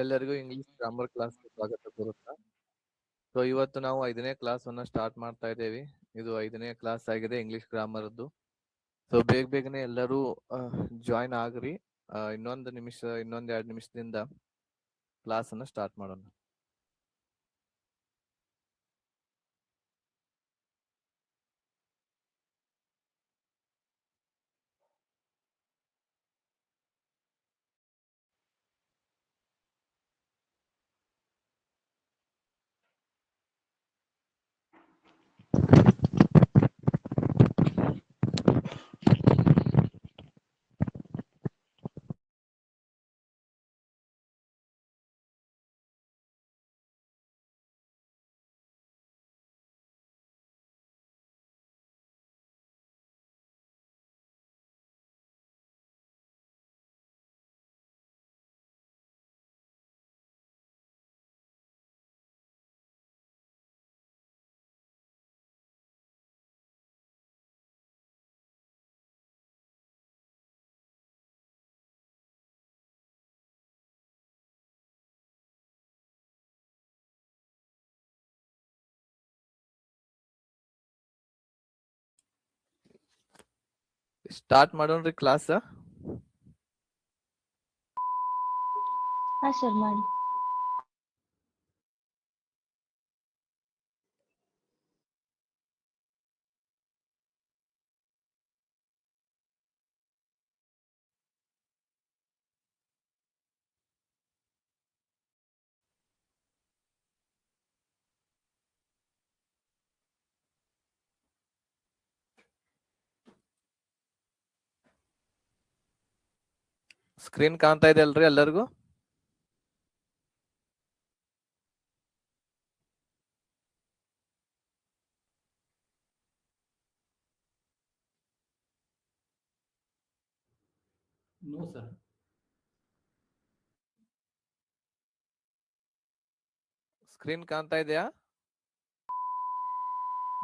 ಎಲ್ಲರಿಗೂ English grammar ಕ್ಲಾಸ್ಗೆ ಸ್ವಾಗತ ಕೋರುತ್ತಾ. ಸೊ ಇವತ್ತು ನಾವು 5ನೇ ಕ್ಲಾಸನ್ನು ಸ್ಟಾರ್ಟ್ ಮಾಡ್ತಾ ಇದ್ದೇವೆ. ಇದು 5ನೇ ಕ್ಲಾಸ್ ಆಗಿದೆ ಇಂಗ್ಲಿಷ್ ಗ್ರಾಮರ್ದು. ಸೊ ಬೇಗನೆ ಎಲ್ಲರೂ ಜಾಯಿನ್ ಆಗ್ರಿ. ಇನ್ನೊಂದು 2 ನಿಮಿಷದಿಂದ ಕ್ಲಾಸನ್ನು ಸ್ಟಾರ್ಟ್ ಮಾಡೋಣ. ಸ್ಟಾರ್ಟ್ ಮಾಡೋಣ್ರಿ ಕ್ಲಾಸ್. ಹಾ ಸರ್ ಮಾಡಿ. ಸ್ಕ್ರೀನ್ ಕಾಣ್ತಾ ಇದೆ ಅಲ್ರಿ ಎಲ್ಲರಿಗೂ? No sir. ಸ್ಕ್ರೀನ್ ಕಾಣ್ತಾ ಇದೆಯಾ?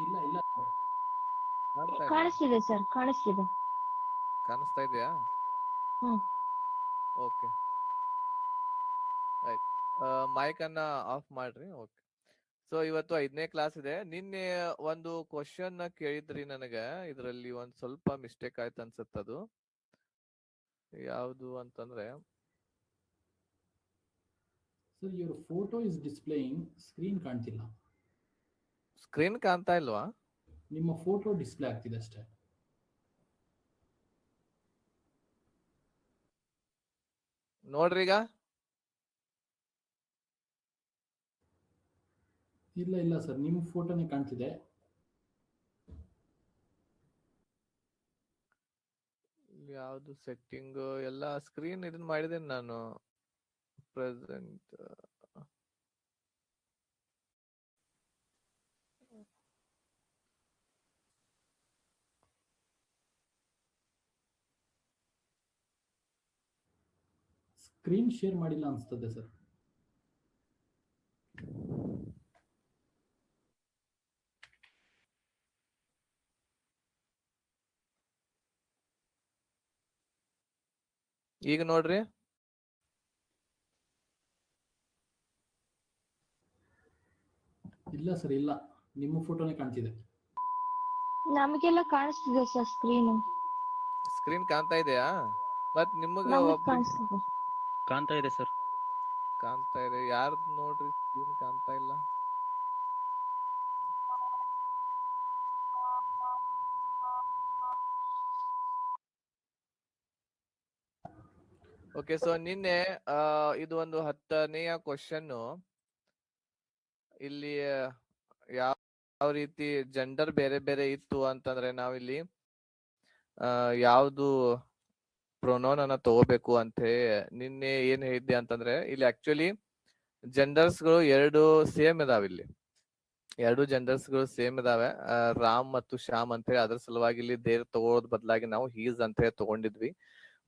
ಇಲ್ಲ ಇಲ್ಲ ಸರ್. ಕಾಣಿಸ್ತಿದೆ ಸರ್, ಕಾಣಿಸ್ತಿದೆ. ಕಾಣಿಸ್ತಾ ಇದೆಯಾ? Okay, right. ಮೈಕ್ ಅನ್ನ ಆಫ್ ಮಾಡ್ರಿ. ಓಕೆ. ಸೊ ಇವತ್ತು 5ನೇ ಕ್ಲಾಸ್ ಇದೆ. ನಿನ್ನೆ ಒಂದು ಕ್ವಶನ್ ಕೇಳಿದ್ರಿ ನನಗ. ಇದರಲ್ಲಿ ಒಂದ್ ಸ್ವಲ್ಪ ಮಿಸ್ಟೇಕ್ ಆಯ್ತು ಅನ್ಸುತ್ತದು. ಯಾವುದು ಅಂತಂದ್ರೆ, sir your photo is displaying, screen ಕಾಣ್ತಿಲ್ಲ. ಸ್ಕ್ರೀನ್ ಕಾಣ್ತಾ ಇಲ್ವಾ? ನಿಮ್ಮ ಫೋಟೋ ಡಿಸ್ಪ್ಲೇ ಆಗ್ತಿದೆ ಅಷ್ಟೇ. ನೋಡ್ರಿ ಈಗ. ಇಲ್ಲ ಇಲ್ಲ ಸರ್, ನಿಮ್ಮ ಫೋಟೋನೇ ಕಾಣ್ತಿದೆ. ಯಾವ್ದು ಸೆಟ್ಟಿಂಗ್ ಎಲ್ಲ ಸ್ಕ್ರೀನ್ ಇದನ್ನ ಮಾಡಿದ್ದೇನೆ ನಾನು. ಪ್ರೆಸೆಂಟ್ ಸ್ಕ್ರೀನ್ ಶೇರ್ ಮಾಡಿಲ್ಲ ಅನ್ಸ್ತದೆ ಸರ್. ಈಗ ನೋಡ್ರಿ. ಇಲ್ಲ ಸರ್, ಇಲ್ಲ, ನಿಮ್ಮ ಫೋಟೋನೇ ಕಾಣ್ತಿದೆ. ನಮಗೆಲ್ಲ ಕಾಣಿಸ್ತಿದೆ ಸರ್ ಸ್ಕ್ರೀನ್. ಸ್ಕ್ರೀನ್ ಕಾಣ್ತಾ ಇದೆಯಾ? ಮತ್ ನಿಮಗ ಕಾಣಿಸ್ತಿದೆ. ಕಾಣ್ತಾ ಇದೆ ಸರ್. ಕಾಣ್ತಾ ಇದೆ. ಯಾರ್ದು ನೋಡ್ರಿ ಸ್ಕ್ರೀನ್ ಕಾಣ್ತಾ ಇಲ್ಲ. ಓಕೆ. ಸೊ ನಿನ್ನೆ ಇದು ಒಂದು 10ನೆಯ ಕ್ವಶನ್. ಇಲ್ಲಿ ಯಾವ ರೀತಿ ಜೆಂಡರ್ ಬೇರೆ ಬೇರೆ ಇತ್ತು ಅಂತಂದ್ರೆ ನಾವಿಲ್ಲಿ ಯಾವ್ದು ಪ್ರೊನೌನ್ ಅನ್ನ ತಗೋಬೇಕು ಅಂತ ನಿನ್ನೆ ಏನ್ ಹೇಳಿದ್ದೆ ಅಂತಂದ್ರೆ, ಇಲ್ಲಿ ಆಕ್ಚುಲಿ ಜೆಂಡರ್ಸ್ ಗಳು 2 ಸೇಮ್ ಇದಾವೆ. ಇಲ್ಲಿ 2 ಜೆಂಡರ್ಸ್ ಗಳು ಸೇಮ್ ಇದಾವೆ, ರಾಮ್ ಮತ್ತು ಶ್ಯಾಮ್ ಅಂತ ಹೇಳಿ. ಅದ್ರ ಸಲುವಾಗಿ ಇಲ್ಲಿ ದೇರ್ ತಗೊಳೋದ್ ಬದಲಾಗಿ ನಾವು ಹೀಸ್ ಅಂತ ಹೇಳಿ ತಗೊಂಡಿದ್ವಿ.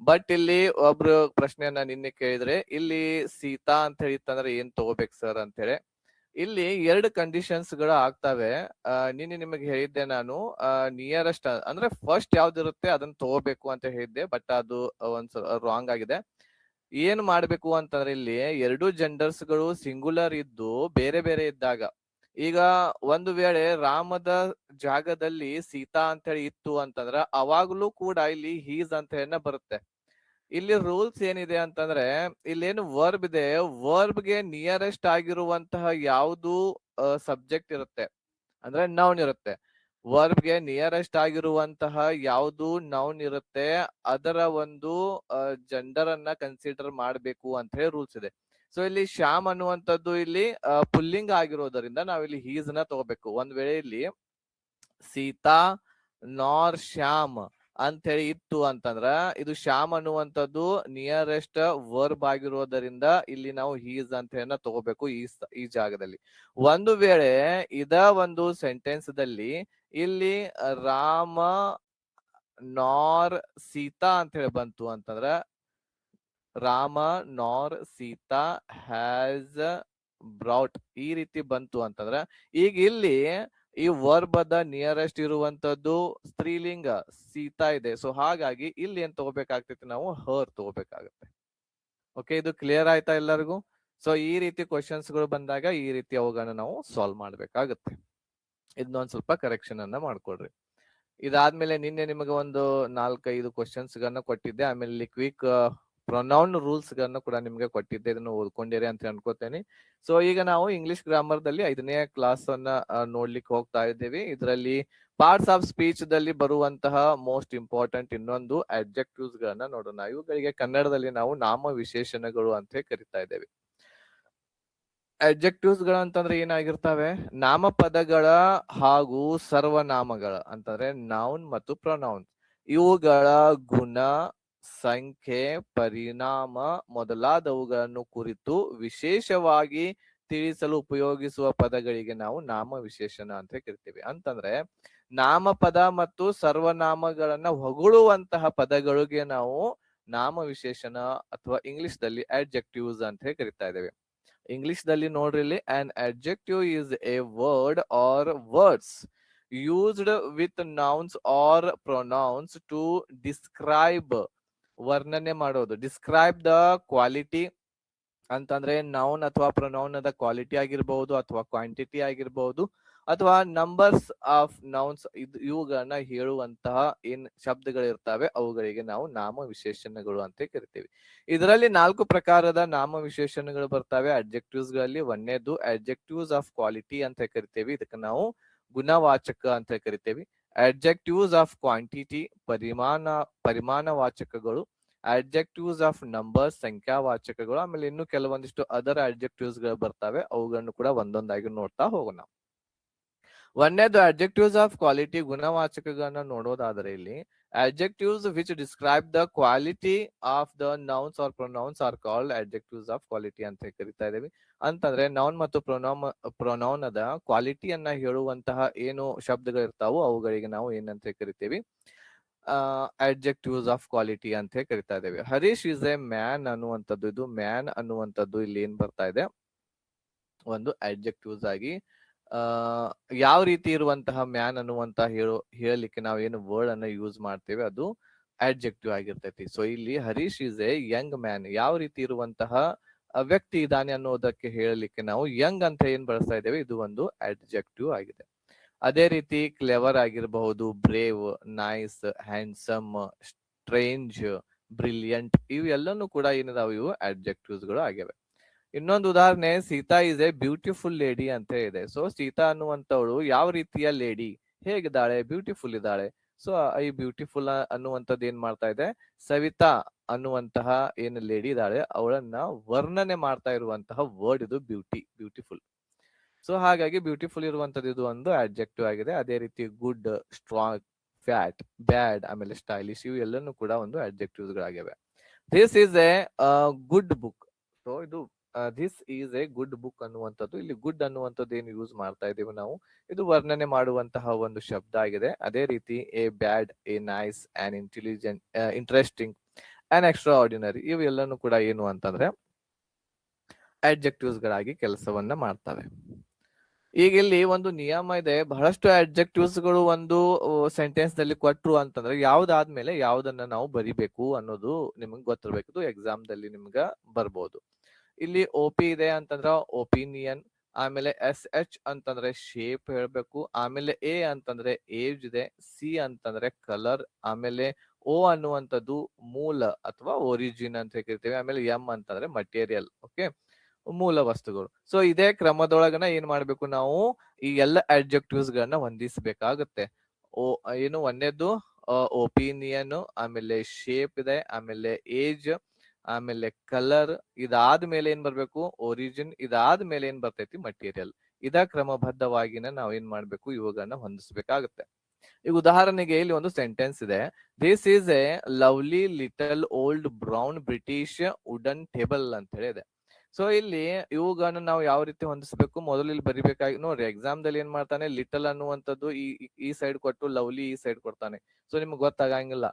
ಬಟ್ ಇಲ್ಲಿ ಒಬ್ರು ಪ್ರಶ್ನೆಯನ್ನ ನಿನ್ನೆ ಕೇಳಿದ್ರೆ, ಇಲ್ಲಿ ಸೀತಾ ಅಂತ ಹೇಳಿತ್ತಂದ್ರೆ ಏನ್ ತಗೋಬೇಕು ಸರ್ ಅಂತ ಹೇಳಿ. ಇಲ್ಲಿ 2 ಕಂಡೀಷನ್ಸ್ ಗಳು ಆಗ್ತವೆ. ನಿನ್ನೆ ನಿಮಗೆ ಹೇಳಿದ್ದೆ ನಾನು, ನಿಯರೆಸ್ಟ್ ಅಂದ್ರೆ ಫಸ್ಟ್ ಯಾವ್ದಿರುತ್ತೆ ಅದನ್ನ ತಗೋಬೇಕು ಅಂತ ಹೇಳಿದ್ದೆ. ಬಟ್ ಅದು ಒಂದ್ಸಲ ರಾಂಗ್ ಆಗಿದೆ. ಏನ್ ಮಾಡ್ಬೇಕು ಅಂತಂದ್ರೆ ಇಲ್ಲಿ ಎರಡು ಜೆಂಡರ್ಸ್ ಗಳು ಸಿಂಗುಲರ್ ಇದ್ದು ಬೇರೆ ಬೇರೆ ಇದ್ದಾಗ, ಈಗ ಒಂದು ವೇಳೆ ರಾಮದ ಜಾಗದಲ್ಲಿ ಸೀತಾ ಅಂತ ಹೇಳಿ ಇತ್ತು ಅಂತಂದ್ರ ಅವಾಗ್ಲೂ ಕೂಡ ಇಲ್ಲಿ ಹೀಸ್ ಅಂತ ಹೇಳಿ ಬರುತ್ತೆ. ಇಲ್ಲಿ ರೂಲ್ಸ್ ಏನಿದೆ ಅಂತಂದ್ರೆ ಇಲ್ಲೇನು ವರ್ಬ್ ಇದೆ, ವರ್ಬ್ಗೆ ನಿಯರೆಸ್ಟ್ ಆಗಿರುವಂತಹ ಯಾವುದು ಸಬ್ಜೆಕ್ಟ್ ಇರುತ್ತೆ ಅಂದ್ರೆ ನೌನ್ ಇರುತ್ತೆ. ವರ್ಬ್ಗೆ ನಿಯರೆಸ್ಟ್ ಆಗಿರುವಂತಹ ಯಾವುದು ನೌನ್ ಇರುತ್ತೆ ಅದರ ಒಂದು ಜೆಂಡರ್ ಅನ್ನ ಕನ್ಸಿಡರ್ ಮಾಡ್ಬೇಕು ಅಂತ ಹೇಳಿ ರೂಲ್ಸ್ ಇದೆ. ಸೊ ಇಲ್ಲಿ ಶ್ಯಾಮ್ ಅನ್ನುವಂಥದ್ದು ಇಲ್ಲಿ ಪುಲ್ಲಿಂಗ್ ಆಗಿರೋದರಿಂದ ನಾವಿಲ್ಲಿ ಹೀಸ್ ನ ತಗೋಬೇಕು. ಒಂದ್ ವೇಳೆ ಇಲ್ಲಿ ಸೀತಾ ನಾರ್ ಶ್ಯಾಮ್ ಅಂತ ಹೇಳಿ ಇತ್ತು ಅಂತಂದ್ರ ಇದು ಶ್ಯಾಮ್ ಅನ್ನುವಂಥದ್ದು ನಿಯರೆಸ್ಟ್ ವರ್ಬ್ ಆಗಿರೋದರಿಂದ ಇಲ್ಲಿ ನಾವು ಹೀಸ್ ಅಂತ ಹೇಳಿ ತಗೋಬೇಕು ಈ ಜಾಗದಲ್ಲಿ. ಒಂದು ವೇಳೆ ಇದ ಒಂದು ಸೆಂಟೆನ್ಸ್ ದಲ್ಲಿ ಇಲ್ಲಿ ರಾಮ ನಾರ್ ಸೀತಾ ಅಂತ ಹೇಳಿ ಬಂತು ಅಂತಂದ್ರ ರಾಮ ನಾರ್ ಸೀತಾ ಹ್ಯಾಸ್ ಬ್ರಾಟ್ ಈ ರೀತಿ ಬಂತು ಅಂತಂದ್ರ ಈಗ ಇಲ್ಲಿ ಈ ವರ್ಬ್ ಅದ ನಿಯರೆಸ್ಟ್ ಇರುವಂತದ್ದು ಸ್ತ್ರೀಲಿಂಗ ಸೀತಾ ಇದೆ. ಸೊ ಹಾಗಾಗಿ ಇಲ್ಲಿ ಏನ್ ತಗೋಬೇಕಾಗ್ತೈತಿ, ನಾವು ಹರ್ ತಗೋಬೇಕಾಗತ್ತೆ. ಓಕೆ, ಇದು ಕ್ಲಿಯರ್ ಆಯ್ತಾ ಎಲ್ಲರಿಗೂ? ಸೊ ಈ ರೀತಿ ಕ್ವಶನ್ಸ್ ಗಳು ಬಂದಾಗ ಈ ರೀತಿ ಅವುಗಳನ್ನ ನಾವು ಸಾಲ್ವ್ ಮಾಡ್ಬೇಕಾಗತ್ತೆ. ಇದನ್ನೊಂದ್ ಸ್ವಲ್ಪ ಕರೆಕ್ಷನ್ ಅನ್ನ ಮಾಡ್ಕೊಡ್ರಿ. ಇದಾದ್ಮೇಲೆ ನಿನ್ನೆ ನಿಮಗೆ ಒಂದು 4-5 ಕ್ವಶನ್ಸ್ ಗಳನ್ನ ಕೊಟ್ಟಿದ್ದೆ. ಆಮೇಲೆ ಕ್ವಿಕ್ ಪ್ರೊನೌನ್ ರೂಲ್ಸ್ ಗಳನ್ನ ಕೂಡ ನಿಮ್ಗೆ ಕೊಟ್ಟಿದ್ದೆ, ಇದನ್ನು ಓದ್ಕೊಂಡಿರಿ ಅಂತ ಅನ್ಕೋತೇನೆ. ಸೊ ಈಗ ನಾವು ಇಂಗ್ಲಿಷ್ ಗ್ರಾಮರ್ ದಲ್ಲಿ 5ನೇ ಕ್ಲಾಸ್ ಅನ್ನ ನೋಡ್ಲಿಕ್ಕೆ ಹೋಗ್ತಾ ಇದ್ದೇವೆ. ಇದರಲ್ಲಿ ಪಾರ್ಟ್ಸ್ ಆಫ್ ಸ್ಪೀಚ್ ದಲ್ಲಿ ಬರುವಂತಹ ಮೋಸ್ಟ್ ಇಂಪಾರ್ಟೆಂಟ್ ಇನ್ನೊಂದು ಅಡ್ಜೆಕ್ಟಿವ್ಸ್ ಗಳನ್ನ ನೋಡೋಣ. ಇವುಗಳಿಗೆ ಕನ್ನಡದಲ್ಲಿ ನಾವು ನಾಮ ವಿಶೇಷಣಗಳು ಅಂತ ಕರಿತಾ ಇದ್ದೇವೆ. ಅಡ್ಜೆಕ್ಟಿವ್ಸ್ ಗಳು ಅಂತಂದ್ರೆ ಏನಾಗಿರ್ತವೆ, ನಾಮಪದಗಳ ಹಾಗೂ ಸರ್ವನಾಮಗಳ ಅಂತಂದ್ರೆ ನೌನ್ ಮತ್ತು ಪ್ರೊನೌನ್ ಇವುಗಳ ಗುಣ, ಸಂಖ್ಯೆ, ಪರಿಣಾಮ ಮೊದಲಾದವುಗಳನ್ನು ಕುರಿತು ವಿಶೇಷವಾಗಿ ತಿಳಿಸಲು ಉಪಯೋಗಿಸುವ ಪದಗಳಿಗೆ ನಾವು ನಾಮ ವಿಶೇಷಣ ಅಂತ ಕರಿತೀವಿ. ಅಂತಂದ್ರೆ ನಾಮಪದ ಮತ್ತು ಸರ್ವನಾಮಗಳನ್ನ ಹೊಗಳುವಂತಹ ಪದಗಳಿಗೆ ನಾವು ನಾಮ ವಿಶೇಷಣ ಅಥವಾ ಇಂಗ್ಲಿಷ್ ದಲ್ಲಿ ಅಡ್ಜೆಕ್ಟಿವ್ಸ್ ಅಂತ ಕರಿತಾ ಇದ್ದೇವೆ. ಇಂಗ್ಲಿಷ್ ದಲ್ಲಿ ನೋಡ್ರಿ ಇಲ್ಲಿ, an adjective is a word or words used with nouns or pronouns to describe ವರ್ಣನೆ ಮಾಡೋದು. ಡಿಸ್ಕ್ರೈಬ್ ದ ಕ್ವಾಲಿಟಿ ಅಂತಂದ್ರೆ ನೌನ್ ಅಥವಾ ಪ್ರೊನೌನ್ ಅದ ಕ್ವಾಲಿಟಿ ಆಗಿರ್ಬಹುದು ಅಥವಾ ಕ್ವಾಂಟಿಟಿ ಆಗಿರ್ಬಹುದು ಅಥವಾ ನಂಬರ್ಸ್ ಆಫ್ ನೌನ್ಸ್ ಇವುಗಳನ್ನ ಹೇಳುವಂತಹ ಏನ್ ಶಬ್ದಗಳಿರ್ತವೆ ಅವುಗಳಿಗೆ ನಾವು ನಾಮ ವಿಶೇಷಣಗಳು ಅಂತ ಕರಿತೀವಿ. ಇದರಲ್ಲಿ 4 ಪ್ರಕಾರದ ನಾಮ ವಿಶೇಷಣಗಳು ಬರ್ತವೆ ಅಡ್ಜೆಕ್ಟಿವ್ಸ್ ಗಳಲ್ಲಿ. ಒಂದನೇದು ಅಡ್ಜೆಕ್ಟಿವ್ಸ್ ಆಫ್ ಕ್ವಾಲಿಟಿ ಅಂತ ಕರಿತೇವೆ, ಇದಕ್ಕೆ ನಾವು ಗುಣವಾಚಕ ಅಂತ ಕರಿತೇವೆ. ಅಡ್ಜೆಕ್ಟಿವ್ಸ್ ಆಫ್ ಕ್ವಾಂಟಿಟಿ ಪರಿಮಾಣವಾಚಕಗಳು, ಅಡ್ಜೆಕ್ಟಿವ್ಸ್ ಆಫ್ ನಂಬರ್ಸ್ ಸಂಖ್ಯಾವಾಚಕಗಳು, ಆಮೇಲೆ ಇನ್ನು ಕೆಲವೊಂದಿಷ್ಟು ಅದರ್ ಅಡ್ಜೆಕ್ಟಿವ್ಸ್ ಗಳು ಬರ್ತವೆ, ಅವುಗಳನ್ನು ಕೂಡ ಒಂದೊಂದಾಗಿ ನೋಡ್ತಾ ಹೋಗೋಣ. ಒಂದನೇದು ಅಡ್ಜೆಕ್ಟಿವ್ಸ್ ಆಫ್ ಕ್ವಾಲಿಟಿ ಗುಣವಾಚಕಗಳನ್ನ ನೋಡೋದಾದ್ರೆ ಇಲ್ಲಿ adjectives which describe the quality of the nouns or pronouns are called adjectives of quality ಅಂತ ಕರಿತಾ ಇದ್ದೇವೆ. ಅಂತಂದ್ರೆ ನೌನ್ ಮತ್ತು ಪ್ರೊನೌನ್ ಅದ ಕ್ವಾಲಿಟಿಯನ್ನ ಹೇಳುವಂತಹ ಏನು ಶಬ್ದಗಳಿರ್ತಾವೋ ಅವುಗಳಿಗೆ ನಾವು ಏನಂತ ಕರಿತೀವಿ, adjectives ಆಫ್ ಕ್ವಾಲಿಟಿ ಅಂತ ಕರಿತಾ ಇದ್ದೇವೆ. ಹರೀಶ್ ಇಸ್ ಎ ಮ್ಯಾನ್ ಅನ್ನುವಂಥದ್ದು, ಇದು ಮ್ಯಾನ್ ಅನ್ನುವಂಥದ್ದು ಇಲ್ಲಿ ಏನ್ ಬರ್ತಾ ಇದೆ ಒಂದು adjectives ಆಗಿ. ಯಾವ ರೀತಿ ಇರುವಂತಹ ಮ್ಯಾನ್ ಅನ್ನುವಂತ ಹೇಳಲಿಕ್ಕೆ ನಾವೇನು ವರ್ಡ್ ಅನ್ನ ಯೂಸ್ ಮಾಡ್ತೇವೆ ಅದು ಅಡ್ಜೆಕ್ಟಿವ್ ಆಗಿರ್ತೈತಿ. ಸೊ ಇಲ್ಲಿ Harish is A Young man, ಯಾವ ರೀತಿ ಇರುವಂತಹ ವ್ಯಕ್ತಿ ಇದ್ದಾನೆ ಅನ್ನೋದಕ್ಕೆ ಹೇಳಲಿಕ್ಕೆ ನಾವು ಯಂಗ್ ಅಂತ ಏನ್ ಬಳಸ್ತಾ ಇದ್ದೇವೆ, ಇದು ಒಂದು ಅಡ್ಜೆಕ್ಟಿವ್ ಆಗಿದೆ. ಅದೇ ರೀತಿ ಕ್ಲೆವರ್ ಆಗಿರಬಹುದು, brave, nice, handsome, strange, brilliant ಇವೆಲ್ಲನೂ ಕೂಡ ಏನಿದಾವೆ ಇವು ಅಡ್ಜೆಕ್ಟಿವ್ಸ್ ಗಳು ಆಗಿವೆ. ಇನ್ನೊಂದು ಉದಾಹರಣೆ Sita is A beautiful lady ಅಂತ ಇದೆ. ಸೊ ಸೀತಾ ಅನ್ನುವಂಥವಳು ಯಾವ ರೀತಿಯ ಲೇಡಿ, ಹೇಗಿದ್ದಾಳೆ, ಬ್ಯೂಟಿಫುಲ್ ಇದ್ದಾಳೆ. ಸೊ ಈ ಬ್ಯೂಟಿಫುಲ್ ಅನ್ನುವಂಥದ್ದು ಏನ್ ಮಾಡ್ತಾ ಇದೆ, ಸವಿತಾ ಅನ್ನುವಂತಹ ಏನು ಲೇಡಿ ಇದ್ದಾಳೆ ಅವಳನ್ನ ವರ್ಣನೆ ಮಾಡ್ತಾ ಇರುವಂತಹ ವರ್ಡ್ ಇದು ಬ್ಯೂಟಿಫುಲ್. ಸೊ ಹಾಗಾಗಿ ಬ್ಯೂಟಿಫುಲ್ ಇರುವಂತದ್ದು ಇದು ಒಂದು ಅಡ್ಜೆಕ್ಟಿವ್ ಆಗಿದೆ. ಅದೇ ರೀತಿ ಗುಡ್, ಸ್ಟ್ರಾಂಗ್, ಫ್ಯಾಟ್, ಬ್ಯಾಡ್, ಆಮೇಲೆ ಸ್ಟೈಲಿಶ್ ಇವು ಎಲ್ಲನೂ ಕೂಡ ಒಂದು ಅಡ್ಜೆಕ್ಟಿವ್ಸ್ ಗಳಾಗಿವೆ. This is a good book. So ಇದು this is a good book ಅನ್ನುವಂಥದ್ದು, ಇಲ್ಲಿ ಗುಡ್ ಅನ್ನುವಂಥದ್ದು ಏನು ಯೂಸ್ ಮಾಡ್ತಾ ಇದ್ದೀವಿ ನಾವು, ಇದು ವರ್ಣನೆ ಮಾಡುವಂತಹ ಒಂದು ಶಬ್ದ ಆಗಿದೆ. ಅದೇ ರೀತಿ a bad, A nice, on intelligent, interesting, on extra ordinary ಇವೆಲ್ಲನೂ ಕೂಡ ಏನು ಅಂತಂದ್ರೆ ಅಡ್ಜೆಕ್ಟಿವ್ಸ್ ಗಳಾಗಿ ಕೆಲಸವನ್ನ ಮಾಡ್ತವೆ. ಈಗ ಇಲ್ಲಿ ಒಂದು ನಿಯಮ ಇದೆ, ಬಹಳಷ್ಟು ಅಡ್ಜೆಕ್ಟಿವ್ಸ್ ಗಳು ಒಂದು ಸೆಂಟೆನ್ಸ್ ನಲ್ಲಿ ಕೊಟ್ರು ಅಂತಂದ್ರೆ ಯಾವ್ದಾದ್ಮೇಲೆ ಯಾವ್ದನ್ನ ನಾವು ಬರಿಬೇಕು ಅನ್ನೋದು ನಿಮ್ಗೆ ಗೊತ್ತಿರ್ಬೇಕು. ಇದು ಎಕ್ಸಾಮ್ ದಲ್ಲಿ ನಿಮ್ಗ ಬರ್ಬೋದು. ಇಲ್ಲಿ OP ಇದೆ ಅಂತಂದ್ರ ಒಪಿನಿಯನ್, ಆಮೇಲೆ SH ಅಂತಂದ್ರೆ ಶೇಪ್ ಹೇಳ್ಬೇಕು, ಆಮೇಲೆ A ಅಂತಂದ್ರೆ ಏಜ್ ಇದೆ, C ಅಂತಂದ್ರೆ ಕಲರ್, ಆಮೇಲೆ O ಅನ್ನುವಂಥದ್ದು ಮೂಲ ಅಥವಾ ಒರಿಜಿನ್ ಅಂತ ಹೇಳ್ತೀವಿ, ಆಮೇಲೆ M ಅಂತಂದ್ರೆ ಮಟೀರಿಯಲ್. ಓಕೆ, ಮೂಲ ವಸ್ತುಗಳು. ಸೊ ಇದೇ ಕ್ರಮದೊಳಗನ ಏನ್ ಮಾಡ್ಬೇಕು ನಾವು, ಈ ಎಲ್ಲ ಅಡ್ಜೆಕ್ಟಿವ್ಸ್ ಗಳನ್ನ ಹೊಂದಿಸ್ಬೇಕಾಗತ್ತೆ. ಏನು ಒಂದೇದ್ದು ಒಪಿನಿಯನ್, ಆಮೇಲೆ ಶೇಪ್ ಇದೆ, ಆಮೇಲೆ ಏಜ್, ಆಮೇಲೆ ಕಲರ್, ಇದಾದ್ಮೇಲೆ ಏನ್ ಬರ್ಬೇಕು ಒರಿಜಿನ್, ಇದಾದ್ಮೇಲೆ ಏನ್ ಬರ್ತೈತಿ ಮಟೀರಿಯಲ್. ಇದ ಕ್ರಮಬದ್ಧವಾಗಿನ ನಾವ್ ಏನ್ ಮಾಡ್ಬೇಕು, ಇವುಗಳನ್ನ ಹೊಂದಿಸ್ಬೇಕಾಗತ್ತೆ. ಈಗ ಉದಾಹರಣೆಗೆ ಇಲ್ಲಿ ಒಂದು ಸೆಂಟೆನ್ಸ್ ಇದೆ, this is A lovely little old brown British wooden table ಅಂತ ಹೇಳಿ ಇದೆ. ಸೊ ಇಲ್ಲಿ ಇವುಗಳನ್ನ ನಾವು ಯಾವ ರೀತಿ ಹೊಂದಿಸ್ಬೇಕು, ಮೊದಲು ಇಲ್ಲಿ ಬರಿಬೇಕಾಗಿ ನೋಡ್ರಿ. ಎಕ್ಸಾಮ್ ದಲ್ಲಿ ಏನ್ ಮಾಡ್ತಾನೆ, ಲಿಟಲ್ ಅನ್ನುವಂಥದ್ದು ಈ ಸೈಡ್ ಕೊಟ್ಟು ಲವ್ಲಿ ಈ ಸೈಡ್ ಕೊಡ್ತಾನೆ. ಸೊ ನಿಮ್ಗೆ ಗೊತ್ತಾಗಂಗಿಲ್ಲ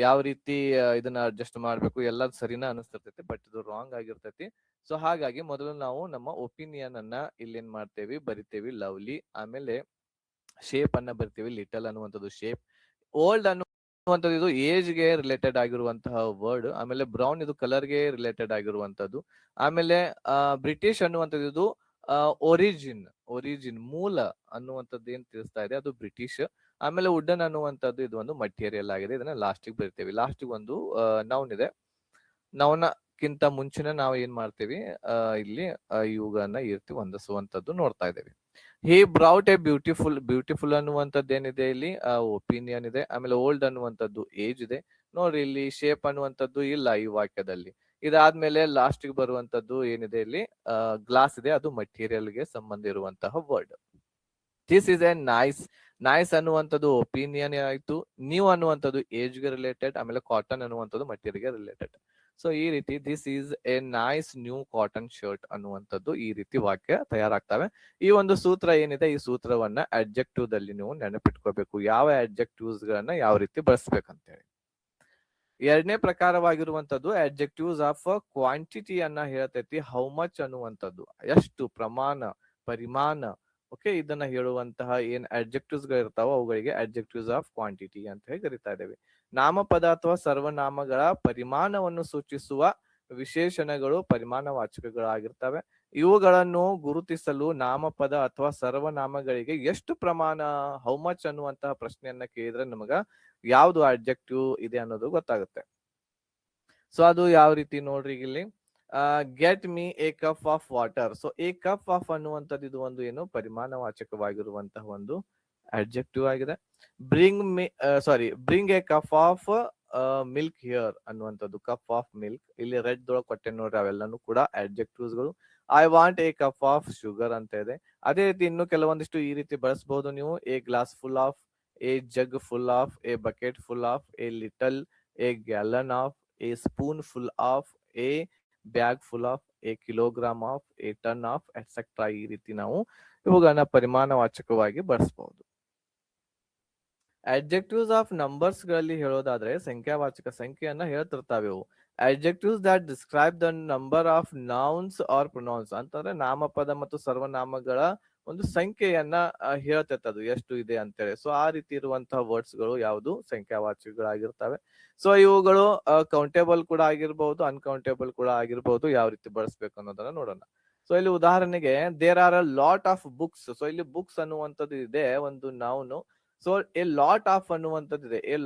ಯಾವ ರೀತಿ ಇದನ್ನ ಅಡ್ಜಸ್ಟ್ ಮಾಡ್ಬೇಕು. ಎಲ್ಲ ಸರಿನಾ ಅನಿಸ್ತಿರ್ತೈತಿ, ಬಟ್ ಇದು ರಾಂಗ್ ಆಗಿರ್ತೈತಿ. ಸೊ ಹಾಗಾಗಿ ಮೊದಲು ನಾವು ನಮ್ಮ ಒಪಿನಿಯನ್ ಅನ್ನ ಇಲ್ಲಿ ಏನ್ ಮಾಡ್ತೇವಿ, ಬರಿತೇವಿ ಲವ್ಲಿ, ಆಮೇಲೆ ಶೇಪ್ ಅನ್ನ ಬರ್ತೀವಿ ಲಿಟಲ್ ಅನ್ನುವಂಥದ್ದು ಶೇಪ್, ಓಲ್ಡ್ ಅನ್ನುವಂಥದ್ದು ಇದು ಏಜ್ ಗೆ ರಿಲೇಟೆಡ್ ಆಗಿರುವಂತಹ ವರ್ಡ್, ಆಮೇಲೆ ಬ್ರೌನ್ ಇದು ಕಲರ್ ಗೆ ರಿಲೇಟೆಡ್ ಆಗಿರುವಂತದ್ದು, ಆಮೇಲೆ ಬ್ರಿಟಿಷ್ ಅನ್ನುವಂಥದ್ದು ಇದು ಒರಿಜಿನ್ ಮೂಲ ಅನ್ನುವಂಥದ್ದು ಏನ್ ತಿಳಿಸ್ತಾ ಇದೆ ಅದು ಬ್ರಿಟಿಷ್, ಆಮೇಲೆ ವುಡನ್ ಅನ್ನುವಂಥದ್ದು ಇದು ಒಂದು ಮಟೀರಿಯಲ್ ಆಗಿದೆ. ಇದನ್ನ ಲಾಸ್ಟಿಗೆ ಬರಿತೇವೆ. ಲಾಸ್ಟಿಗೆ ಒಂದು ನೌನ್ ಇದೆ, ನೌನಕ್ಕಿಂತ ಮುಂಚಿನ ನಾವು ಏನ್ ಮಾಡ್ತೀವಿ, ಇಲ್ಲಿ ಇವುಗಳನ್ನ ಈ ರೀತಿ ಹೊಂದಿಸುವಂತದ್ದು ನೋಡ್ತಾ ಇದ್ದೇವೆ. ಹಿ ಬ್ರೌಟ್ ಎ ಬ್ಯೂಟಿಫುಲ್ ಅನ್ನುವಂಥದ್ದು ಏನಿದೆ ಇಲ್ಲಿ ಒಪಿನಿಯನ್ ಇದೆ, ಆಮೇಲೆ ಓಲ್ಡ್ ಅನ್ನುವಂಥದ್ದು ಏಜ್ ಇದೆ. ನೋಡ್ರಿ ಇಲ್ಲಿ ಶೇಪ್ ಅನ್ನುವಂಥದ್ದು ಇಲ್ಲ ಈ ವಾಕ್ಯದಲ್ಲಿ. ಇದಾದ್ಮೇಲೆ ಲಾಸ್ಟ್ ಗೆ ಬರುವಂತದ್ದು ಏನಿದೆ ಇಲ್ಲಿ ಗ್ಲಾಸ್ ಇದೆ, ಅದು ಮಟೀರಿಯಲ್ ಗೆ ಸಂಬಂಧ ಇರುವಂತಹ word. This is A nice ಅನ್ನುವಂಥದ್ದು ಒಪಿನಿಯನ್ ಆಯ್ತು, ನ್ಯೂ ಅನ್ನುವಂಥದ್ದು ಏಜ್ ಗೆ ರಿಲೇಟೆಡ್, ಆಮೇಲೆ ಕಾಟನ್ ಅನ್ನುವಂಥದ್ದು ಮಟೀರಿಯಲ್ ಗೆ ರಿಲೇಟೆಡ್. ಸೊ ಈ ರೀತಿ this is A nice new cotton shirt ಅನ್ನುವಂಥದ್ದು ಈ ರೀತಿ ವಾಕ್ಯ ತಯಾರಾಗ್ತವೆ. ಈ ಒಂದು ಸೂತ್ರ ಏನಿದೆ, ಈ ಸೂತ್ರವನ್ನ ಅಡ್ಜೆಕ್ಟಿವ್ ದಲ್ಲಿ ನೀವು ನೆನಪಿಟ್ಕೋಬೇಕು, ಯಾವ ಅಡ್ಜೆಕ್ಟಿವ್ಸ್ ಗಳನ್ನ ಯಾವ ರೀತಿ ಬಳಸ್ಬೇಕಂತ ಹೇಳಿ. ಎರಡನೇ ಪ್ರಕಾರವಾಗಿರುವಂತದ್ದು ಅಡ್ಜೆಕ್ಟಿವ್ಸ್ ಆಫ್ ಕ್ವಾಂಟಿಟಿ ಅನ್ನ ಹೇಳ್ತೈತಿ. ಹೌ ಮಚ್ ಅನ್ನುವಂಥದ್ದು ಎಷ್ಟು, ಪ್ರಮಾಣ, ಪರಿಮಾಣ. ಓಕೆ, ಇದನ್ನ ಹೇಳುವಂತಹ ಏನ್ ಅಡ್ಜೆಕ್ಟಿವ್ಸ್ ಗಳು ಇರ್ತಾವ ಅವುಗಳಿಗೆ ಅಡ್ಜೆಕ್ಟಿವ್ಸ್ ಆಫ್ ಕ್ವಾಂಟಿಟಿ ಅಂತ ಹೇಳಿ ಕರಿತಾ ಇದ್ದೇವೆ. ನಾಮಪದ ಅಥವಾ ಸರ್ವನಾಮಗಳ ಪರಿಮಾಣವನ್ನು ಸೂಚಿಸುವ ವಿಶೇಷಣಗಳು ಪರಿಮಾಣವಾಚಕಗಳಾಗಿರ್ತವೆ. ಇವುಗಳನ್ನು ಗುರುತಿಸಲು ನಾಮಪದ ಅಥವಾ ಸರ್ವನಾಮಗಳಿಗೆ ಎಷ್ಟು ಪ್ರಮಾಣ, ಹೌ ಮಚ್ ಅನ್ನುವಂತಹ ಪ್ರಶ್ನೆಯನ್ನ ಕೇಳಿದ್ರೆ ನಮಗ ಯಾವ್ದು ಅಡ್ಜೆಕ್ಟಿವ್ ಇದೆ ಅನ್ನೋದು ಗೊತ್ತಾಗುತ್ತೆ. ಸೊ ಅದು ಯಾವ ರೀತಿ ನೋಡ್ರಿ ಇಲ್ಲಿ, get me A cup of water. So A cup of ಅನ್ನುವಂಥದ್ದು ಇದು ಒಂದು ಏನು ಪರಿಮಾಣವಾಚಕವಾಗಿರುವಂತಹ ಒಂದು ಅಡ್ಜೆಕ್ಟಿವ್ ಆಗಿದೆ. Bring A cup of milk here ಅನ್ನುವಂಥದ್ದು, ಕಪ್ ಆಫ್ ಮಿಲ್ಕ್ ಇಲ್ಲಿ ರೆಡ್ ದೊಳಗೆ ಕೊಟ್ಟೆ ನೋಡ್ರಿ, ಅವೆಲ್ಲಾನು ಕೂಡ ಅಡ್ಜೆಕ್ಟಿವ್ಸ್ ಗಳು. I want A cup of sugar ಅಂತ ಇದೆ. ಅದೇ ರೀತಿ ಇನ್ನು ಕೆಲವೊಂದಿಷ್ಟು ಈ ರೀತಿ ಬಳಸಬಹುದು ನೀವು. A glass full of, A jug full of, A bucket full of, A little, A gallon of, A spoon full of, A bag full of, A kilogram of, A ton of et cetera. ಈ ರೀತಿ ನಾವು ಇವುಗಳನ್ನ ಪರಿಮಾಣವಾಚಕವಾಗಿ ಬಳಸಬಹುದು. Adjectives of numbers ಗಳಲ್ಲಿ ಹೇಳೋದಾದ್ರೆ ಸಂಖ್ಯಾವಾಚಕ ಸಂಖ್ಯೆಯನ್ನ ಹೇಳ್ತಿರ್ತಾವೆ ಇವು. Adjectives that describe the number of nouns or pronouns ಅಂತಂದ್ರೆ ನಾಮಪದ ಮತ್ತು ಸರ್ವನಾಮಗಳ ಒಂದು ಸಂಖ್ಯೆಯನ್ನ ಹೇಳ್ತಿರ್ತದು ಎಷ್ಟು ಇದೆ ಅಂತೇಳಿ. ಸೊ ಆ ರೀತಿ ಇರುವಂತಹ ವರ್ಡ್ಸ್ ಗಳು ಯಾವುದು ಸಂಖ್ಯಾವಾಚಕಗಳಾಗಿರ್ತವೆ. ಸೊ ಇವುಗಳು ಕೌಂಟೇಬಲ್ ಕೂಡ ಆಗಿರ್ಬಹುದು, ಅನ್ಕೌಂಟೇಬಲ್ ಕೂಡ ಆಗಿರ್ಬಹುದು. ಯಾವ ರೀತಿ ಬಳಸ್ಬೇಕು ಅನ್ನೋದನ್ನ ನೋಡೋಣ. ಸೊ ಇಲ್ಲಿ ಉದಾಹರಣೆಗೆ there are a lot of books. So ಇಲ್ಲಿ ಬುಕ್ಸ್ ಅನ್ನುವಂಥದ್ದು ಇದೆ ಒಂದು noun. So a lot of ಅನ್ನುವಂಥದ್ದು ಇದೆ, ಎ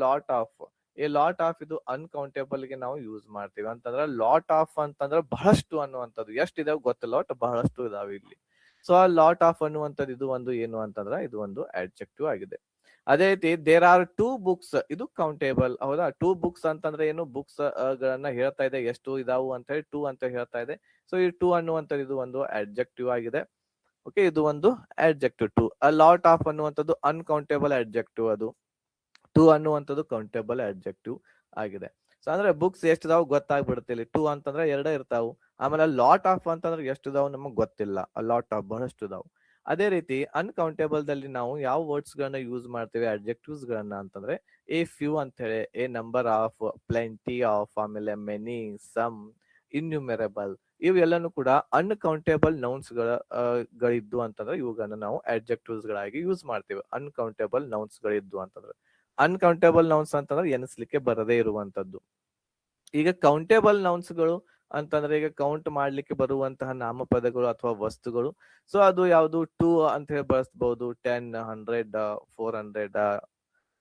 ಲಾಟ್ ಆಫ್ ಇದು ಅನ್ಕೌಂಟೇಬಲ್ ಗೆ ನಾವು ಯೂಸ್ ಮಾಡ್ತೀವಿ. ಅಂತಂದ್ರೆ ಲಾಟ್ ಆಫ್ ಅಂತಂದ್ರೆ ಬಹಳಷ್ಟು ಅನ್ನುವಂಥದ್ದು, ಎಷ್ಟು ಇದಾವೆ ಗೊತ್ತಿಲ್ಲ, ಒಟ್ಟು ಬಹಳಷ್ಟು ಇದಾವೆ ಇಲ್ಲಿ. ಸೊ ಆ ಲಾಟ್ ಆಫ್ ಅನ್ನುವಂಥದ್ದು ಇದು ಒಂದು ಏನು ಅಂತಂದ್ರೆ ಇದು ಒಂದು ಅಡ್ಜೆಕ್ಟಿವ್ ಆಗಿದೆ. ಅದೇ ರೀತಿ ದೇರ್ ಆರ್ 2 ಬುಕ್ಸ್, ಇದು ಕೌಂಟೇಬಲ್. ಹೌದಾ, 2 ಬುಕ್ಸ್ ಅಂತಂದ್ರೆ ಏನು, ಬುಕ್ಸ್ ಗಳನ್ನ ಹೇಳ್ತಾ ಇದೆ, ಎಷ್ಟು ಇದಾವು ಅಂತ ಹೇಳಿ 2 ಅಂತ ಹೇಳ್ತಾ ಇದೆ. ಸೊ ಈ 2 ಅನ್ನುವಂಥದ್ದು ಇದು ಒಂದು ಅಡ್ಜೆಕ್ಟಿವ್ ಆಗಿದೆ. ಓಕೆ, ಇದು ಒಂದು ಅಡ್ಜೆಕ್ಟಿವ್ 2. ಅ ಲಾಟ್ ಆಫ್ ಅನ್ನುವಂಥದ್ದು ಅನ್ಕೌಂಟೇಬಲ್ ಅಡ್ಜೆಕ್ಟಿವ್, ಅದು 2 ಅನ್ನುವಂಥದ್ದು ಕೌಂಟೇಬಲ್ ಅಡ್ಜೆಕ್ಟಿವ್ ಆಗಿದೆ. ಸೊ ಅಂದ್ರೆ ಬುಕ್ಸ್ ಎಷ್ಟಿದಾವ್ ಗೊತ್ತಾಗ್ಬಿಡುತ್ತೆ ಇಲ್ಲಿ. 2 ಅಂತಂದ್ರೆ 2 ಇರ್ತಾವು. ಆಮೇಲೆ ಲಾಟ್ ಆಫ್ ಅಂತಂದ್ರೆ ಎಷ್ಟಿದಾವ್ ನಮಗ್ ಗೊತ್ತಿಲ್ಲ, ಲಾಟ್ ಆಫ್ ಬಹಳಷ್ಟು ಇದಾವ್. ಅದೇ ರೀತಿ ಅನ್ಕೌಂಟೇಬಲ್ ದಲ್ಲಿ ನಾವು ಯಾವ ವರ್ಡ್ಸ್ ಗಳನ್ನ ಯೂಸ್ ಮಾಡ್ತೇವೆ ಅಡ್ಜೆಕ್ಟಿವ್ಸ್ ಗಳನ್ನ ಅಂತಂದ್ರೆ ಎ ಫ್ಯೂ ಅಂತ ಹೇಳಿ, A number of, plenty of, ಆಮೇಲೆ ಮೆನಿ, ಸಮ್, ಇನ್ಯೂಮೆರಬಲ್. ಇವೆಲ್ಲನೂ ಕೂಡ ಅನ್ಕೌಂಟೇಬಲ್ ನೌನ್ಸ್ ಗಳಿದ್ದು ಅಂತಂದ್ರೆ ಇವುಗಳನ್ನ ನಾವು ಅಡ್ಜೆಕ್ಟಿವ್ಸ್ ಗಳಾಗಿ ಯೂಸ್ ಮಾಡ್ತೀವಿ. ಅನ್ಕೌಂಟೇಬಲ್ ನೌನ್ಸ್ ಗಳಿದ್ದು ಅಂತಂದ್ರೆ, ಅನ್ಕೌಂಟೇಬಲ್ ನೌನ್ಸ್ ಅಂತಂದ್ರೆ ಎನಿಸ್ಲಿಕ್ಕೆ ಬರದೇ ಇರುವಂತದ್ದು. ಈಗ ಕೌಂಟೇಬಲ್ ನೌನ್ಸ್ ಗಳು ಅಂತಂದ್ರೆ ಈಗ ಕೌಂಟ್ ಮಾಡ್ಲಿಕ್ಕೆ ಬರುವಂತಹ ನಾಮಪದಗಳು ಅಥವಾ ವಸ್ತುಗಳು. ಸೊ ಅದು ಯಾವುದು 2 ಅಂತ ಹೇಳಿ ಬಳಸಬಹುದು, 10, 100, 400,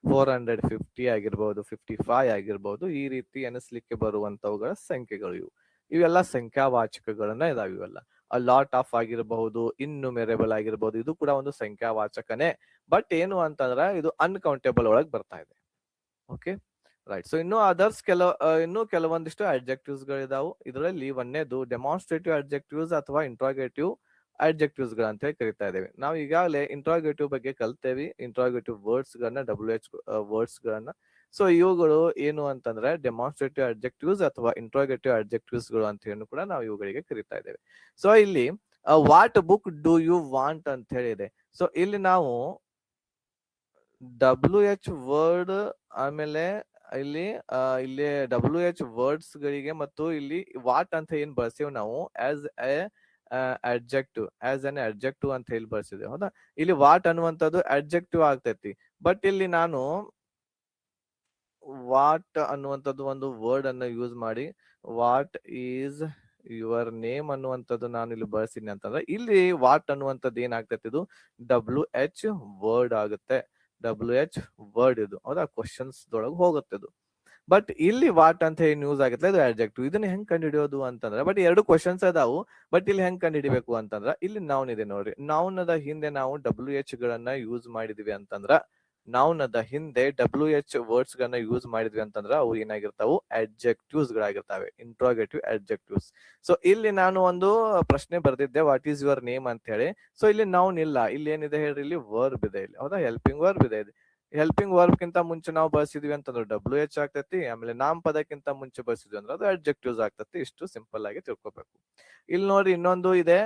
450 ಆಗಿರ್ಬಹುದು, 55 ಆಗಿರ್ಬಹುದು. ಈ ರೀತಿ ಎನಿಸ್ಲಿಕ್ಕೆ ಬರುವಂತವುಗಳ ಸಂಖ್ಯೆಗಳು ಇವು. ಇವೆಲ್ಲ ಸಂಖ್ಯಾವಾಚಕಗಳನ್ನ ಇದಾವೆ. ಇವೆಲ್ಲ ಅ ಲಾಟ್ ಆಫ್ ಆಗಿರಬಹುದು, ಇನ್ನುಮೆರೆಬಲ್ ಆಗಿರ್ಬಹುದು. ಇದು ಕೂಡ ಒಂದು ಸಂಖ್ಯಾವಾಚಕನೇ, ಬಟ್ ಏನು ಅಂತಂದ್ರ ಇದು ಅನ್ಕೌಂಟೇಬಲ್ ಒಳಗ್ ಬರ್ತಾ ಇದೆ. Okay, right. ಸೊ ಇನ್ನು ಕೆಲವೊಂದಿಷ್ಟು ಅಡ್ಜೆಕ್ಟಿವ್ಸ್ ಗಳಿದಾವು. ಇದರಲ್ಲಿ ಒಂದೇದು ಡೆಮಾನ್ಸ್ಟ್ರೇಟಿವ್ ಅಡ್ಜೆಕ್ಟಿವ್ಸ್ ಅಥವಾ ಇಂಟ್ರಾಗೇಟಿವ್ ಅಡ್ಜೆಕ್ಟಿವ್ಸ್ ಗಳಂತ ಹೇಳಿ ಕರಿತಾ ಇದ್ದೇವೆ. ನಾವು ಈಗಾಗಲೇ ಇಂಟ್ರಾಗೇಟಿವ್ ಬಗ್ಗೆ ಕಲ್ತೇವಿ, ಇಂಟ್ರಾಗೇಟಿವ್ ವರ್ಡ್ಸ್ ಗಳನ್ನ, WH ವರ್ಡ್ಸ್ ಗಳನ್ನ. ಸೊ ಇವುಗಳು ಏನು ಅಂತಂದ್ರೆ ಡೆಮಾನ್ಸ್ಟ್ರೇಟಿವ್ ಅಡ್ಜೆಕ್ಟಿವ್ಸ್ ಅಥವಾ ಇಂಟ್ರಾಗೇಟಿವ್ ಅಡ್ಜೆಕ್ಟಿವ್ಸ್ ಗಳು ಅಂತ ಹೇಳಿ ಕೂಡ ನಾವು ಇವುಗಳಿಗೆ ಕರಿತಾ ಇದ್ದೇವೆ. ಸೊ ಇಲ್ಲಿ what book do you want ಅಂತ ಹೇಳಿದೆ. ಸೊ ಇಲ್ಲಿ ನಾವು WH ವರ್ಡ್, ಆಮೇಲೆ ಇಲ್ಲಿ WH ವರ್ಡ್ಸ್ ಗಳಿಗೆ ಮತ್ತು ಇಲ್ಲಿ ವಾಟ್ ಅಂತ ಏನ್ ಬಳಸೇವ್ ನಾವು ಆಸ್ ಅನ್ ಅಡ್ಜೆಕ್ಟಿವ್ ಅಂತ ಹೇಳಿ ಬಳಸಿದೇವೆ. ಹೌದಾ, ಇಲ್ಲಿ ವಾಟ್ ಅನ್ನುವಂಥದ್ದು ಅಡ್ಜೆಕ್ಟಿವ್ ಆಗ್ತೈತಿ. ಬಟ್ ಇಲ್ಲಿ ನಾನು ವಾಟ್ ಅನ್ನುವಂಥದ್ದು ಒಂದು ವರ್ಡ್ ಅನ್ನ ಯೂಸ್ ಮಾಡಿ ವಾಟ್ ಈಸ್ ಯುವರ್ ನೇಮ್ ಅನ್ನುವಂಥದ್ದು ನಾನು ಇಲ್ಲಿ ಬಳಸಿನಿ ಅಂತಂದ್ರೆ ಇಲ್ಲಿ ವಾಟ್ ಅನ್ನುವಂಥದ್ದು ಏನಾಗ್ತೈತಿ, ಇದು WH ವರ್ಡ್ ಆಗುತ್ತೆ. WH ವರ್ಡ್ ಇದು. ಹೌದಾ, ಕ್ವಶನ್ಸ್ ದೊಳಗೆ ಹೋಗುತ್ತೆ ಇದು. ಬಟ್ ಇಲ್ಲಿ ವಾಟ್ ಅಂತ ಏನ್ ಯೂಸ್ ಆಗುತ್ತೆ ಇದು ಅಡ್ಜೆಕ್ಟಿವ್. ಇದನ್ನ ಹೆಂಗ್ ಕಂಡು ಹಿಡಿಯೋದು ಅಂತಂದ್ರೆ, ಬಟ್ ಎರಡು ಕ್ವಶನ್ಸ್ ಅದಾವು. ಬಟ್ ಇಲ್ಲಿ ಹೆಂಗ್ ಕಂಡು ಹಿಡಿಬೇಕು ಅಂತಂದ್ರ ಇಲ್ಲಿ ನೌನ್ ಇದೆ ನೋಡ್ರಿ. ನೌನ್ ಅದ ಹಿಂದೆ ನಾವು WH ಗಳನ್ನ ಯೂಸ್ ಮಾಡಿದ್ವಿ ಅಂತಂದ್ರ, ನೌನ್ ಅದ ಹಿಂದೆ WH ವರ್ಡ್ಸ್ ಗಳನ್ನ ಯೂಸ್ ಮಾಡಿದ್ವಿ ಅಂತಂದ್ರ ಅವು ಏನಾಗಿರ್ತಾವು, ಅಡ್ಜೆಕ್ಟಿವ್ಸ್ ಗಳಾಗಿರ್ತಾವೆ, ಇಂಟ್ರಾಗೇಟಿವ್ ಅಡ್ಜೆಕ್ಟಿವ್ಸ್. ಸೊ ಇಲ್ಲಿ ನಾನು ಒಂದು ಪ್ರಶ್ನೆ ಬರ್ದಿದ್ದೆ, ವಾಟ್ ಈಸ್ ಯುವರ್ ನೇಮ್ ಅಂತ ಹೇಳಿ. ಸೊ ಇಲ್ಲಿ ನೌನ್ ಇಲ್ಲ, ಇಲ್ಲಿ ಏನಿದೆ ಹೇಳ್ರಿ, ಇಲ್ಲಿ ವರ್ಬ್ ಇದೆ. ಇಲ್ಲಿ ಹೌದಾ, ಹೆಲ್ಪಿಂಗ್ ವರ್ಬ್ ಇದೆ. ಹೆಲ್ಪಿಂಗ್ ವರ್ಬ್ ಕಿಂತ ಮುಂಚೆ ನಾವು ಬಳಸಿದ್ವಿ ಅಂತಂದ್ರೆ WH ಆಗ್ತೈತಿ. ಆಮೇಲೆ ನಾಮಪದಕ್ಕಿಂತ ಮುಂಚೆ ಬಳಸಿದ್ವಿ ಅಂದ್ರೆ ಅದು ಅಡ್ಜೆಕ್ಟಿವ್ಸ್ ಆಗ್ತೈತಿ. ಇಷ್ಟು ಸಿಂಪಲ್ ಆಗಿ ತಿಳ್ಕೊಬೇಕು. ಇಲ್ಲಿ ನೋಡಿ ಇನ್ನೊಂದು ಇದೆ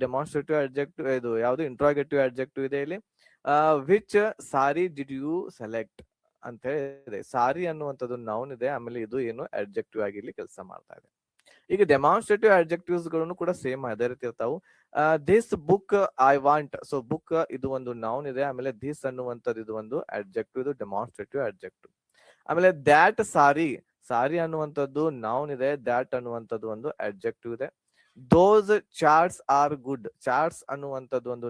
ಡೆಮಾನ್ಸ್ಟ್ರೇಟಿವ್ ಅಡ್ಜೆಕ್ಟಿವ್, ಇದು ಯಾವುದು ಇಂಟ್ರಾಗೇಟಿವ್ ಅಡ್ಜೆಕ್ಟಿವ್ ಇದೆ ಇಲ್ಲಿ. Which sorry did you select ಅಂತ ಹೇಳಿದೆ. ಸಾರಿ ಅನ್ನುವಂಥದ್ದು ನೌನ್ ಇದೆ, ಆಮೇಲೆ ಇದು ಏನು ಅಡ್ಜೆಕ್ಟಿವ್ ಆಗಿ ಇಲ್ಲಿ ಕೆಲಸ ಮಾಡ್ತಾ ಇದೆ. ಈಗ ಡೆಮಾನ್ಸ್ಟ್ರೇಟಿವ್ ಅಡ್ಜೆಕ್ಟಿವ್ಸ್ ಗಳನ್ನು ಕೂಡ ಸೇಮ್ ಅದೇ ರೀತಿ ಇರ್ತಾವು. This book I want. So book ಇದು ಒಂದು ನೌನ್ ಇದೆ, ಆಮೇಲೆ ದಿಸ್ ಅನ್ನುವಂಥದ್ದು ಇದು ಒಂದು ಅಡ್ಜೆಕ್ಟಿವ್, ಇದು ಡೆಮಾನ್ಸ್ಟ್ರೇಟಿವ್ ಅಡ್ಜೆಕ್ಟಿವ್. ಆಮೇಲೆ ದ್ಯಾಟ್ ಸಾರಿ, ಸಾರಿ ಅನ್ನುವಂಥದ್ದು ನೌನ್ ಇದೆ, ದ್ಯಾಟ್ ಅನ್ನುವಂಥದ್ದು ಒಂದು ಅಡ್ಜೆಕ್ಟಿವ್ ಇದೆ. ದೋಸ್ ಚಾರ್ಟ್ಸ್ ಆರ್ ಗುಡ್. ಚಾರ್ಟ್ಸ್ ಅನ್ನುವಂಥದ್ದು ಒಂದು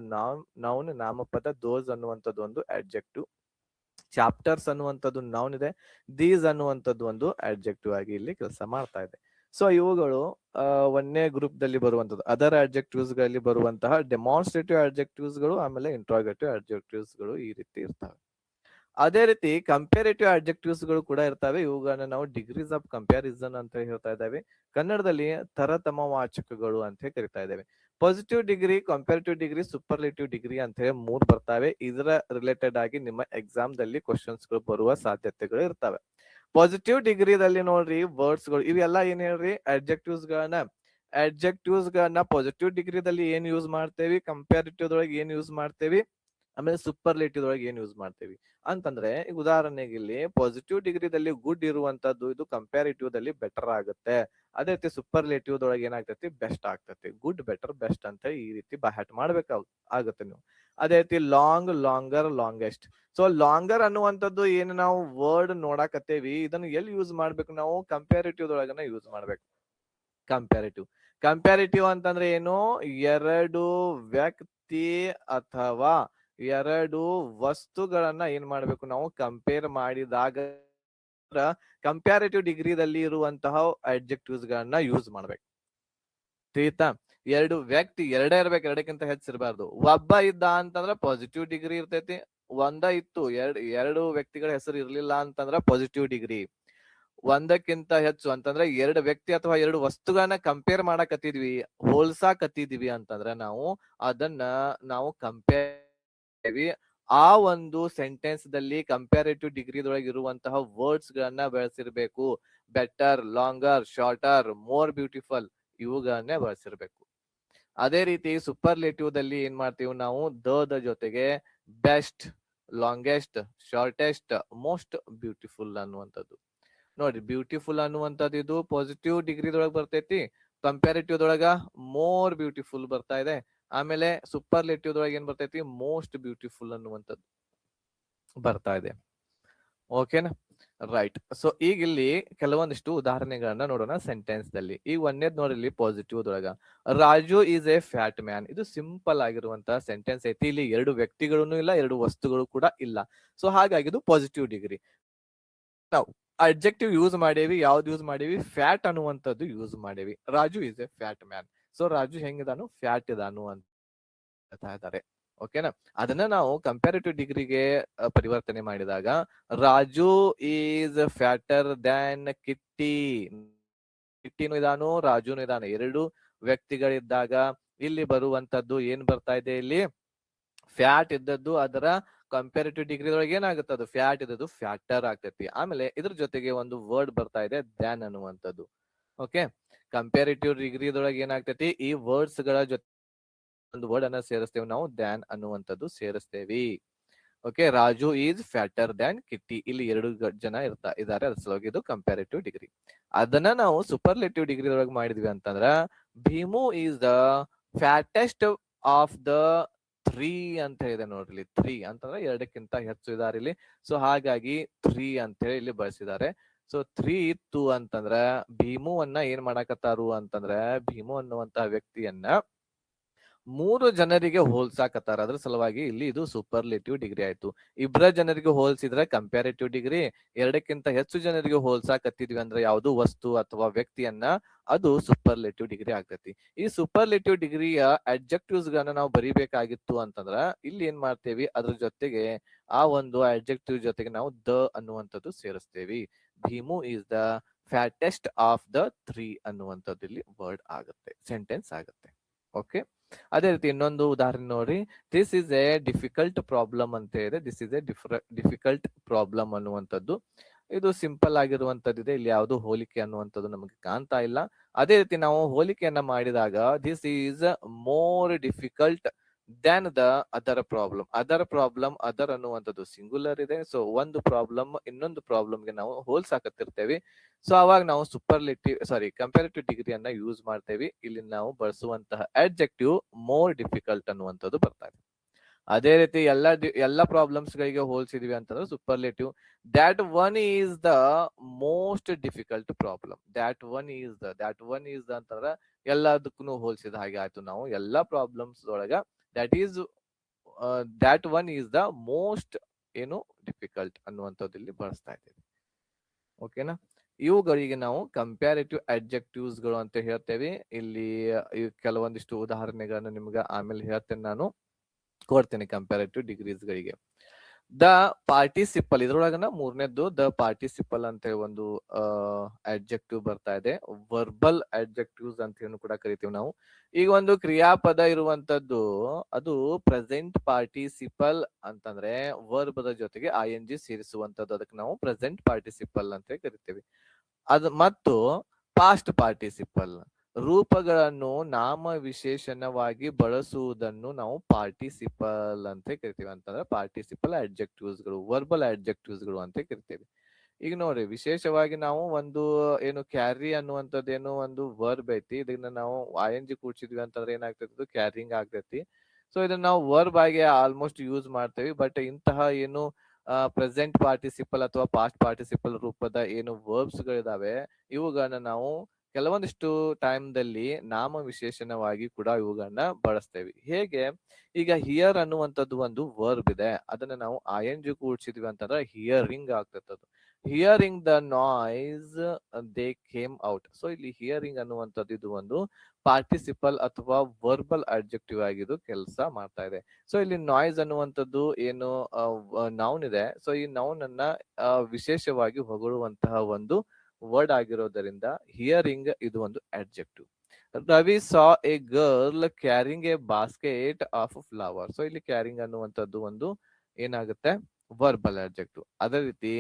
ನೌನ್ ನಾಮಪದ, ದೋಸ್ ಅನ್ನುವಂಥದ್ದು ಒಂದು ಅಡ್ಜೆಕ್ಟಿವ್. ಚಾಪ್ಟರ್ಸ್ ಅನ್ನುವಂಥದ್ದು ನೌನ್ ಇದೆ, ದೀಸ್ ಅನ್ನುವಂಥದ್ದು ಒಂದು ಅಡ್ಜೆಕ್ಟಿವ್ ಆಗಿ ಇಲ್ಲಿ ಕೆಲಸ ಮಾಡ್ತಾ ಇದೆ. ಸೊ ಇವುಗಳು ಒಂದೇ ಗ್ರೂಪ್ ದಲ್ಲಿ ಬರುವಂತದ್ದು. ಅದರ್ ಅಡ್ಜೆಕ್ಟಿವ್ಸ್ ಗಳಲ್ಲಿ ಬರುವಂತಹ ಡೆಮಾನ್ಸ್ಟ್ರೇಟಿವ್ ಅಡ್ಜೆಕ್ಟಿವ್ಸ್ ಗಳು, ಆಮೇಲೆ ಇಂಟ್ರಾಗೇಟಿವ್ ಅಡ್ಜೆಕ್ಟಿವ್ಸ್ ಗಳು ಈ ರೀತಿ ಇರ್ತವೆ. ಅದೇ ರೀತಿ ಕಂಪೇರೇಟಿವ್ ಅಡ್ಜೆಕ್ಟಿವ್ಸ್ ಗಳು ಕೂಡ ಇರ್ತವೆ. ಇವುಗಳನ್ನ ನಾವು ಡಿಗ್ರೀಸ್ ಆಫ್ ಕಂಪ್ಯಾರಿಸನ್ ಅಂತ ಹೇಳ್ತಾ ಇದ್ದೇವೆ. ಕನ್ನಡದಲ್ಲಿ ತರತಮವಾಚಕಗಳು ಅಂತ ಕರಿತಾ ಇದ್ದೇವೆ. Positive degree, comparative degree, superlative degree ಅಂತ ಹೇಳಿ 3 ಬರ್ತವೆ. ಇದರ ರಿಲೇಟೆಡ್ ಆಗಿ ನಿಮ್ಮ ಎಕ್ಸಾಮ್ ದಲ್ಲಿ ಕ್ವಶನ್ಸ್ ಗಳು ಬರುವ ಸಾಧ್ಯತೆಗಳು ಇರ್ತವೆ. ಪಾಸಿಟಿವ್ ಡಿಗ್ರಿದಲ್ಲಿ ನೋಡ್ರಿ ವರ್ಡ್ಸ್ ಗಳು ಇವೆಲ್ಲ ಏನ್ ಹೇಳ್ರಿ, ಅಡ್ಜೆಕ್ಟಿವ್ಸ್ ಗಳನ್ನ ಪಾಸಿಟಿವ್ ಡಿಗ್ರಿದಲ್ಲಿ ಏನ್ ಯೂಸ್ ಮಾಡ್ತೇವಿ, ಕಂಪ್ಯಾರಿಟಿವ್ ದೊಳಗೆ ಏನ್ ಯೂಸ್ ಮಾಡ್ತೇವಿ, ಆಮೇಲೆ ಸೂಪರ್ಲೇಟಿವ್ ದೊಳಗೆ ಏನ್ ಯೂಸ್ ಮಾಡ್ತೇವಿ ಅಂತಂದ್ರೆ, ಈಗ ಉದಾಹರಣೆಗೆ ಇಲ್ಲಿ ಪಾಸಿಟಿವ್ ಡಿಗ್ರಿದಲ್ಲಿ ಗುಡ್ ಇರುವಂತದ್ದು ಇದು ಕಂಪ್ಯಾರಿಟಿವ್ ದಲ್ಲಿ ಬೆಟರ್ ಆಗುತ್ತೆ. ಅದೇ ರೀತಿ ಸೂಪರ್ಲೇಟಿವ್ ದೊಳಗೆ ಏನಾಗ್ತೈತಿ, ಬೆಸ್ಟ್ ಆಗ್ತೈತಿ. ಗುಡ್, ಬೆಟರ್, ಬೆಸ್ಟ್ ಅಂತ ಈ ರೀತಿ ಬಹಟ್ ಮಾಡ್ಬೇಕಾಗುತ್ತೆ ನೀವು. ಅದೇ ರೀತಿ long, longer, longest. So longer ಅನ್ನುವಂಥದ್ದು ಏನು ನಾವು ವರ್ಡ್ ನೋಡಾಕತ್ತೇವಿ, ಇದನ್ನು ಎಲ್ಲಿ ಯೂಸ್ ಮಾಡ್ಬೇಕು ನಾವು, ಕಂಪ್ಯಾರಿಟಿವ್ ದೊಳಗನ ಯೂಸ್ ಮಾಡ್ಬೇಕು. ಕಂಪ್ಯಾರಿಟಿವ್ ಅಂತಂದ್ರೆ ಏನು, ಎರಡು ವ್ಯಕ್ತಿ ಅಥವಾ ಎರಡು ವಸ್ತುಗಳನ್ನ ಏನ್ ಮಾಡ್ಬೇಕು ನಾವು ಕಂಪೇರ್ ಮಾಡಿದಾಗ ಕಂಪ್ಯಾರಿಟಿವ್ ಡಿಗ್ರಿದಲ್ಲಿ ಇರುವಂತಹ ಅಡ್ಜೆಕ್ಟಿವ್ಸ್ ಗಳನ್ನ ಯೂಸ್ ಮಾಡ್ಬೇಕು. ತಿಳಿತಾ? ಎರಡು ವ್ಯಕ್ತಿ ಎರಡೇ ಇರ್ಬೇಕು, ಎರಡಕ್ಕಿಂತ ಹೆಚ್ಚಿರಬಾರ್ದು. ಒಬ್ಬ ಇದ್ದ ಅಂತಂದ್ರ ಪಾಸಿಟಿವ್ ಡಿಗ್ರಿ ಇರ್ತೈತಿ. ಒಂದ ಇತ್ತು, ಎರಡು ವ್ಯಕ್ತಿಗಳ ಹೆಸರು ಇರ್ಲಿಲ್ಲ ಅಂತಂದ್ರ ಪಾಸಿಟಿವ್ ಡಿಗ್ರಿ. ಒಂದಕ್ಕಿಂತ ಹೆಚ್ಚು ಅಂತಂದ್ರೆ ಎರಡು ವ್ಯಕ್ತಿ ಅಥವಾ ಎರಡು ವಸ್ತುಗಳನ್ನ ಕಂಪೇರ್ ಮಾಡಕತ್ತಿದ್ವಿ, ಹೋಲ್ಸಾಕತ್ತಿದ್ವಿ ಅಂತಂದ್ರೆ ಅದನ್ನ ನಾವು ಕಂಪೇರ್, ಆ ಒಂದು ಸೆಂಟೆನ್ಸ್ ದಲ್ಲಿ ಕಂಪ್ಯಾರಿಟಿವ್ ಡಿಗ್ರಿದೊಳಗೆ ಇರುವಂತಹ ವರ್ಡ್ಸ್ ಗಳನ್ನ ಬಳಸಿರ್ಬೇಕು. Better, longer, shorter, more beautiful ಇವುಗಳನ್ನೇ ಬಳಸಿರ್ಬೇಕು. ಅದೇ ರೀತಿ ಸೂಪರ್ಲೇಟಿವ್ ದಲ್ಲಿ ಏನ್ ಮಾಡ್ತೀವಿ ನಾವು, ದ ಜೊತೆಗೆ best, longest, shortest, most beautiful ಅನ್ನುವಂಥದ್ದು. ನೋಡ್ರಿ, ಬ್ಯೂಟಿಫುಲ್ ಅನ್ನುವಂಥದ್ದು ಇದು ಪಾಸಿಟಿವ್ ಡಿಗ್ರಿದೊಳಗೆ ಬರ್ತೈತಿ. ಕಂಪ್ಯಾರಿಟಿವ್ ದೊಳಗ ಮೋರ್ ಬ್ಯೂಟಿಫುಲ್ ಬರ್ತಾ ಇದೆ. ಆಮೇಲೆ ಸೂಪರ್ಲೇಟಿವ್ ದೊಳಗೆ ಏನ್ ಬರ್ತೈತಿ, ಮೋಸ್ಟ್ ಬ್ಯೂಟಿಫುಲ್ ಅನ್ನುವಂಥದ್ದು ಬರ್ತಾ ಇದೆ. ಓಕೆನಾ, ರೈಟ್. ಸೊ ಈಗ ಇಲ್ಲಿ ಕೆಲವೊಂದಿಷ್ಟು ಉದಾಹರಣೆಗಳನ್ನ ನೋಡೋಣ ಸೆಂಟೆನ್ಸ್ ದಲ್ಲಿ. ಈಗ ಒಂದೇದ್ ನೋಡ್ರಿ ಪಾಸಿಟಿವ್ ದೊಳಗ, Raju is a fat man. ಇದು ಸಿಂಪಲ್ ಆಗಿರುವಂತಹ ಸೆಂಟೆನ್ಸ್ ಐತಿ. ಇಲ್ಲಿ ಎರಡು ವ್ಯಕ್ತಿಗಳೂ ಇಲ್ಲ, ಎರಡು ವಸ್ತುಗಳು ಕೂಡ ಇಲ್ಲ. ಸೊ ಹಾಗಾಗಿ ಇದು ಪಾಸಿಟಿವ್ ಡಿಗ್ರಿ. ನಾವು ಅಡ್ಜೆಕ್ಟಿವ್ ಯೂಸ್ ಮಾಡೇವಿ. ಯಾವ್ದು ಯೂಸ್ ಮಾಡೇವಿ, ಫ್ಯಾಟ್ ಅನ್ನುವಂಥದ್ದು ಯೂಸ್ ಮಾಡೇವಿ. Raju is a fat man. So Raju ಹೆಂಗಿದಾನು, ಫ್ಯಾಟ್ ಇದಾನು ಅಂತ ಹೇಳ್ತಾ ಇದ್ದಾರೆ. ಓಕೆನಾ, ಅದನ್ನ ನಾವು ಕಂಪ್ಯಾರಿಟಿವ್ ಡಿಗ್ರಿಗೆ ಪರಿವರ್ತನೆ ಮಾಡಿದಾಗ Raju is fatter than Kitty. ಕಿಟ್ಟಿನೂ ಇದಾನು, ರಾಜುನು ಇದಾನು, ಎರಡು ವ್ಯಕ್ತಿಗಳಿದ್ದಾಗ ಇಲ್ಲಿ ಬರುವಂತದ್ದು ಏನ್ ಬರ್ತಾ ಇದೆ, ಇಲ್ಲಿ ಫ್ಯಾಟ್ ಇದ್ದದ್ದು ಅದರ ಕಂಪ್ಯಾರಿಟಿವ್ ಡಿಗ್ರಿ ಒಳಗೆ ಏನಾಗುತ್ತೆ, ಅದು ಫ್ಯಾಟ್ ಇದ್ದದ್ದು ಫ್ಯಾಕ್ಟರ್ ಆಗ್ತೈತಿ. ಆಮೇಲೆ ಇದ್ರ ಜೊತೆಗೆ ಒಂದು ವರ್ಡ್ ಬರ್ತಾ ಇದೆ ದ್ಯಾನ್ ಅನ್ನುವಂಥದ್ದು. ಓಕೆ, ಕಂಪ್ಯಾರಿಟಿವ್ ಡಿಗ್ರಿದೊಳಗೆ ಏನಾಗ್ತೈತಿ, ಈ ವರ್ಡ್ಸ್ ಗಳ ಜೊತೆ ಒಂದು ವರ್ಡ್ ಅನ್ನ ಸೇರಿಸ್ತೇವೆ ನಾವು, ದ್ಯಾನ್ ಅನ್ನುವಂಥದ್ದು ಸೇರಿಸ್ತೇವಿ. Okay, Raju is fatter than Kitty. ಇಲ್ಲಿ ಎರಡು ಜನ ಇದ್ದಾರೆ, ಅದ್ರ ಸಲುವಾಗಿ ಇದು ಕಂಪ್ಯಾರಿಟಿವ್ ಡಿಗ್ರಿ. ಅದನ್ನ ನಾವು ಸೂಪರ್ಲೇಟಿವ್ ಡಿಗ್ರಿ ಒಳಗೆ ಮಾಡಿದ್ವಿ ಅಂತಂದ್ರ Bheemu is the fattest of the 3 ಅಂತ ಇದೆ ನೋಡ್ರಿ. 3 ಅಂತಂದ್ರೆ ಎರಡಕ್ಕಿಂತ ಹೆಚ್ಚು ಇದಾರೆ ಇಲ್ಲಿ. ಸೊ ಹಾಗಾಗಿ 3 ಅಂತ ಹೇಳಿ ಇಲ್ಲಿ ಬಳಸಿದ್ದಾರೆ. ಸೊ 3 ಇತ್ತು ಅಂತಂದ್ರ ಭೀಮುವನ್ನ ಏನ್ ಮಾಡಾಕತ್ತಾರು ಅಂತಂದ್ರ, ಭೀಮು ಅನ್ನುವಂತಹ ವ್ಯಕ್ತಿಯನ್ನ 3 ಜನರಿಗೆ ಹೋಲ್ಸಾಕತ್ತಾರ. ಅದ್ರ ಸಲುವಾಗಿ ಇಲ್ಲಿ ಇದು ಸೂಪರ್ಲೇಟಿವ್ ಡಿಗ್ರಿ ಆಯ್ತು. ಇಬ್ಬರ ಜನರಿಗೆ ಹೋಲ್ಸಿದ್ರೆ ಕಂಪ್ಯಾರಿಟಿವ್ ಡಿಗ್ರಿ, ಎರಡಕ್ಕಿಂತ ಹೆಚ್ಚು ಜನರಿಗೆ ಹೋಲ್ಸಾಕತ್ತಿದ್ವಿ ಅಂದ್ರೆ ಯಾವುದು ವಸ್ತು ಅಥವಾ ವ್ಯಕ್ತಿಯನ್ನ, ಅದು ಸೂಪರ್ಲೇಟಿವ್ ಡಿಗ್ರಿ ಆಗ್ತೈತಿ. ಈ ಸೂಪರ್ಲೇಟಿವ್ ಡಿಗ್ರಿಯ ಅಡ್ಜೆಕ್ಟಿವ್ಸ್ ಗಳನ್ನ ನಾವು ಬರಿಬೇಕಾಗಿತ್ತು ಅಂತಂದ್ರ ಇಲ್ಲಿ ಏನ್ ಮಾಡ್ತೇವಿ, ಅದ್ರ ಜೊತೆಗೆ ಆ ಒಂದು ಅಡ್ಜೆಕ್ಟಿವ್ ಜೊತೆಗೆ ನಾವು ದ ಅನ್ನುವಂಥದ್ದು ಸೇರಿಸ್ತೇವಿ. Bheemu is the fattest of the 3 ಅನ್ನುವಂಥದ್ದು ಇಲ್ಲಿ ವರ್ಡ್ ಆಗುತ್ತೆ, ಸೆಂಟೆನ್ಸ್ ಆಗುತ್ತೆ. ಓಕೆ, ಅದೇ ರೀತಿ ಇನ್ನೊಂದು ಉದಾಹರಣೆ ನೋಡಿ. This is A difficult problem ಅಂತ ಇದೆ. This is A difficult problem ಅನ್ನುವಂಥದ್ದು ಇದು ಸಿಂಪಲ್ ಆಗಿರುವಂತದ್ದು ಇದೆ. ಇಲ್ಲಿ ಯಾವುದು ಹೋಲಿಕೆ ಅನ್ನುವಂಥದ್ದು ನಮಗೆ ಕಾಣ್ತಾ ಇಲ್ಲ. ಅದೇ ರೀತಿ ನಾವು ಹೋಲಿಕೆಯನ್ನ ಮಾಡಿದಾಗ this is more difficult than the other problem. Other ಅನ್ನುವಂಥದ್ದು ಸಿಂಗುಲರ್ ಇದೆ. ಸೊ ಒಂದು ಪ್ರಾಬ್ಲಮ್ ಇನ್ನೊಂದು ಪ್ರಾಬ್ಲಮ್ಗೆ ನಾವು ಹೋಲ್ಸಾಕತ್ತಿರ್ತೇವೆ. ಸೊ ಅವಾಗ ನಾವು ಕಂಪ್ಯಾರಿಟಿವ್ ಡಿಗ್ರಿಯನ್ನ ಯೂಸ್ ಮಾಡ್ತೇವೆ. ಇಲ್ಲಿ ನಾವು ಬಳಸುವಂತಹ ಅಡ್ಜೆಕ್ಟಿವ್ ಮೋರ್ ಡಿಫಿಕಲ್ಟ್ ಅನ್ನುವಂಥದ್ದು ಬರ್ತಾ ಇದೆ. ಅದೇ ರೀತಿ ಎಲ್ಲ ಪ್ರಾಬ್ಲಮ್ಸ್ ಗಳಿಗೆ ಹೋಲಿಸಿದ್ವಿ ಅಂತಂದ್ರೆ superlative, that one is the most difficult problem. That one is the ಅಂತಂದ್ರೆ ಎಲ್ಲದಕ್ಕೂ ಹೋಲಿಸಿದ ಹಾಗೆ ಆಯ್ತು. ನಾವು ಎಲ್ಲಾ ಪ್ರಾಬ್ಲಮ್ಸ್ ಒಳಗ that one is the most difficult ಅನ್ನುವಂಥದ್ದು ಇಲ್ಲಿ ಬಳಸ್ತಾ ಇದ್ದೇವೆ. ಓಕೆನಾ, ಇವುಗಳಿಗೆ ನಾವು ಕಂಪ್ಯಾರಿಟಿವ್ ಅಡ್ಜೆಕ್ಟಿವ್ಸ್ ಗಳು ಅಂತ ಹೇಳ್ತೇವೆ. ಇಲ್ಲಿ ಕೆಲವೊಂದಿಷ್ಟು ಉದಾಹರಣೆಗಳನ್ನು ನಿಮ್ಗೆ ಆಮೇಲೆ ಹೇಳ್ತೇನೆ, ನಾನು ಕೊಡ್ತೇನೆ ಕಂಪ್ಯಾರಿಟಿವ್ ಡಿಗ್ರೀಸ್ ಗಳಿಗೆ. ದ ಪಾರ್ಟಿಸಿಪಲ್, ಇದ್ರೊಳಗನ ಮೂರನೇದ್ದು ದ ಪಾರ್ಟಿಸಿಪಲ್ ಅಂತ ಒಂದು ಅಡ್ಜೆಕ್ಟಿವ್ ಬರ್ತಾ ಇದೆ. ವರ್ಬಲ್ ಅಡ್ಜೆಕ್ಟಿವ್ಸ್ ಅಂತ ಹೇಳಿ ಕೂಡ ಕರಿತೀವಿ ನಾವು. ಈಗ ಒಂದು ಕ್ರಿಯಾಪದ ಇರುವಂತದ್ದು ಅದು ಪ್ರೆಸೆಂಟ್ ಪಾರ್ಟಿಸಿಪಲ್ ಅಂತಂದ್ರೆ ವರ್ಬದ ಜೊತೆಗೆ ING ಸೇರಿಸುವಂತದ್ದು, ಅದಕ್ಕೆ ನಾವು ಪ್ರೆಸೆಂಟ್ ಪಾರ್ಟಿಸಿಪಲ್ ಅಂತ ಕರಿತೇವೆ. ಅದು ಮತ್ತು ಪಾಸ್ಟ್ ಪಾರ್ಟಿಸಿಪಲ್, ರೂಪಗಳನ್ನು ನಾಮ ವಿಶೇಷಣವಾಗಿ ಬಳಸುವುದನ್ನು ನಾವು ಪಾರ್ಟಿಸಿಪಲ್ ಅಂತ ಕರಿತೀವಿ. ಅಂತಂದ್ರೆ ಪಾರ್ಟಿಸಿಪಲ್ ಅಡ್ಜೆಕ್ಟಿವ್ಸ್ ಗಳು, ವರ್ಬಲ್ ಅಡ್ಜೆಕ್ಟಿವ್ಸ್ ಗಳು ಅಂತ ಕರಿತೇವೆ. ಈಗ ನೋಡ್ರಿ, ವಿಶೇಷವಾಗಿ ನಾವು ಒಂದು ಕ್ಯಾರಿ ಅನ್ನುವಂಥದ್ದು ಒಂದು ವರ್ಬ್ ಐತಿ. ಇದನ್ನ ನಾವು ING ಕೂಡ್ಸಿದ್ವಿ ಅಂತಂದ್ರೆ ಏನಾಗ್ತೈತಿ, ಕ್ಯಾರಿಂಗ್ ಆಗ್ತೈತಿ. ಸೊ ಇದನ್ನ ನಾವು ವರ್ಬ್ ಆಗಿ ಆಲ್ಮೋಸ್ಟ್ ಯೂಸ್ ಮಾಡ್ತೇವೆ. ಬಟ್ ಇಂತಹ ಪ್ರೆಸೆಂಟ್ ಪಾರ್ಟಿಸಿಪಲ್ ಅಥವಾ ಪಾಸ್ಟ್ ಪಾರ್ಟಿಸಿಪಲ್ ರೂಪದ ವರ್ಬ್ಸ್ ಗಳಿದಾವೆ, ಇವುಗಳನ್ನ ನಾವು ಕೆಲವೊಂದಿಷ್ಟು ಟೈಮ್ದಲ್ಲಿ ನಾಮ ವಿಶೇಷಣವಾಗಿ ಕೂಡ ಇವುಗಳನ್ನ ಬಳಸ್ತೇವೆ. ಹೇಗೆ, ಈಗ ಹಿಯರ್ ಅನ್ನುವಂಥದ್ದು ಒಂದು ವರ್ಬ್ ಇದೆ, ಅದನ್ನ ನಾವು ING ಕೂಡ್ಸಿದ್ವಿ ಅಂತಂದ್ರೆ ಹಿಯರಿಂಗ್ ಆಗ್ತದೆ. Hearing the noise they came out. So ಇಲ್ಲಿ ಹಿಯರಿಂಗ್ ಅನ್ನುವಂಥದ್ದು ಇದು ಒಂದು ಪಾರ್ಟಿಸಿಪಲ್ ಅಥವಾ ವರ್ಬಲ್ ಅಡ್ಜೆಕ್ಟಿವ್ ಆಗಿದ್ದು ಕೆಲಸ ಮಾಡ್ತಾ ಇದೆ. ಸೊ ಇಲ್ಲಿ ನಾಯ್ಸ್ ಅನ್ನುವಂಥದ್ದು ನೌನ್ ಇದೆ. ಸೊ ಈ ನೌನ್ ಅನ್ನ ವಿಶೇಷವಾಗಿ ಹೊಗಳುವಂತಹ ಒಂದು ವರ್ಡ್ ಆಗಿರೋದರಿಂದ ಹಿಯರಿಂಗ್ ಇದು ಒಂದು adjective. Ravi saw a girl carrying a basket of flower. So ಇಲ್ಲಿ ಕ್ಯಾರಿಂಗ್ ಅನ್ನುವಂಥದ್ದು ಒಂದು ಏನಾಗುತ್ತೆ, ವರ್ಬಲ್ ಅಡ್ಜೆಕ್ಟಿವ್. ಅದೇ ರೀತಿ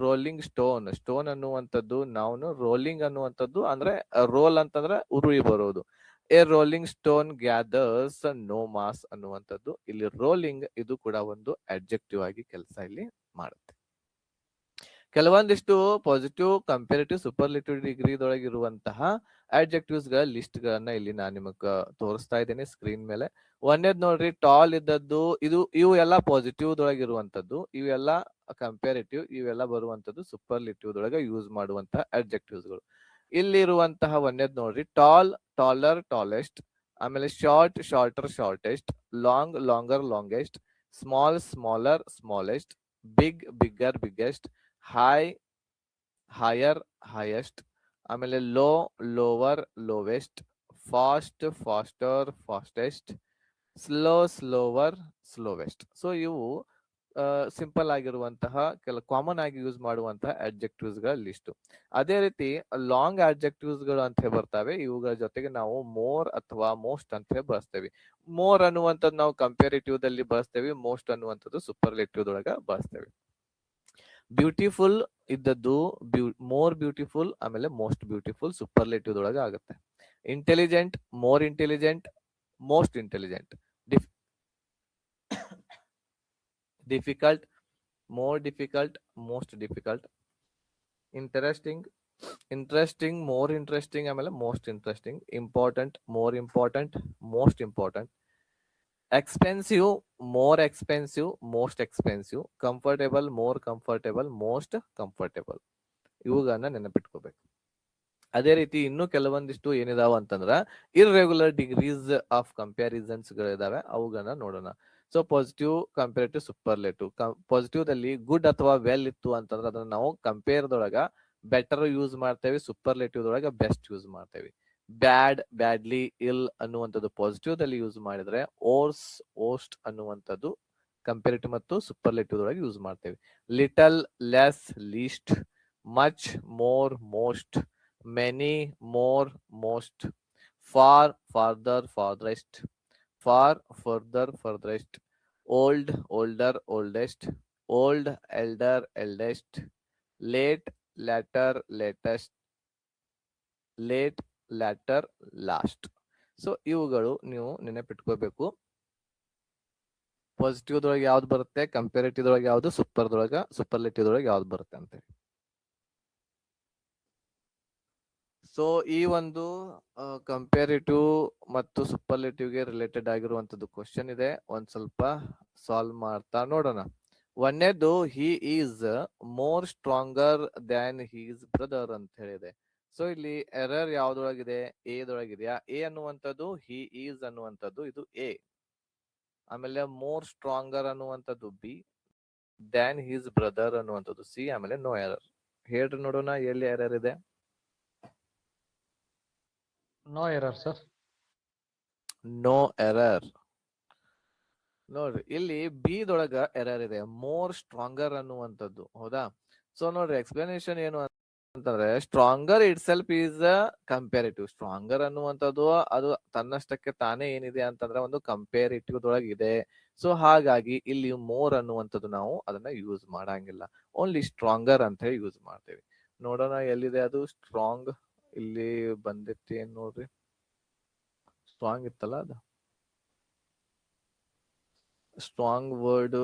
ರೋಲಿಂಗ್ ಸ್ಟೋನ್ ಅನ್ನುವಂಥದ್ದು ನಾವು ರೋಲಿಂಗ್ ಅನ್ನುವಂಥದ್ದು ಅಂದ್ರೆ ರೋಲ್ ಅಂತಂದ್ರೆ ಉರುಳಿ ಬರೋದು. A rolling stone gathers no moss ಅನ್ನುವಂಥದ್ದು ಇಲ್ಲಿ ರೋಲಿಂಗ್ ಇದು ಕೂಡ ಒಂದು ಅಡ್ಜೆಕ್ಟಿವ್ ಆಗಿ ಕೆಲಸ ಇಲ್ಲಿ ಮಾಡುತ್ತೆ. ಕೆಲವೊಂದಿಷ್ಟು ಪಾಸಿಟಿವ್, ಕಂಪ್ಯಾರಿಟಿವ್, ಸೂಪರ್ಲೇಟಿವ್ ಡಿಗ್ರಿದೊಳಗಿರುವಂತಹ ಅಡ್ಜೆಕ್ಟಿವ್ಸ್ ಗಳ ಲಿಸ್ಟ್ ಗಳನ್ನ ಇಲ್ಲಿ ನಾನು ನಿಮಗ ತೋರಿಸ್ತಾ ಇದ್ದೇನೆ ಸ್ಕ್ರೀನ್ ಮೇಲೆ. ಒಂದೇದ್ ನೋಡ್ರಿ, ಟಾಲ್ ಇದ್ದದ್ದು ಇವು ಎಲ್ಲ ಪಾಸಿಟಿವ್ ದೊಳಗೆ ಇರುವಂತದ್ದು, ಇವೆಲ್ಲ ಕಂಪೇರಿಟಿವ್, ಇವೆಲ್ಲ ಬರುವಂತದ್ದು ಸೂಪರ್ಲೇಟಿವ್ ದೊಳಗೆ ಯೂಸ್ ಮಾಡುವಂತಹ ಅಡ್ಜೆಕ್ಟಿವ್ಸ್ ಗಳು. ಇಲ್ಲಿ ಇರುವಂತಹ ಒಂದೇದ್ ನೋಡ್ರಿ, ಟಾಲ್, ಟಾಲರ್, ಟಾಲೆಸ್ಟ್, ಆಮೇಲೆ short, shorter, shortest, long, longer, longest, small, smaller, smallest, big, bigger, biggest, high, higher, highest, ಆಮೇಲೆ low, lower, lowest, fast, faster, fastest, slow, slower, slowest. So ಇವು ಸಿಂಪಲ್ ಆಗಿರುವಂತಹ ಕಾಮನ್ ಆಗಿ ಯೂಸ್ ಮಾಡುವಂತಹ adjectives ಗಳ list. ಅದೇ ರೀತಿ long adjectives ಗಳು ಅಂತ ಬರ್ತವೆ. ಇವುಗಳ ಜೊತೆಗೆ ನಾವು ಮೋರ್ ಅಥವಾ ಮೋಸ್ಟ್ ಅಂತ ಬಳಸ್ತೇವೆ. ಮೋರ್ ಅನ್ನುವಂಥದ್ದು ನಾವು ಕಂಪೇರಿಟಿವ್ ದಲ್ಲಿ ಬಳಸ್ತೇವೆ, ಮೋಸ್ಟ್ ಅನ್ನುವಂಥದ್ದು ಸೂಪರ್ಲೇಟಿವ್ ದೊಳಗ ಬಳಸ್ತೇವೆ. ಬ್ಯೂಟಿಫುಲ್ ಇದ್ದದ್ದು ಮೋರ್ ಬ್ಯೂಟಿಫುಲ್, ಆಮೇಲೆ ಮೋಸ್ಟ್ ಬ್ಯೂಟಿಫುಲ್ ಸೂಪರ್ಲೇಟಿವ್ ದೊಳಗ ಆಗುತ್ತೆ. Intelligent, more intelligent, most intelligent. Difficult, more difficult, most difficult. Interesting, interesting, more interesting, ಆಮೇಲೆ most interesting. Important, more important, most important. Expensive, more expensive, most expensive. Comfortable, more comfortable, most comfortable. ಇವುಗಳನ್ನ ನೆನಪಿಟ್ಕೋಬೇಕು. ಅದೇ ರೀತಿ ಇನ್ನು ಕೆಲವೊಂದಿಷ್ಟು ಏನಿದಾವ ಅಂತಂದ್ರ irregular degrees of comparisons ಗಳಿದಾವೆ, ಅವುಗಳನ್ನ ನೋಡೋಣ. So positive, comparative, superlative. Positive ದಲ್ಲಿ ಗುಡ್ ಅಥವಾ ವೆಲ್ ಇತ್ತು ಅಂತಂದ್ರೆ ಅದನ್ನ ನಾವು ಕಂಪೇರ್ ದೊಳಗ ಬೆಟರ್ ಯೂಸ್ ಮಾಡ್ತೇವೆ, ಸೂಪರ್ಲೇಟಿವ್ ದೊಳಗ ಬೆಸ್ಟ್ ಯೂಸ್ ಮಾಡ್ತೇವೆ. ಬ್ಯಾಡ್, ಬ್ಯಾಡ್ಲಿ, ಇಲ್ ಅನ್ನುವಂಥದ್ದು ಪಾಸಿಟಿವ್ ದಲ್ಲಿ ಯೂಸ್ ಮಾಡಿದ್ರೆ, ಓರ್ಸ್, ಓಸ್ಟ್ ಅನ್ನುವಂಥದ್ದು ಕಂಪೇರಿಟಿವ್ ಮತ್ತು ಸೂಪರ್ಲೇಟಿವ್ ದೊಳಗೆ ಯೂಸ್ ಮಾಡ್ತೇವೆ. Little, less, least, much, more, most, many, more, most, far, farther, farthest, far, further, furthest, old, older, oldest, old, elder, eldest, late, later, latest, late, later, last. So ಇವುಗಳು ನೀವು ನೆನಪಿಟ್ಕೋಬೇಕು. Positive ದೊಳಗೆ ಯಾವ್ದು ಬರುತ್ತೆ, comparative ದೊಳಗೆ ಯಾವ್ದು, superlative ದೊಳಗೆ ಯಾವ್ದು ಬರುತ್ತೆ ಅಂತೇಳಿ. ಸೊ ಈ ಒಂದು ಕಂಪೇರಿಟಿವ್ ಮತ್ತು ಸೂಪರ್ಲೇಟಿವ್ ಗೆ ರಿಲೇಟೆಡ್ ಆಗಿರುವಂತದ್ದು ಕ್ವಶನ್ ಇದೆ, ಒಂದ್ ಸ್ವಲ್ಪ ಸಾಲ್ವ್ ಮಾಡ್ತಾ ನೋಡೋಣ. ಒಂದೇದು, he is more stronger than his brother ಅಂತ ಹೇಳಿದೆ. ಸೊ ಇಲ್ಲಿ ಎರರ್ ಯಾವ್ದೊಳಗಿದೆ, ಎ ದೊಳಗಿದೆಯಾ? ಎ ಅನ್ನುವಂಥದ್ದು, ಹಿ ಈಸ್ ಅನ್ನುವಂಥದ್ದು ಇದು ಎ. ಆಮೇಲೆ ಮೋರ್ ಸ್ಟ್ರಾಂಗರ್ ಅನ್ನುವಂಥದ್ದು ಬಿ, ದ್ಯಾನ್ ಹೀಸ್ ಬ್ರದರ್ ಅನ್ನುವಂಥದ್ದು ಸಿ, ಆಮೇಲೆ ನೋ ಎರರ್. ಹೇಳ್ರಿ ನೋಡೋಣ ಎಲ್ಲಿ ಎರರ್ ಇದೆ. No error sir. No error. ನೋಡ್ರಿ ಇಲ್ಲಿ ಬಿ ದೊಳಗ ಎರರ್ ಇದೆ, ಮೋರ್ ಸ್ಟ್ರಾಂಗರ್ ಅನ್ನುವಂಥದ್ದು. ಹೌದಾ? ಸೊ ನೋಡ್ರಿ ಎಕ್ಸ್ಪ್ಲನೇಷನ್ ಏನು ಅಂತಂದ್ರೆ, stronger it self is comparative. Stronger ಅನ್ನುವಂಥದ್ದು ಅದು ತನ್ನಷ್ಟಕ್ಕೆ ತಾನೇ ಏನಿದೆ ಅಂತಂದ್ರೆ ಒಂದು ಕಂಪೇರಿಟಿವ್ ದೊಳಗೆ ಇದೆ. ಸೊ ಹಾಗಾಗಿ ಇಲ್ಲಿ ಮೋರ್ ಅನ್ನುವಂಥದ್ದು ನಾವು ಅದನ್ನ ಯೂಸ್ ಮಾಡಂಗಿಲ್ಲ, ಓನ್ಲಿ ಸ್ಟ್ರಾಂಗರ್ ಅಂತ ಹೇಳಿ ಯೂಸ್ ಮಾಡ್ತೇವೆ. ನೋಡೋಣ ಎಲ್ಲಿದೆ ಅದು ಸ್ಟ್ರಾಂಗ್. ಇಲ್ಲಿ ಬಂದಿತ್ತು ಏನ್ ನೋಡ್ರಿ, ಸ್ಟ್ರಾಂಗ್ ಇತ್ತಲ್ಲ ಅದು strong word.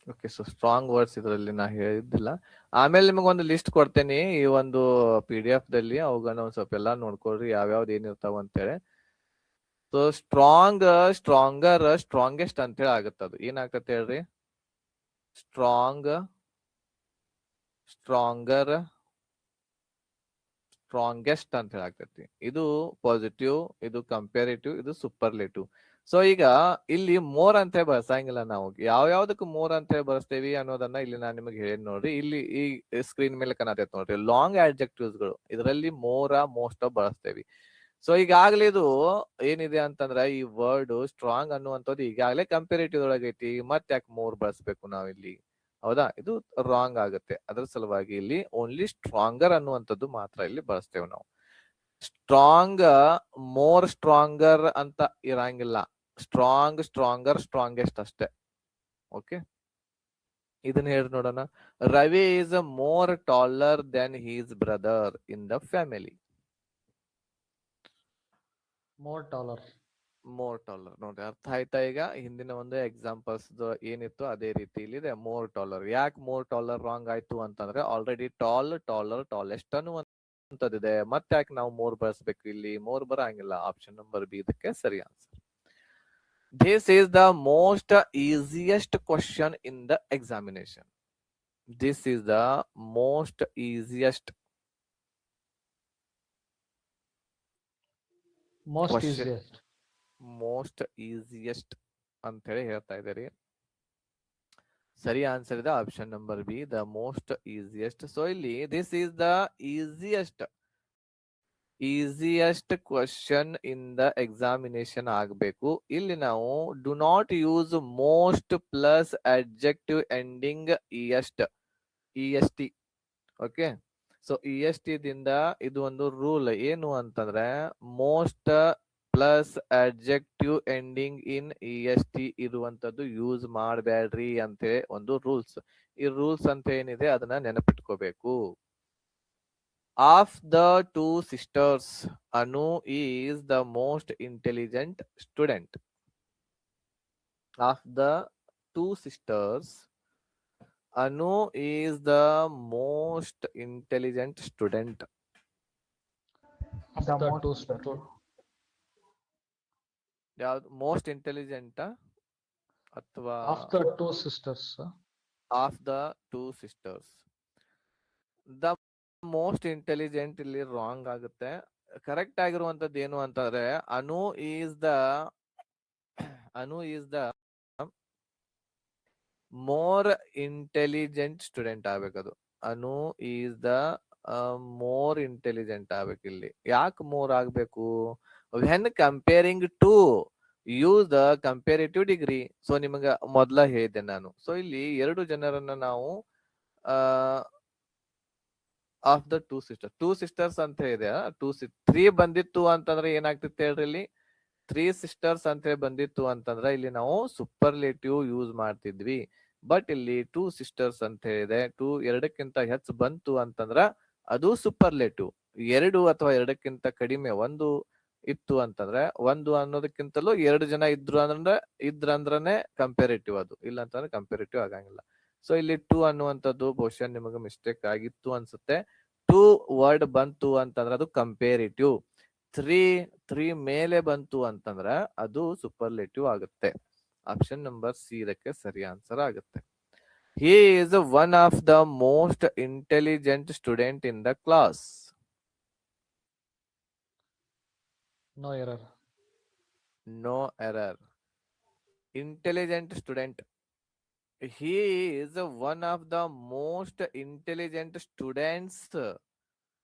Okay, so strong words ಇದರಲ್ಲಿ ನಾ ಹೇಳಿದ್ದಿಲ್ಲ. ಆಮೇಲೆ ನಿಮಗೆ ಒಂದು ಲಿಸ್ಟ್ ಕೊಡ್ತೇನೆ ಈ ಒಂದು PDF ದಲ್ಲಿ, ಅವುಗಳನ್ನ ಒಂದ್ ಸ್ವಲ್ಪ ಎಲ್ಲಾ ನೋಡ್ಕೊಳ್ರಿ ಯಾವ್ಯಾವ್ದು ಏನಿರ್ತಾವ ಅಂತೇಳಿ. ಸೊ ಸ್ಟ್ರಾಂಗ್, ಸ್ಟ್ರಾಂಗರ್, ಸ್ಟ್ರಾಂಗೆಸ್ಟ್ ಅಂತ ಹೇಳಿ ಆಗತ್ತದು. ಏನಾಗತ್ತೆ ಹೇಳ್ರಿ, ಸ್ಟ್ರಾಂಗ್, ಸ್ಟ್ರಾಂಗರ್, ಸ್ಟ್ರಾಂಗೆಸ್ಟ್ ಅಂತ ಹೇಳಿ ಆಗ್ತೈತಿ. ಇದು ಪಾಸಿಟಿವ್, ಇದು ಕಂಪೇರಿಟಿವ್, ಇದು ಸೂಪರ್ಲೇಟಿವ್. ಸೊ ಈಗ ಇಲ್ಲಿ ಮೋರ್ ಅಂತ ಹೇಳಿ ಬಳಸಂಗಿಲ್ಲ ನಾವು. ಯಾವ್ಯಾವ್ದಕ್ಕೆ ಮೋರ್ ಅಂತ ಹೇಳಿ ಬಳಸ್ತೇವಿ ಅನ್ನೋದನ್ನ ಇಲ್ಲಿ ನಾನು ನಿಮಗೆ ಹೇಳಿ ನೋಡ್ರಿ. ಇಲ್ಲಿ ಈ ಸ್ಕ್ರೀನ್ ಮೇಲೆ ಕಾಣತೈತಿ ನೋಡ್ರಿ, ಲಾಂಗ್ ಅಡ್ಜೆಕ್ಟಿವ್ಸ್ ಗಳು, ಇದರಲ್ಲಿ ಮೋರ, ಮೋಸ್ಟ್ ಬಳಸ್ತೇವಿ. ಸೊ ಈಗಾಗಲೇ ಇದು ಏನಿದೆ ಅಂತಂದ್ರ ಈ ವರ್ಡ್ ಸ್ಟ್ರಾಂಗ್ ಅನ್ನುವಂಥದ್ದು ಈಗಾಗಲೇ ಕಂಪೇರಿಟಿವ್ ಒಳಗೈತಿ, ಮತ್ತೆ ಯಾಕೆ ಮೋರ್ ಬಳಸ್ಬೇಕು ನಾವಿಲ್ಲಿ? ಹೌದಾ? ಇದು ರಾಂಗ್ ಆಗುತ್ತೆ. ಅದ್ರ ಸಲುವಾಗಿ ಇಲ್ಲಿ ಓನ್ಲಿ ಸ್ಟ್ರಾಂಗರ್ ಅನ್ನುವಂಥದ್ದು ಮಾತ್ರ ಇಲ್ಲಿ ಬಳಸ್ತೇವೆ ನಾವು. ಸ್ಟ್ರಾಂಗ್, ಮೋರ್ ಸ್ಟ್ರಾಂಗರ್ ಅಂತ ಇರಂಗಿಲ್ಲ. ಸ್ಟ್ರಾಂಗ್, ಸ್ಟ್ರಾಂಗರ್, ಸ್ಟ್ರಾಂಗೆಸ್ಟ್ ಅಷ್ಟೇ. ಓಕೆ, ಇದನ್ನ ಹೇಳಿ ನೋಡೋಣ. Ravi is more taller than his brother in the family. More taller. More taller. ನೋಡ್ರಿ ಅರ್ಥ ಆಯ್ತಾ ಈಗ? ಹಿಂದಿನ ಒಂದು ಎಕ್ಸಾಂಪಲ್ಸ್ ಏನಿತ್ತು ಅದೇ ರೀತಿ ಇಲ್ಲಿದೆ. More taller. ಯಾಕೆ ಮೋರ್ ಟಾಲರ್ ರಾಂಗ್ ಆಯ್ತು ಅಂತಂದ್ರೆ ಆಲ್ರೆಡಿ ಟಾಲ್, ಟಾಲರ್, ಟಾಲೆಸ್ಟ್ ಅನ್ನುವಂಥದ್ದಿದೆ. ಮತ್ತೆ ಯಾಕೆ ನಾವು ಮೋರ್ ಬಳಸ್ಬೇಕು? ಇಲ್ಲಿ ಮೋರ್ ಬರಂಗಿಲ್ಲ. ಆಪ್ಷನ್ ನಂಬರ್ ಬಿ ಇದಕ್ಕೆ ಸರಿ answer. This is the most easiest question in the examination. This is the most easiest Most question. easiest. Most easiest ಅಂತ ಹೇಳಿ ಹೇಳ್ತಾ ಇದ್ದೀರಿ. ಸರಿ ಆನ್ಸರ್ ಇದೆ option number B, the most easiest. So ಇಲ್ಲಿ this is the easiest question in the examination ಆಗಬೇಕು. ಇಲ್ಲಿ ನಾವು do not use most plus adjective ending EST. Okay, so EST ದಿಂದ ಇದು ಒಂದು ರೂಲ್ ಏನು ಅಂತಂದ್ರೆ most plus adjective ending in EST ಇರುವಂತದ್ದು ಯೂಸ್ ಮಾಡಬೇಡ್ರಿ ಅಂತೇಳಿ ಒಂದು ರೂಲ್ಸ್. ಈ ರೂಲ್ಸ್ ಅಂತ ಏನಿದೆ ಅದನ್ನ ನೆನಪಿಟ್ಕೋಬೇಕು. Of the two sisters, Anu is the most intelligent student. Of the two sisters, Anu is the most intelligent student. Of the two stu- ಯಾವ್ದು ಮೋಸ್ಟ್ ಇಂಟೆಲಿಜೆಂಟ್ ಅಥವಾ of the two sisters, sir. Of the two sisters? The most intelligent ಇಲ್ಲಿ wrong ಆಗುತ್ತೆ. Correct ಆಗಿರುವಂತದ್ದು ಏನು ಅಂತಂದ್ರೆ Anu is the more intelligent student ಆಗ್ಬೇಕದು. Anu is the more intelligent ಆಗ್ಬೇಕು. ಇಲ್ಲಿ ಯಾಕೆ ಮೋರ್ ಆಗ್ಬೇಕು? When comparing to use the comparative degree. So ನಿಮಗೆ ಮೊದ್ಲ ಹೇಳಿದೆ ನಾನು. ಸೊ ಇಲ್ಲಿ ಎರಡು ಜನರನ್ನ ನಾವು ಆಫ್ ದ ಟೂ ಸಿಸ್ಟರ್ಸ್ ಅಂತ ಇದೆ. ತ್ರೀ ಬಂದಿತ್ತು ಅಂತಂದ್ರೆ ಏನಾಗ್ತಿತ್ತು ಹೇಳ್ರಿ? ಇಲ್ಲಿ ತ್ರೀ ಸಿಸ್ಟರ್ಸ್ ಅಂತ ಹೇಳಿ ಬಂದಿತ್ತು ಅಂತಂದ್ರೆ ಇಲ್ಲಿ ನಾವು ಸೂಪರ್ಲೇಟಿವ್ ಯೂಸ್ ಮಾಡ್ತಿದ್ವಿ. ಬಟ್ ಇಲ್ಲಿ ಟೂ ಸಿಸ್ಟರ್ಸ್ ಅಂತ ಹೇಳಿದೆ. ಎರಡಕ್ಕಿಂತ ಹೆಚ್ಚು ಬಂತು ಅಂತಂದ್ರ ಅದು ಸೂಪರ್ಲೇಟಿವ್. ಎರಡು ಅಥವಾ ಎರಡಕ್ಕಿಂತ ಕಡಿಮೆ ಒಂದು ಇತ್ತು ಅಂತಂದ್ರೆ, ಒಂದು ಅನ್ನೋದಕ್ಕಿಂತಲೂ ಎರಡು ಜನ ಇದ್ರಂದ್ರನೆ ಕಂಪೇರಿಟಿವ್. ಅದು ಇಲ್ಲ ಅಂತಂದ್ರೆ ಕಂಪೇರಿಟಿವ್ ಆಗಂಗಿಲ್ಲ. ಸೊ ಇಲ್ಲಿ ಟೂ ಅನ್ನುವಂಥದ್ದು ಬಹುಶಃ ನಿಮಗೆ ಮಿಸ್ಟೇಕ್ ಆಗಿತ್ತು ಅನ್ಸುತ್ತೆ. ಟೂ ವರ್ಡ್ ಬಂತು ಅಂತಂದ್ರೆ ಅದು ಕಂಪೇರಿಟಿವ್. ತ್ರೀ ಮೇಲೆ ಬಂತು ಅಂತಂದ್ರ ಅದು ಸೂಪರ್ಲೇಟಿವ್ ಆಗುತ್ತೆ. ಆಪ್ಷನ್ ನಂಬರ್ ಸಿ ಇದಕ್ಕೆ ಸರಿ ಆನ್ಸರ್ ಆಗುತ್ತೆ. He is one of the most intelligent student in the class. No error. No error. Intelligent student. He is one of the most intelligent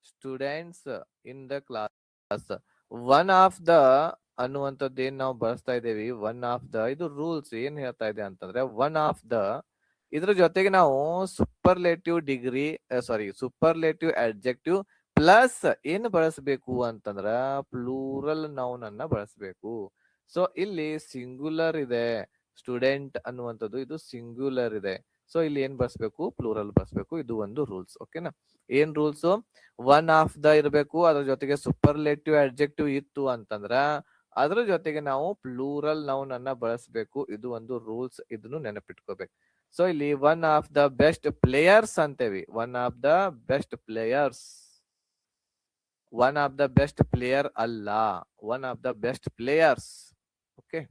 students in the class. One of the ಅನ್ನುವಂಥದ್ದು ಏನ್ ನಾವು ಬಳಸ್ತಾ ಇದ್ದೇವೆ, one of the ಇದು rules ಏನ್ ಹೇಳ್ತಾ ಇದೆ ಅಂತಂದ್ರೆ ಒನ್ ಆಫ್ ದ ಇದ್ರ ಜೊತೆಗೆ ನಾವು ಸೂಪರ್ಲೇಟಿವ್ ಅಡ್ಜೆಕ್ಟಿವ್ ಪ್ಲಸ್ ಏನು ಬಳಸಬೇಕು ಅಂತಂದ್ರ ಪ್ಲೂರಲ್ ನೌನ್ ಅನ್ನ ಬಳಸಬೇಕು. ಸೊ ಇಲ್ಲಿ ಸಿಂಗುಲರ್ ಇದೆ, ಸ್ಟೂಡೆಂಟ್ ಅನ್ನುವಂಥದ್ದು ಇದು ಸಿಂಗ್ಯುಲರ್ ಇದೆ. ಸೊ ಇಲ್ಲಿ ಏನ್ ಬಳಸ್ಬೇಕು? ಪ್ಲೂರಲ್ ಬಳಸ್ಬೇಕು. ಇದು ಒಂದು ರೂಲ್ಸ್. ಓಕೆನಾ? ಏನ್ ರೂಲ್ಸ್? ಒನ್ ಆಫ್ ದ ಇರಬೇಕು, ಅದ್ರ ಜೊತೆಗೆ ಸೂಪರ್ಲೇಟಿವ್ ಅಡ್ಜೆಕ್ಟಿವ್ ಇತ್ತು ಅಂತಂದ್ರ ಅದ್ರ ಜೊತೆಗೆ ನಾವು ಪ್ಲೂರಲ್ ನೌನ್ ಅನ್ನ ಬಳಸಬೇಕು. ಇದು ಒಂದು ರೂಲ್ಸ್. ಇದನ್ನು ನೆನಪಿಟ್ಕೋಬೇಕು. ಸೊ ಇಲ್ಲಿ one of the best players ಅಂತೇವಿ. One of the best players, one of the best player ಅಲ್ಲ, one of the best players. Okay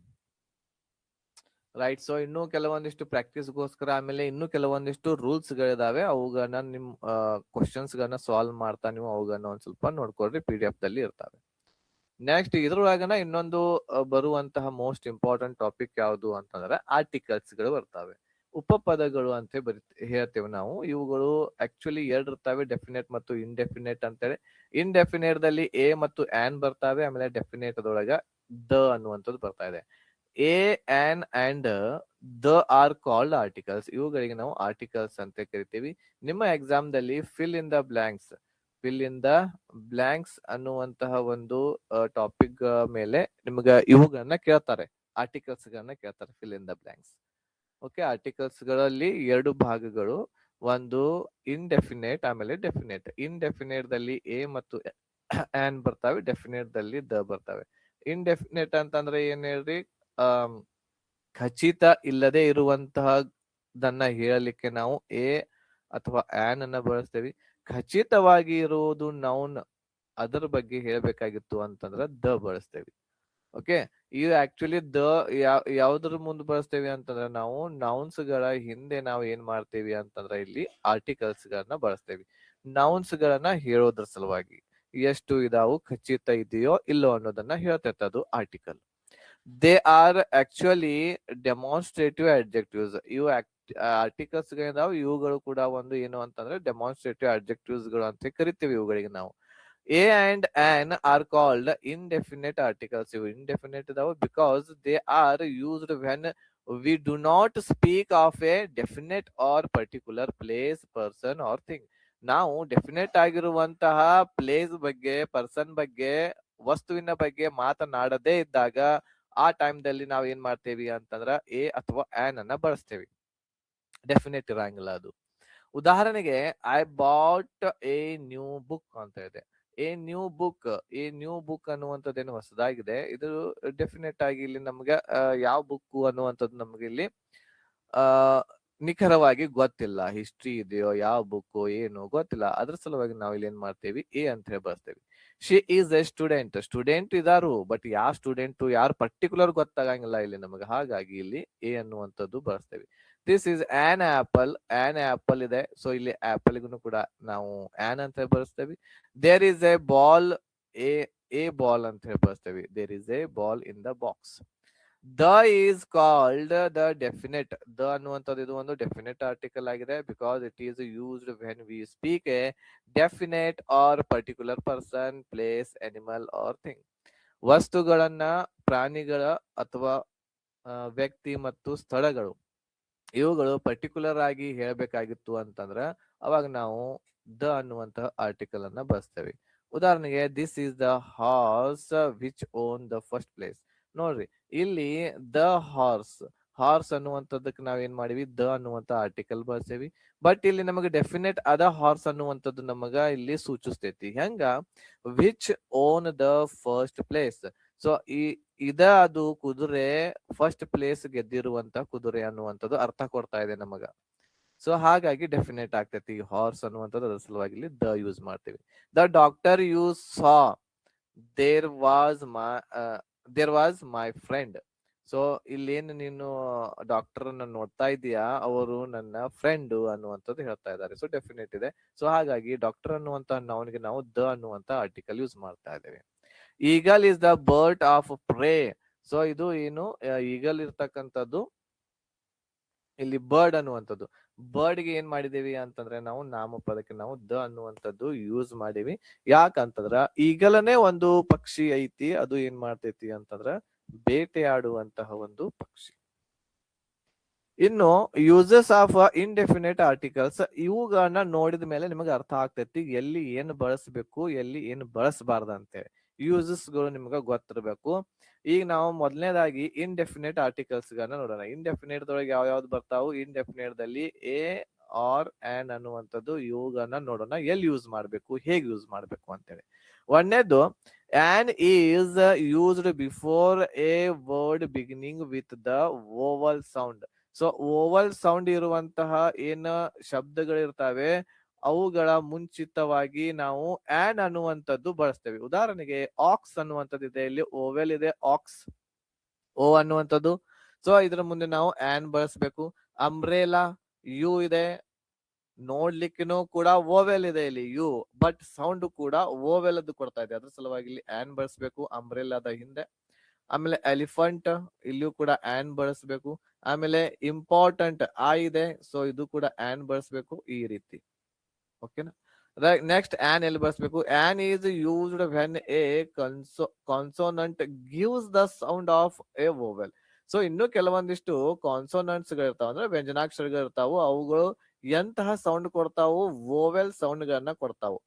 right. So ಇನ್ನೂ ಕೆಲವೊಂದಿಷ್ಟು ಪ್ರಾಕ್ಟೀಸ್ಗೋಸ್ಕರ ಆಮೇಲೆ ಇನ್ನೂ ಕೆಲವೊಂದಿಷ್ಟು ರೂಲ್ಸ್ ಗಳಿದಾವೆ. ಅವುಗಳನ್ನ ನಿಮ್ ಕ್ವಶನ್ಸ್ ಗಳನ್ನ ಸಾಲ್ವ್ ಮಾಡ್ತಾ ನೀವು ಅವುಗಳನ್ನ ಒಂದ್ ಸ್ವಲ್ಪ ನೋಡ್ಕೊಳ್ರಿ. PDF ದಲ್ಲಿ ಇರ್ತಾವೆ. ನೆಕ್ಸ್ಟ್ ಇದ್ರೊಳಗನ ಇನ್ನೊಂದು ಬರುವಂತಹ ಮೋಸ್ಟ್ ಇಂಪಾರ್ಟೆಂಟ್ ಟಾಪಿಕ್ ಯಾವುದು ಅಂತಂದ್ರೆ ಆರ್ಟಿಕಲ್ಸ್ ಗಳು ಬರ್ತವೆ. ಉಪಪದಗಳು ಅಂತ ಹೇಳ್ತೇವೆ ನಾವು. ಇವುಗಳು ಆಕ್ಚುಲಿ ಎರಡು ಇರ್ತವೆ, ಡೆಫಿನೇಟ್ ಮತ್ತು ಇಂಡೆಫಿನೇಟ್ ಅಂತೇಳಿ. ಇಂಡೆಫಿನೇಟ್ ದಲ್ಲಿ ಎ ಮತ್ತು ಆನ್ ಬರ್ತಾವೆ. ಆಮೇಲೆ ಡೆಫಿನೇಟ್ ಅದೊಳಗ ದ ಅನ್ನುವಂಥದ್ದು ಬರ್ತಾ ಇದೆ. A, on and the are called articles. ಇವುಗಳಿಗೆ ನಾವು ಆರ್ಟಿಕಲ್ಸ್ ಅಂತ ಕರಿತೀವಿ. ನಿಮ್ಮ ಎಕ್ಸಾಮ್ ದಲ್ಲಿ ಫಿಲ್ ಇನ್ ದ ಬ್ಲಾಂಕ್ಸ್ ಅನ್ನುವಂತಹ ಒಂದು ಟಾಪಿಕ್ ಮೇಲೆ ನಿಮ್ಗ ಇವುಗಳನ್ನ ಕೇಳ್ತಾರೆ, ಆರ್ಟಿಕಲ್ಸ್ ಗಳನ್ನ ಕೇಳ್ತಾರೆ, fill in the blanks. Okay, articles ಗಳಲ್ಲಿ ಎರಡು ಭಾಗಗಳು, ಒಂದು ಇಂಡೆಫಿನೇಟ್ ಆಮೇಲೆ ಡೆಫಿನೇಟ್. ಇಂಡೆಫಿನೇಟ್ ದಲ್ಲಿ ಎ ಮತ್ತು ಆನ್ ಬರ್ತಾವೆ, ಡೆಫಿನೇಟ್ ದಲ್ಲಿ ದ ಬರ್ತಾವೆ. ಇಂಡೆಫಿನೆಟ್ ಅಂತಂದ್ರೆ ಏನ್ ಹೇಳ್ರಿ, ಖಚಿತ ಇಲ್ಲದೆ ಇರುವಂತಹದನ್ನ ಹೇಳಲಿಕ್ಕೆ ನಾವು ಎ ಅಥವಾ ಆನ್ ಅನ್ನ ಬಳಸ್ತೇವೆ. ಖಚಿತವಾಗಿ ಇರುವುದು ನೌನ್, ಅದರ ಬಗ್ಗೆ ಹೇಳ್ಬೇಕಾಗಿತ್ತು ಅಂತಂದ್ರ ದ ಬಳಸ್ತೇವೆ. ಓಕೆ, ಇದು ಆಕ್ಚುಲಿ ದ ಯಾವ್ದ್ರ ಮುಂದೆ ಬಳಸ್ತೇವೆ ಅಂತಂದ್ರೆ ನಾವು ನೌನ್ಸ್ ಗಳ ಹಿಂದೆ ನಾವು ಏನ್ ಮಾಡ್ತೇವಿ ಅಂತಂದ್ರೆ ಇಲ್ಲಿ ಆರ್ಟಿಕಲ್ಸ್ ಗಳನ್ನ ಬಳಸ್ತೇವಿ. ನೌನ್ಸ್ ಗಳನ್ನ ಹೇಳೋದ್ರ ಸಲುವಾಗಿ ಎಷ್ಟು ಇದಾವು, ಖಚಿತ ಇದೆಯೋ ಇಲ್ಲೋ ಅನ್ನೋದನ್ನ ಹೇಳ್ತೈತೆ ಅದು article. They are actually demonstrative adjectives. ಇವು ಆರ್ಟಿಕಲ್ಸ್ ಗಳಿದಾವೆ, ಇವುಗಳು ಕೂಡ ಒಂದು ಏನು ಅಂತಂದ್ರೆ ಡೆಮಾನ್ಸ್ಟ್ರೇಟಿವ್ ಅಡ್ಜೆಕ್ಟಿವ್ಸ್ ಗಳು ಅಂತ ಕರಿತೀವಿ ಇವುಗಳಿಗೆ ನಾವು. A and an are called indefinite articles. ಇವು indefinite ಇದಾವೆ because they are used when we do not speak of a definite or particular place, person or thing. ನಾವು ಡೆಫಿನೆಟ್ ಆಗಿರುವಂತಹ ಪ್ಲೇಸ್ ಬಗ್ಗೆ, ಪರ್ಸನ್ ಬಗ್ಗೆ, ವಸ್ತುವಿನ ಬಗ್ಗೆ ಮಾತನಾಡದೇ ಇದ್ದಾಗ ಆ ಟೈಮ್ದಲ್ಲಿ ನಾವ್ ಏನ್ ಮಾಡ್ತೇವಿ ಅಂತಂದ್ರ ಎ ಅಥವಾ ಆನ್ ಅನ್ನ ಬಳಸ್ತೇವಿ. ಡೆಫಿನೆಟ್ ಇರಂಗಿಲ್ಲ ಅದು. ಉದಾಹರಣೆಗೆ I bought a new book ಅಂತ ಇದೆ. ಎ ನ್ಯೂ ಬುಕ್ ಅನ್ನುವಂಥದ್ದೇನು ಹೊಸದಾಗಿದೆ. ಇದು ಡೆಫಿನೆಟ್ ಆಗಿ ಇಲ್ಲಿ ನಮ್ಗೆ ಯಾವ ಬುಕ್ ಅನ್ನುವಂಥದ್ದು ನಮ್ಗೆ ಇಲ್ಲಿ ನಿಖರವಾಗಿ ಗೊತ್ತಿಲ್ಲ. ಹಿಸ್ಟ್ರಿ ಇದೆಯೋ, ಯಾವ ಬುಕ್ ಏನು ಗೊತ್ತಿಲ್ಲ. ಅದ್ರ ಸಲುವಾಗಿ ನಾವು ಇಲ್ಲಿ ಏನ್ ಮಾಡ್ತೇವಿ, ಎ ಅಂತ ಹೇಳಿ ಬಳಸ್ತೇವೆ. ಶಿ ಈಸ್ ಎ ಸ್ಟೂಡೆಂಟ್ ಇದಾರು, ಬಟ್ ಯಾವ ಸ್ಟೂಡೆಂಟ್ ಯಾರು ಪರ್ಟಿಕ್ಯುಲರ್ ಗೊತ್ತಾಗಂಗಿಲ್ಲ ಇಲ್ಲಿ ನಮಗೆ. ಹಾಗಾಗಿ ಇಲ್ಲಿ ಎ ಅನ್ನುವಂಥದ್ದು ಬಳಸ್ತೇವೆ. ದಿಸ್ ಈಸ್ ಆನ್ ಆಪಲ್ ಇದೆ. ಸೊ ಇಲ್ಲಿ ಆಪಲ್ಗೂ ಕೂಡ ನಾವು ಆನ್ ಅಂತ ಬಳಸ್ತೇವೆ. There is a ball, a ball ಅಂತ ಹೇಳಿ ಬಳಸ್ತೇವೆ. There is a ball in the box. The is called the definite. The ಅನ್ನುವಂಥದ್ದು ಇದು ಒಂದು ಡೆಫಿನೆಟ್ ಆರ್ಟಿಕಲ್ ಆಗಿದೆ because it is used when we speak A definite or particular person, place, animal or thing. ವಸ್ತುಗಳನ್ನ, ಪ್ರಾಣಿಗಳ ಅಥವಾ ವ್ಯಕ್ತಿ ಮತ್ತು ಸ್ಥಳಗಳು ಇವುಗಳು ಪರ್ಟಿಕ್ಯುಲರ್ ಆಗಿ ಹೇಳ್ಬೇಕಾಗಿತ್ತು ಅಂತಂದ್ರ ಅವಾಗ ನಾವು ದ ಅನ್ನುವಂತಹ ಆರ್ಟಿಕಲ್ ಅನ್ನ ಬಳಸ್ತೇವೆ. ಉದಾಹರಣೆಗೆ this is the horse which own the first place. ನೋಡ್ರಿ, ಇಲ್ಲಿ ದ ಹಾರ್ಸ್ ಅನ್ನುವಂಥದ್ದಕ್ಕೆ ನಾವ್ ಏನ್ ಮಾಡಿವಿ, ದ ಅನ್ನುವಂತ ಆರ್ಟಿಕಲ್ ಬಳಸ್ತೇವಿ. ಬಟ್ ಇಲ್ಲಿ ನಮಗೆ ಡೆಫಿನೆಟ್ ಅದ ಹಾರ್ಸ್ ಅನ್ನುವಂಥದ್ದು ನಮಗ ಇಲ್ಲಿ ಸೂಚಿಸ್ತೈತಿ. ಹೆಂಗ, which own the first place. So ಅದು ಕುದುರೆ ಫಸ್ಟ್ ಪ್ಲೇಸ್ ಗೆದ್ದಿರುವಂತ ಕುದುರೆ ಅನ್ನುವಂಥದ್ದು ಅರ್ಥ ಕೊಡ್ತಾ ಇದೆ ನಮಗ. ಸೊ ಹಾಗಾಗಿ ಡೆಫಿನೆಟ್ ಆಗ್ತೈತಿ ಹಾರ್ಸ್ ಅನ್ನುವಂಥದ್ದು. ಅದ್ರ ಸಲುವಾಗಿ ಇಲ್ಲಿ ದ ಯೂಸ್ ಮಾಡ್ತೀವಿ. The doctor you saw there was my friend. So ಇಲ್ಲೇನು ನೀನು ಡಾಕ್ಟರ್ ಅನ್ನ ನೋಡ್ತಾ ಇದೀಯಾ, ಅವರು ನನ್ನ ಫ್ರೆಂಡ್ ಅನ್ನುವಂಥದ್ದು ಹೇಳ್ತಾ ಇದ್ದಾರೆ. ಸೊ ಡೆಫಿನೆಟ್ ಇದೆ. ಸೊ ಹಾಗಾಗಿ ಡಾಕ್ಟರ್ ಅನ್ನುವಂತ ನೌನ್ಗೆ ನಾವು ದ ಅನ್ನುವಂತ ಆರ್ಟಿಕಲ್ ಯೂಸ್ ಮಾಡ್ತಾ ಇದ್ದೇವೆ. Eagle is the bird of pray. So ಇದು ಏನು, ಈಗಲ್ ಇರ್ತಕ್ಕಂಥದ್ದು ಇಲ್ಲಿ ಬರ್ಡ್ ಅನ್ನುವಂಥದ್ದು. ಬರ್ಡ್ಗೆ ಏನ್ ಮಾಡಿದೀವಿ ಅಂತಂದ್ರೆ ನಾವು ನಾಮಪದಕ್ಕೆ ನಾವು ದ ಅನ್ನುವಂಥದ್ದು ಯೂಸ್ ಮಾಡಿವಿ. ಯಾಕಂತಂದ್ರ ಈಗಲನೇ ಒಂದು ಪಕ್ಷಿ ಐತಿ, ಅದು ಏನ್ ಮಾಡ್ತೈತಿ ಅಂತಂದ್ರ ಬೇಟೆಯಾಡುವಂತಹ ಒಂದು ಪಕ್ಷಿ. ಇನ್ನು ಯೂಸಸ್ ಆಫ್ ಇಂಡೆಫಿನೆಟ್ ಆರ್ಟಿಕಲ್ಸ್, ಇವುಗಳನ್ನ ನೋಡಿದ ಮೇಲೆ ನಿಮಗೆ ಅರ್ಥ ಆಗ್ತೈತಿ ಎಲ್ಲಿ ಏನು ಬಳಸಬೇಕು, ಎಲ್ಲಿ ಏನು ಬಳಸಬಾರ್ದು ಅಂತೇಳಿ. ಯೂಸಸ್ ಗಳು ನಿಮ್ಗೆ ಗೊತ್ತಿರಬೇಕು. ಈಗ ನಾವು ಮೊದಲನೇದಾಗಿ ಇಂಡೆಫಿನೆಟ್ ಆರ್ಟಿಕಲ್ಸ್ ಗಳನ್ನ ನೋಡೋಣ. ಇಂಡೆಫಿನೆಟ್ ದೊಳಗೆ ಯಾವ ಯಾವ್ದು ಬರ್ತಾವು, ಇಂಡೆಫಿನೆಟ್ ದಲ್ಲಿ ಎ ಆರ್ ಆನ್ ಅನ್ನುವಂಥದ್ದು ಇವುಗಳನ್ನ ನೋಡೋಣ. ಎಲ್ಲಿ ಯೂಸ್ ಮಾಡ್ಬೇಕು, ಹೇಗೆ ಯೂಸ್ ಮಾಡ್ಬೇಕು ಅಂತೇಳಿ. ಒಂದನೇದು, an is used before a word beginning with the vowel sound. So vowel sound ಇರುವಂತಹ ಏನ ಶಬ್ದಗಳಿರ್ತಾವೆ ಅವುಗಳ ಮುಂಚಿತವಾಗಿ ನಾವು ಆನ್ ಅನ್ನುವಂಥದ್ದು ಬಳಸ್ತೇವೆ. ಉದಾಹರಣೆಗೆ ಆಕ್ಸ್ ಅನ್ನುವಂಥದ್ದು ಇದೆ, ಇಲ್ಲಿ ಓವೆಲ್ ಇದೆ, ಆಕ್ಸ್ ಓ ಅನ್ನುವಂಥದ್ದು. ಸೊ ಇದ್ರ ಮುಂದೆ ನಾವು ಆನ್ ಬಳಸಬೇಕು. ಅಂಬ್ರೇಲಾ ಯು ಇದೆ, ನೋಡ್ಲಿಕ್ಕೂ ಕೂಡ ಓವೆಲ್ ಇದೆ ಇಲ್ಲಿ ಯು, ಬಟ್ ಸೌಂಡ್ ಕೂಡ ಓವೆಲ್ ಅದು ಕೊಡ್ತಾ ಇದೆ. ಅದ್ರ ಸಲುವಾಗಿ ಇಲ್ಲಿ ಆನ್ ಬಳಸಬೇಕು ಅಂಬ್ರೆಲಾದ ಹಿಂದೆ. ಆಮೇಲೆ ಎಲಿಫೆಂಟ್, ಇಲ್ಲಿಯೂ ಕೂಡ ಆನ್ ಬಳಸಬೇಕು. ಆಮೇಲೆ ಇಂಪಾರ್ಟೆಂಟ್ ಆ ಇದೆ, ಸೊ ಇದು ಕೂಡ ಆನ್ ಬಳಸಬೇಕು ಈ ರೀತಿ. ಓಕೆನಾ. ನೆಕ್ಸ್ಟ್ ಆನ್ ಎಲ್ಲಿ ಬಳಸಬೇಕು, on is used when A consonant gives the sound of A ವೋವೆಲ್. So ಇನ್ನು ಕೆಲವೊಂದಿಷ್ಟು ಕಾನ್ಸೋನೆಂಟ್ಸ್ ಗಳಿರ್ತಾವ, ಅಂದ್ರೆ ವ್ಯಂಜನಾಕ್ಷರಗಳು ಇರ್ತಾವು, ಅವುಗಳು ಎಂತಹ ಸೌಂಡ್ ಕೊಡ್ತಾವು, ವೋವೆಲ್ ಸೌಂಡ್ ಗಳನ್ನ ಕೊಡ್ತಾವು.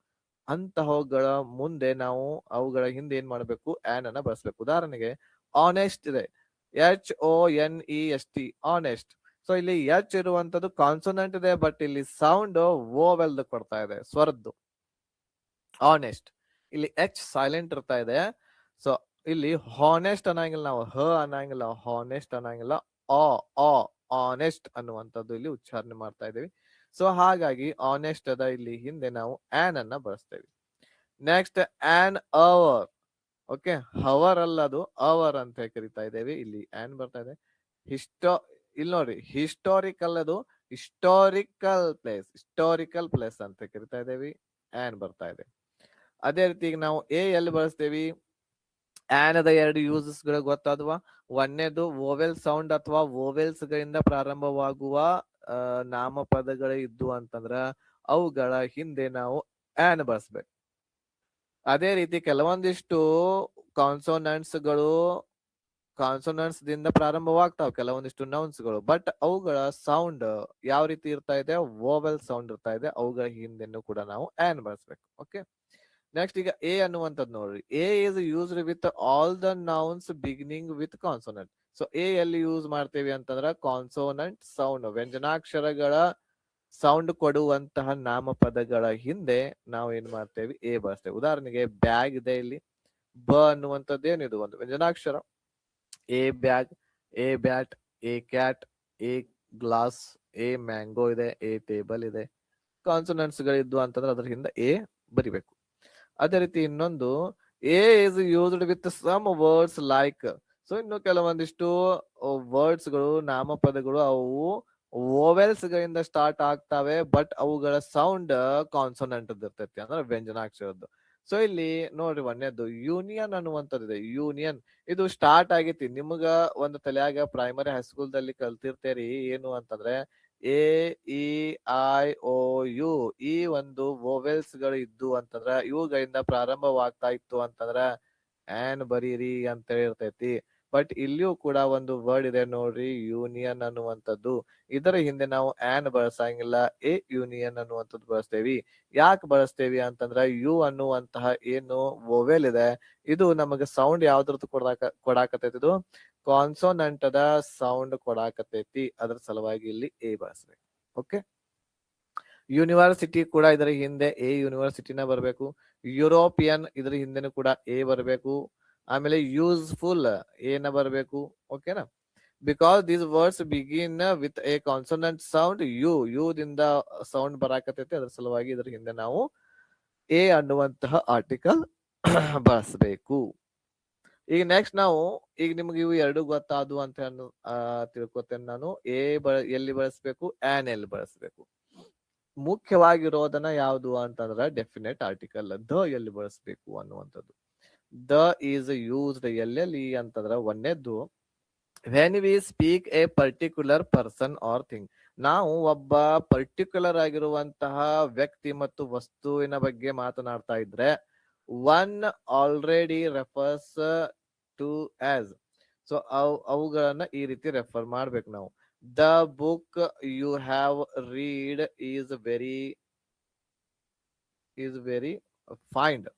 ಅಂತಹವುಗಳ ಮುಂದೆ ನಾವು ಅವುಗಳ ಹಿಂದೆ ಏನ್ ಮಾಡ್ಬೇಕು, ಆನ್ ಅನ್ನ ಬಳಸಬೇಕು. ಉದಾಹರಣೆಗೆ ಆನೆಸ್ಟ್ ಇದೆ, HONEST ಆನೆಸ್ಟ್. ಸೊ ಇಲ್ಲಿ ಎಚ್ ಇರುವಂತದ್ದು ಕಾನ್ಸೋನೆಂಟ್ ಇದೆ, ಬಟ್ ಇಲ್ಲಿ ಸೌಂಡ್ ವೋವೆಲ್ ಕೊಡ್ತಾ ಇದೆ, ಸ್ವರದ್ದು. ಆನೆಸ್ಟ್. ಇಲ್ಲಿ ಎಚ್ ಸೈಲೆಂಟ್ ಇರ್ತಾ ಇದೆ, ಸೊ ಇಲ್ಲಿ ಹಾನೆಸ್ಟ್ ಅನ್ನಂಗಿಲ್ಲ, ನಾವು ಹ ಅನ್ನಂಗಿಲ್ಲ, ಹಾನೆಸ್ಟ್ ಅನ್ನಂಗಿಲ್ಲ, ಆ ಆ ಆನೆಸ್ಟ್ ಅನ್ನುವಂಥದ್ದು ಇಲ್ಲಿ ಉಚ್ಚಾರಣೆ ಮಾಡ್ತಾ ಇದೀವಿ. ಸೊ ಹಾಗಾಗಿ ಆನೆಸ್ಟ್ ಅದ ಇಲ್ಲಿ ಹಿಂದೆ ನಾವು ಆನ್ ಅನ್ನ ಬಳಸ್ತೇವೆ. Next on hour. Okay, hour ಅಲ್ಲ, ಅದು ಅವರ್ ಅಂತ ಕರಿತಾ ಇದ್ದೇವೆ. ಇಲ್ಲಿ ಆನ್ ಬರ್ತಾ ಇದೆ. ಇಲ್ಲಿ ನೋಡಿ, ಹಿಸ್ಟಾರಿಕಲ್, ಅದು ಹಿಸ್ಟಾರಿಕಲ್ ಪ್ಲೇಸ್ ಅಂತ ಕರಿತಾ ಇದ್ದೇವೆ. ಆನ್ ಬರ್ತಾ ಇದೆ. ಅದೇ ರೀತಿ ಈಗ ನಾವು ಎ ಎಲ್ಲಿ ಬಳಸ್ತೇವಿ? ಆನದ ಎರಡು ಯೂಸಸ್ ಗಳು ಗೊತ್ತಾದ್ವಾ? ಒಂದನೇದು ವೋವೆಲ್ ಸೌಂಡ್ ಅಥವಾ ವೋವೆಲ್ಸ್ ಗಳಿಂದ ಪ್ರಾರಂಭವಾಗುವ ನಾಮಪದಗಳು ಇದ್ದು ಅಂತಂದ್ರ ಅವುಗಳ ಹಿಂದೆ ನಾವು ಆನ್ ಬಳಸ್ಬೇಕು. ಅದೇ ರೀತಿ ಕೆಲವೊಂದಿಷ್ಟು ಕಾನ್ಸೋನೆಂಟ್ಸ್ ದಿಂದ ಪ್ರಾರಂಭವಾಗ್ತಾವ ಕೆಲವೊಂದಿಷ್ಟು ನೌನ್ಸ್ ಗಳು, ಬಟ್ ಅವುಗಳ ಸೌಂಡ್ ಯಾವ ರೀತಿ ಇರ್ತಾ ಇದೆ? ವೋವೆಲ್ ಸೌಂಡ್ ಇರ್ತಾ ಇದೆ. ಅವುಗಳ ಹಿಂದೆನೂ ಕೂಡ ನಾವು ಆನ್ ಬಳಸ್ಬೇಕು. ಓಕೆ, ನೆಕ್ಸ್ಟ್ ಈಗ ಎ ಅನ್ನುವಂಥದ್ದು ನೋಡ್ರಿ. A is used with all the nouns beginning with consonant. So A ಎಲ್ಲಿ ಯೂಸ್ ಮಾಡ್ತೇವಿ ಅಂತಂದ್ರ ಕಾನ್ಸೋನೆಂಟ್ ಸೌಂಡ್, ವ್ಯಂಜನಾಕ್ಷರಗಳ ಸೌಂಡ್ ಕೊಡುವಂತಹ ನಾಮಪದಗಳ ಹಿಂದೆ ನಾವು ಏನ್ ಮಾಡ್ತೇವೆ? ಎ ಬಳಸ್ತೇವೆ. ಉದಾಹರಣೆಗೆ ಬ್ಯಾಗ್ ಇದೆ, ಇಲ್ಲಿ ಬ ಅನ್ನುವಂಥದ್ದು ಏನಿದು? ಒಂದು ವ್ಯಂಜನಾಕ್ಷರ. A bag, a bat, a cat, a glass, a mango ಇದೆ, ಎ ಟೇಬಲ್ ಇದೆ. ಕಾನ್ಸೋನೆಂಟ್ಸ್ ಗಳಿದ್ದು ಅಂತಂದ್ರೆ ಅದ್ರ ಹಿಂದೆ ಎ ಬರಿಬೇಕು. ಅದೇ ರೀತಿ ಇನ್ನೊಂದು, a is used with some words like. So ಇನ್ನು ಕೆಲವೊಂದಿಷ್ಟು ವರ್ಡ್ಸ್ ಗಳು, ನಾಮಪದಗಳು, ಅವು ವೋವೆಲ್ಸ್ ಗಳಿಂದ ಸ್ಟಾರ್ಟ್ ಆಗ್ತಾವೆ, ಬಟ್ ಅವುಗಳ ಸೌಂಡ್ ಕಾನ್ಸೋನೆಂಟ್ ಇರ್ತೈತಿ, ಅಂದ್ರೆ ವ್ಯಂಜನಾಕ್ಷರದ್ದು. ಸೊ ಇಲ್ಲಿ ನೋಡ್ರಿ, ಒಂದೇದು ಯೂನಿಯನ್ ಅನ್ನುವಂಥದ್ದಿದೆ. ಯೂನಿಯನ್ ಇದು ಸ್ಟಾರ್ಟ್ ಆಗೈತಿ. ನಿಮ್ಗ ಒಂದು ತಲೆಯಾಗ ಪ್ರೈಮರಿ ಹೈಸ್ಕೂಲ್ ದಲ್ಲಿ ಕಲ್ತಿರ್ತೇರಿ ಏನು ಅಂತಂದ್ರೆ A E I O U, ಈ ಒಂದು ವೋವೆಲ್ಸ್ ಗಳು ಇದ್ದು ಅಂತಂದ್ರ ಇವುಗಳಿಂದ ಪ್ರಾರಂಭವಾಗ್ತಾ ಇತ್ತು ಅಂತಂದ್ರ ಆನ್ ಬರೀರಿ ಅಂತ ಇರ್ತೈತಿ. ಬಟ್ ಇಲ್ಲಿಯೂ ಕೂಡ ಒಂದು ವರ್ಡ್ ಇದೆ ನೋಡ್ರಿ, ಯೂನಿಯನ್ ಅನ್ನುವಂಥದ್ದು. ಇದರ ಹಿಂದೆ ನಾವು ಆನ್ ಬಳಸಂಗಿಲ್ಲ, ಎ ಯೂನಿಯನ್ ಅನ್ನುವಂಥದ್ದು ಬಳಸ್ತೇವಿ. ಯಾಕೆ ಬಳಸ್ತೇವಿ ಅಂತಂದ್ರ ಯು ಅನ್ನುವಂತಹ ಏನು ವೋವೆಲ್ ಇದೆ, ಇದು ನಮಗೆ ಸೌಂಡ್ ಯಾವ್ದ್ರದ್ದು ಕೊಡಾಕತೈತಿ? ಇದು ಕಾನ್ಸೋನೆಂಟ್ ಅದ ಸೌಂಡ್ ಕೊಡಾಕತೈತಿ. ಅದ್ರ ಸಲುವಾಗಿ ಇಲ್ಲಿ ಎ ಬಳಸ್ಬೇಕು. ಓಕೆ, ಯೂನಿವರ್ಸಿಟಿ ಕೂಡ ಇದರ ಹಿಂದೆ ಎ ಯೂನಿವರ್ಸಿಟಿನ ಬರಬೇಕು. ಯುರೋಪಿಯನ್ ಇದ್ರ ಹಿಂದೆನೂ ಕೂಡ ಎ ಬರಬೇಕು. ಆಮೇಲೆ ಯೂಸ್ಫುಲ್ ಏನ ಬರಬೇಕು. ಓಕೆನಾ? Because these words begin with a consonant sound U ದಿಂದ ಸೌಂಡ್ ಬರಾಕತೈತಿ. ಅದ್ರ ಸಲುವಾಗಿ ಇದ್ರ ಹಿಂದೆ ನಾವು ಎ ಅನ್ನುವಂತಹ ಆರ್ಟಿಕಲ್ ಬಳಸಬೇಕು. ಈಗ ನೆಕ್ಸ್ಟ್ ನಾವು, ಈಗ ನಿಮ್ಗೆ ಇವು ಎರಡು ಗೊತ್ತಾದು ಅಂತ ತಿಳ್ಕೊತೇನೆ ನಾನು. ಎಲ್ಲಿ ಬಳಸ್ಬೇಕು, ಆನ್ ಎಲ್ಲಿ ಬಳಸ್ಬೇಕು. ಮುಖ್ಯವಾಗಿರೋದನ್ನ ಯಾವುದು ಅಂತಂದ್ರ ಡೆಫಿನೆಟ್ ಆರ್ಟಿಕಲ್ ದ ಎಲ್ಲಿ ಬಳಸ್ಬೇಕು ಅನ್ನುವಂಥದ್ದು. ದ ಈಸ್ ಯೂಸ್ಡ್ ಎಲ್ಲೆಲ್ಲಿ ಅಂತಂದ್ರ, ಒಂದೇದ್ದು when we speak a particular person or thing. ನಾವು ಒಬ್ಬ ಪರ್ಟಿಕ್ಯುಲರ್ ಆಗಿರುವಂತಹ ವ್ಯಕ್ತಿ ಮತ್ತು ವಸ್ತುವಿನ ಬಗ್ಗೆ ಮಾತನಾಡ್ತಾ ಇದ್ರೆ one already refers to as. So ಅವುಗಳನ್ನ ಈ ರೀತಿ ರೆಫರ್ ಮಾಡ್ಬೇಕು ನಾವು. The book you have read is very find.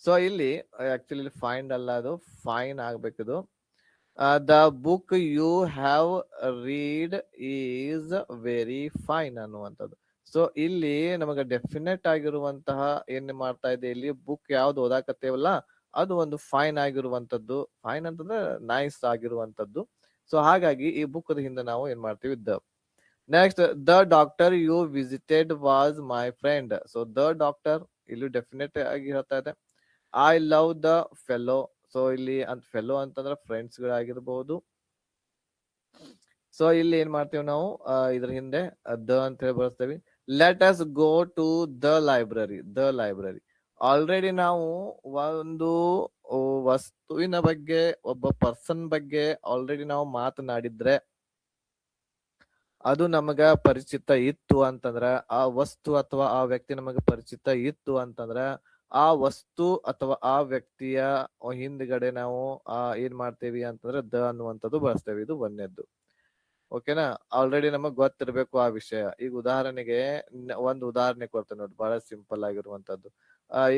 So ಇಲ್ಲಿ ಆಕ್ಚುಲಿ ಫೈಂಡ್ ಅಲ್ಲ, ಅದು ಫೈನ್ ಆಗ್ಬೇಕಿದು. The book you have read is very fine ಅನ್ನುವಂಥದ್ದು. ಸೊ ಇಲ್ಲಿ ನಮಗೆ ಡೆಫಿನೆಟ್ ಆಗಿರುವಂತಹ ಏನ್ ಮಾಡ್ತಾ ಇದೆ, ಇಲ್ಲಿ ಬುಕ್ ಯಾವ್ದು ಓದಾಕತ್ತೇವಲ್ಲ ಅದು ಒಂದು ಫೈನ್ ಆಗಿರುವಂತದ್ದು. ಫೈನ್ ಅಂತಂದ್ರೆ ನೈಸ್ ಆಗಿರುವಂತದ್ದು. ಸೊ ಹಾಗಾಗಿ ಈ ಬುಕ್ ಹಿಂದೆ ನಾವು ಏನ್ ಮಾಡ್ತೀವಿ? The. Next, the doctor you visited was my friend. So the doctor ಇಲ್ಲಿ ಡೆಫಿನೆಟ್ ಆಗಿ ಹೇಳ್ತಾ ಇದೆ. I love the fellow. So ಇಲ್ಲಿ ಫೆಲೋ ಅಂತಂದ್ರೆ ಫ್ರೆಂಡ್ಸ್ ಗಳಾಗಿರ್ಬಹುದು. ಸೊ ಇಲ್ಲಿ ಏನ್ ಮಾಡ್ತೇವೆ ನಾವು? ಇದ್ರ ಹಿಂದೆ ದ ಅಂತ ಹೇಳಿ ಬಳಸ್ತೇವೆ. Let us go to the library. The library already ನಾವು ಒಂದು ವಸ್ತುವಿನ ಬಗ್ಗೆ, ಒಬ್ಬ ಪರ್ಸನ್ ಬಗ್ಗೆ ಆಲ್ರೆಡಿ ನಾವು ಮಾತನಾಡಿದ್ರೆ, ಅದು ನಮಗ ಪರಿಚಿತ ಇತ್ತು ಅಂತಂದ್ರ, ಆ ವಸ್ತು ಅಥವಾ ಆ ವ್ಯಕ್ತಿ ನಮಗ ಪರಿಚಿತ ಇತ್ತು ಅಂತಂದ್ರ ಆ ವಸ್ತು ಅಥವಾ ಆ ವ್ಯಕ್ತಿಯ ಹಿಂದ್ಗಡೆ ನಾವು ಏನ್ ಮಾಡ್ತೇವಿ ಅಂತಂದ್ರೆ ದ ಅನ್ನುವಂಥದ್ದು ಬಳಸ್ತೇವೆ. ಇದು ಒಂದನೇದ್ದು. ಓಕೆನಾ? ಆಲ್ರೆಡಿ ನಮಗ್ ಗೊತ್ತಿರ್ಬೇಕು ಆ ವಿಷಯ. ಈಗ ಉದಾಹರಣೆಗೆ ಒಂದು ಉದಾಹರಣೆ ಕೊಡ್ತೇನೆ ನೋಡಿ, ಬಹಳ ಸಿಂಪಲ್ ಆಗಿರುವಂತದ್ದು.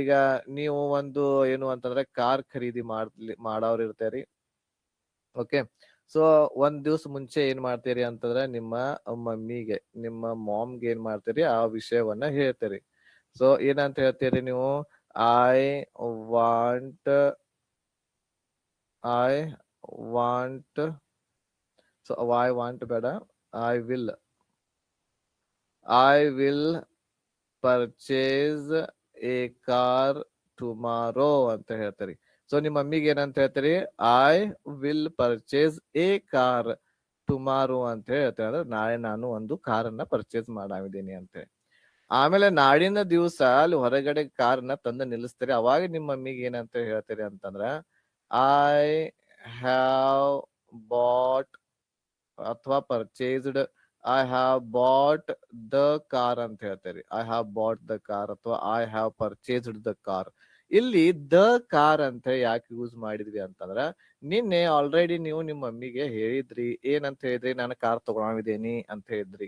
ಈಗ ನೀವು ಒಂದು ಏನು ಅಂತಂದ್ರೆ ಕಾರ್ ಖರೀದಿ ಮಾಡೋರು ಇರ್ತೇರಿ. ಓಕೆ, ಸೊ ಒಂದ್ ದಿವ್ಸ ಮುಂಚೆ ಏನ್ ಮಾಡ್ತೀರಿ ಅಂತಂದ್ರೆ ನಿಮ್ಮ ಮಮ್ಮಿಗೆ, ನಿಮ್ಮ ಮಾಮ್ಗೆ ಏನ್ ಮಾಡ್ತೀರಿ, ಆ ವಿಷಯವನ್ನ ಹೇಳ್ತೀರಿ. ಸೊ ಏನಂತ ಹೇಳ್ತೀರಿ ನೀವು? I want I want, so I want ಬೇಡ, I will, I will purchase a car tomorrow ಅಂತ ಹೇಳ್ತೀರಿ. ಸೊ ನಿಮ್ಮ ಮಮ್ಮಿಗೆ ಏನಂತ ಹೇಳ್ತೀರಿ? I will purchase a car tomorrow ಅಂತ ಹೇಳ್ತೇವೆ. ಅಂದ್ರೆ ನಾಳೆ ನಾನು ಒಂದು ಕಾರನ್ನ ಪರ್ಚೇಸ್ ಮಾಡಿದ್ದೀನಿ ಅಂತ ಹೇಳಿ. ಆಮೇಲೆ ನಾಡಿನ ದಿವಸ ಅಲ್ಲಿ ಹೊರಗಡೆ ಕಾರ್ನ ತಂದು ನಿಲ್ಲಿಸ್ತೀರಿ. ಅವಾಗ ನಿಮ್ಮ ಮಮ್ಮಿಗೆ ಏನಂತ ಹೇಳ್ತೀರಿ ಅಂತಂದ್ರ ಐ ಹ್ಯಾವ್ ಬಾಟ್ ಅಥವಾ purchased, I have bought the car ಅಂತ ಹೇಳ್ತೀರಿ. I have bought the car ಅಥವಾ I have purchased the car. ಇಲ್ಲಿ ದ ಕಾರ್ ಅಂತ ಯಾಕೆ ಯೂಸ್ ಮಾಡಿದ್ವಿ ಅಂತಂದ್ರ ನಿನ್ನೆ ಆಲ್ರೆಡಿ ನೀವು ನಿಮ್ಮ ಮಮ್ಮಿಗೆ ಹೇಳಿದ್ರಿ. ಏನಂತ ಹೇಳಿದ್ರಿ? ನಾನು ಕಾರ್ ತಗೊಂಡಿದ್ದೀನಿ ಅಂತ ಹೇಳಿದ್ರಿ.